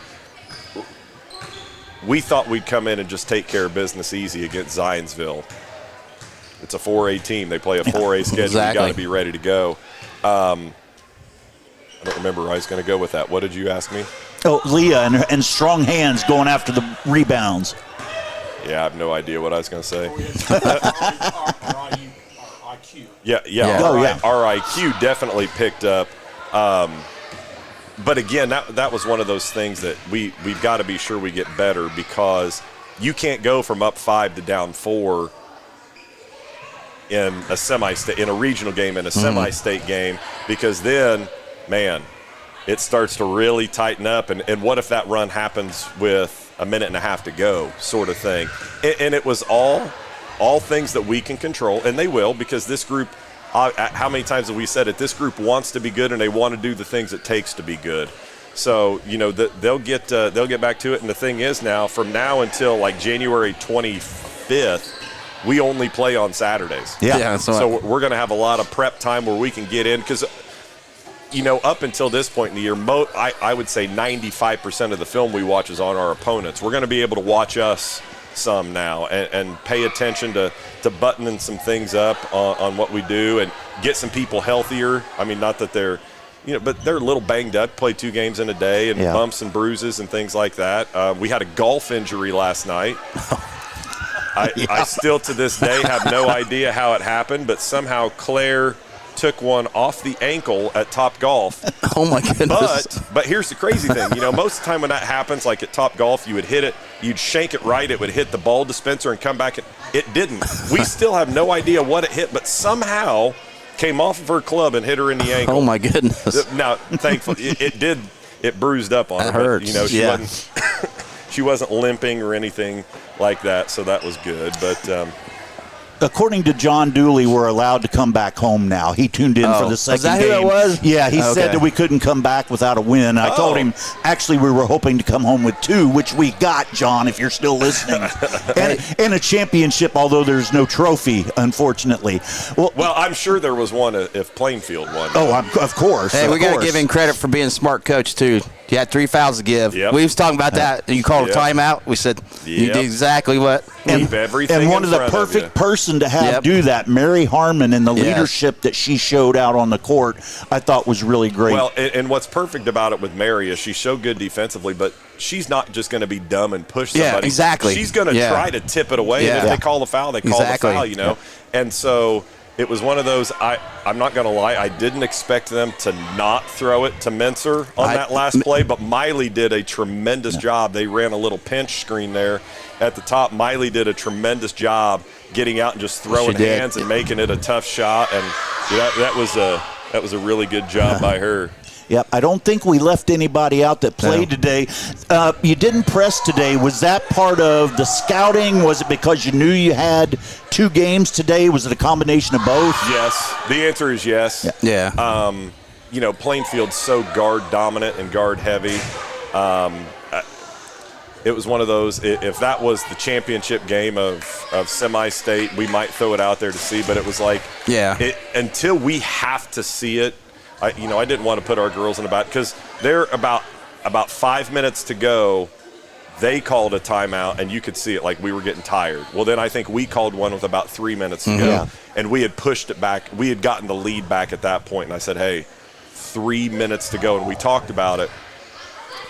We thought we'd come in and just take care of business easy against Zionsville. It's a 4A team. They play a 4A schedule. Exactly. You got to be ready to go. I don't remember where I was going to go with that. What did you ask me? Oh, Leah and strong hands going after the rebounds. Yeah, I have no idea what I was going to say. Our IQ. Yeah. Our IQ definitely picked up. But again, that was one of those things that we've got to be sure we get better, because you can't go from up 5 to down 4 in a semi-state, in a regional game, in a semi-state game, because then man, it starts to really tighten up. And what if that run happens with a minute and a half to go, sort of thing? And it was all things that we can control, and they will, because this group, how many times have we said it? This group wants to be good, and they want to do the things it takes to be good. So, they'll get back to it. And the thing is now, from now until like January 25th, we only play on Saturdays. Yeah. So we're going to have a lot of prep time where we can get in, because, up until this point in the year, I would say 95% of the film we watch is on our opponents. We're going to be able to watch us some now and pay attention to buttoning some things up on what we do and get some people healthier. I mean, not that they're, but they're a little banged up, play 2 games in a day and bumps and bruises and things like that. We had a golf injury last night. I still to this day have no idea how it happened, but somehow Claire took one off the ankle at Top Golf. Oh my goodness. But here's the crazy thing. Most of the time when that happens, like at Top Golf, you would hit it, you'd shank it right, it would hit the ball dispenser and come back. It didn't. We still have no idea what it hit, but somehow came off of her club and hit her in the ankle. Oh my goodness. Now, thankfully, it bruised up on her. That hurts. She wasn't limping or anything like that, so that was good. But according to John Dooley, we're allowed to come back home now. He tuned in for the second game. Is that who that was? Yeah, he said that we couldn't come back without a win. I told him, actually, we were hoping to come home with 2, which we got, John, if you're still listening. and a championship, although there's no trophy, unfortunately. Well, I'm sure there was one if Plainfield won. Oh, of course. Hey, we got to give him credit for being a smart coach, too. You had 3 fouls to give. Yep. We was talking about that. You called a timeout. We said you did exactly what. Keep everything and one in of the front perfect of person to have do that, Mary Harmon, and the leadership that she showed out on the court, I thought was really great. Well, and what's perfect about it with Mary is she's so good defensively, but she's not just going to be dumb and push somebody. Yeah, exactly. She's going to try to tip it away, and if they call the foul, they call the foul, And so it was one of those, I'm not going to lie, I didn't expect them to not throw it to Menser on that last play, but Miley did a tremendous job. They ran a little pinch screen there at the top. Miley did a tremendous job getting out and just throwing hands and making it a tough shot, and that was a really good job by her. Yep, I don't think we left anybody out that played today. You didn't press today. Was that part of the scouting? Was it because you knew you had 2 games today? Was it a combination of both? Yes. The answer is yes. Yeah. Plainfield's so guard dominant and guard heavy. It was one of those, if that was the championship game of semi-state, we might throw it out there to see, but it was like, until we have to see it, I didn't want to put our girls in a bad, because they're about 5 minutes to go, they called a timeout, and you could see it like we were getting tired. Well, then I think we called one with about 3 minutes to go, and we had pushed it back. We had gotten the lead back at that point, and I said, hey, 3 minutes to go, and we talked about it.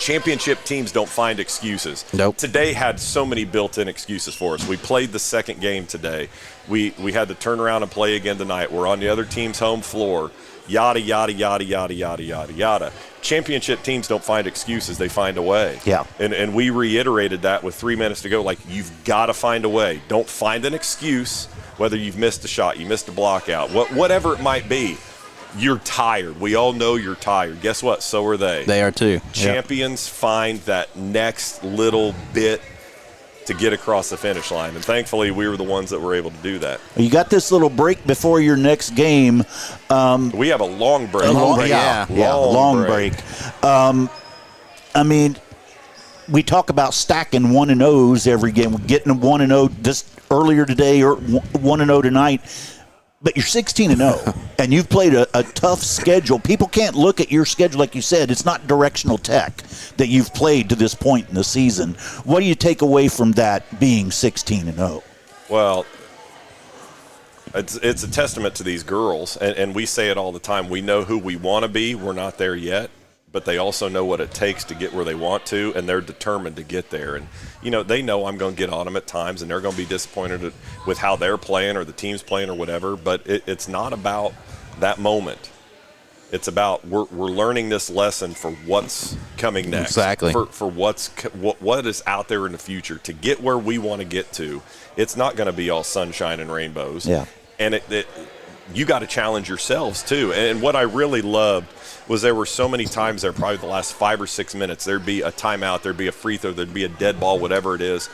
Championship teams don't find excuses. Nope. Today had so many built-in excuses for us. We played the second game today. We had to turn around and play again tonight. We're on the other team's home floor. Yada, yada, yada, yada, yada, yada, yada. Championship teams don't find excuses. They find a way. Yeah. And we reiterated that with 3 minutes to go. Like, you've got to find a way. Don't find an excuse, whether you've missed a shot, you missed a block out, whatever it might be. You're tired. We all know you're tired. Guess what? So are they. They are too. Champions find that next little bit to get across the finish line. And thankfully, we were the ones that were able to do that. You got this little break before your next game. We have a long break. Long break. I mean, we talk about stacking 1-0s every game. We're getting 1-0 this earlier today or 1-0 tonight. But you're 16-0, and you've played a tough schedule. People can't look at your schedule, like you said. It's not directional tech that you've played to this point in the season. What do you take away from that being 16-0? Well, it's a testament to these girls, and we say it all the time. We know who we want to be. We're not there yet, but they also know what it takes to get where they want to, and they're determined to get there. And, they know I'm going to get on them at times, and they're going to be disappointed with how they're playing or the team's playing or whatever, but it's not about that moment. It's about we're learning this lesson for what's coming next. Exactly. For what is out there in the future to get where we want to get to. It's not going to be all sunshine and rainbows. Yeah. And you got to challenge yourselves too. And what I really loved was there were so many times there, probably the last 5 or 6 minutes, there'd be a timeout, there'd be a free throw, there'd be a dead ball, whatever it is,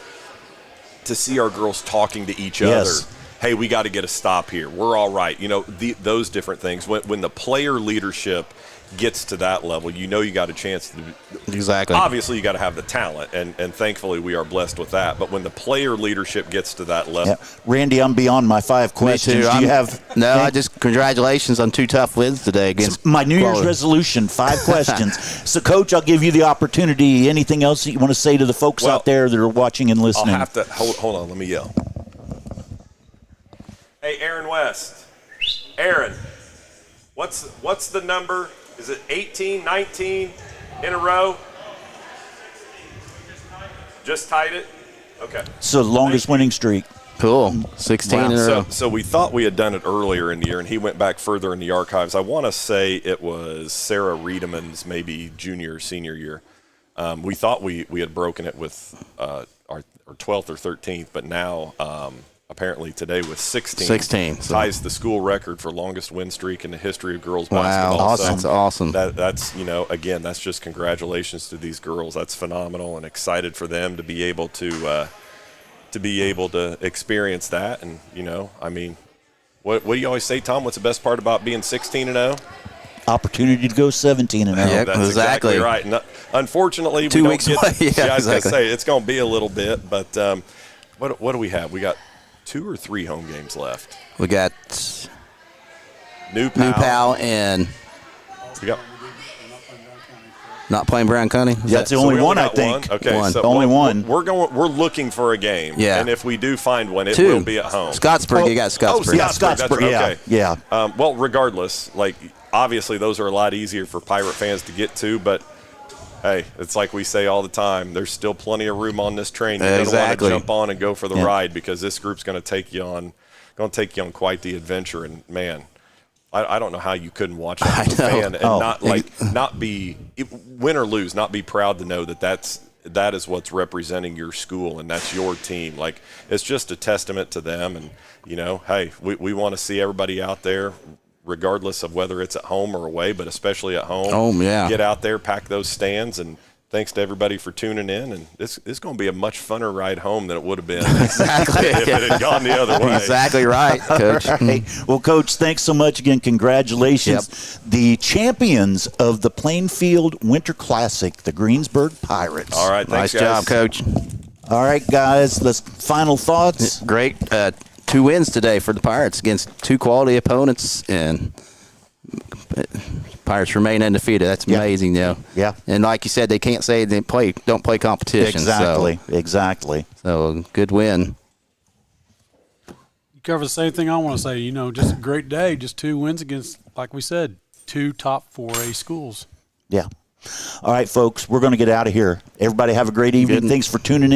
to see our girls talking to each other. Hey, we got to get a stop here. We're all right. Those different things. When the player leadership gets to that level, you got a chance to. Exactly. Obviously, you got to have the talent, and thankfully we are blessed with that. But when the player leadership gets to that level, Randy, I'm beyond my 5 questions. Me too. Do you have? No, I just congratulations on 2 tough wins today against my New Year's quality. resolution. 5 questions. So, Coach, I'll give you the opportunity. Anything else that you want to say to the folks out there that are watching and listening? I'll have to hold on. Let me yell. Hey, Aaron West. Aaron, what's the number? Is it 18, 19 in a row? Just tied it? Okay. So, longest winning streak. Cool. 16 in a row. So we thought we had done it earlier in the year, and he went back further in the archives. I want to say it was Sarah Riedemann's maybe junior or senior year. We thought we had broken it with our 12th or 13th, but now apparently today with 16 ties the school record for longest win streak in the history of girls basketball. Awesome. That's awesome. That's again, that's just congratulations to these girls. That's phenomenal, and excited for them to be able to experience that. And what do you always say, Tom? What's the best part about being 16-0? Opportunity to go 17-0. Yeah, that's exactly right. And unfortunately, 2 we weeks don't away. get. I was exactly. going to say it's going to be a little bit, but what do we have? We got 2 or 3 home games left. We got New Pal and we got. Not playing Brown County. That's the only one, I think. One? Okay, one. so only one. We're looking for a game. Yeah. And if we do find one, it 2. will be at home. Scottsburg. You got Scottsburg. Yeah, Scottsburg. Okay. Yeah. Well, regardless, obviously those are a lot easier for Pirate fans to get to, but hey, it's like we say all the time. There's still plenty of room on this train. You're going to want to jump on and go for the ride, because this group's going to take you on quite the adventure. And man, I don't know how you couldn't watch that as a fan and not be, win or lose, not be proud to know that is what's representing your school and that's your team. It's just a testament to them. And hey, we want to see everybody out there, regardless of whether it's at home or away, but especially at home. Get out there, pack those stands, and thanks to everybody for tuning in. And it's going to be a much funner ride home than it would have been if it had gone the other way. Exactly right, Coach. Right. Well, Coach, thanks so much again. Congratulations. Yep. The champions of the Plainfield Winter Classic, the Greensburg Pirates. All right, thanks, nice job, Coach. All right, guys, let's final thoughts. Great. 2 wins today for the Pirates against 2 quality opponents, and Pirates remain undefeated. That's amazing, Yeah. And like you said, they can't say they don't play competition. Exactly. So good win. You cover the same thing I want to say. Just a great day. Just 2 wins against, like we said, 2 top 4A schools. Yeah. All right, folks, we're going to get out of here. Everybody have a great evening. Thanks for tuning in.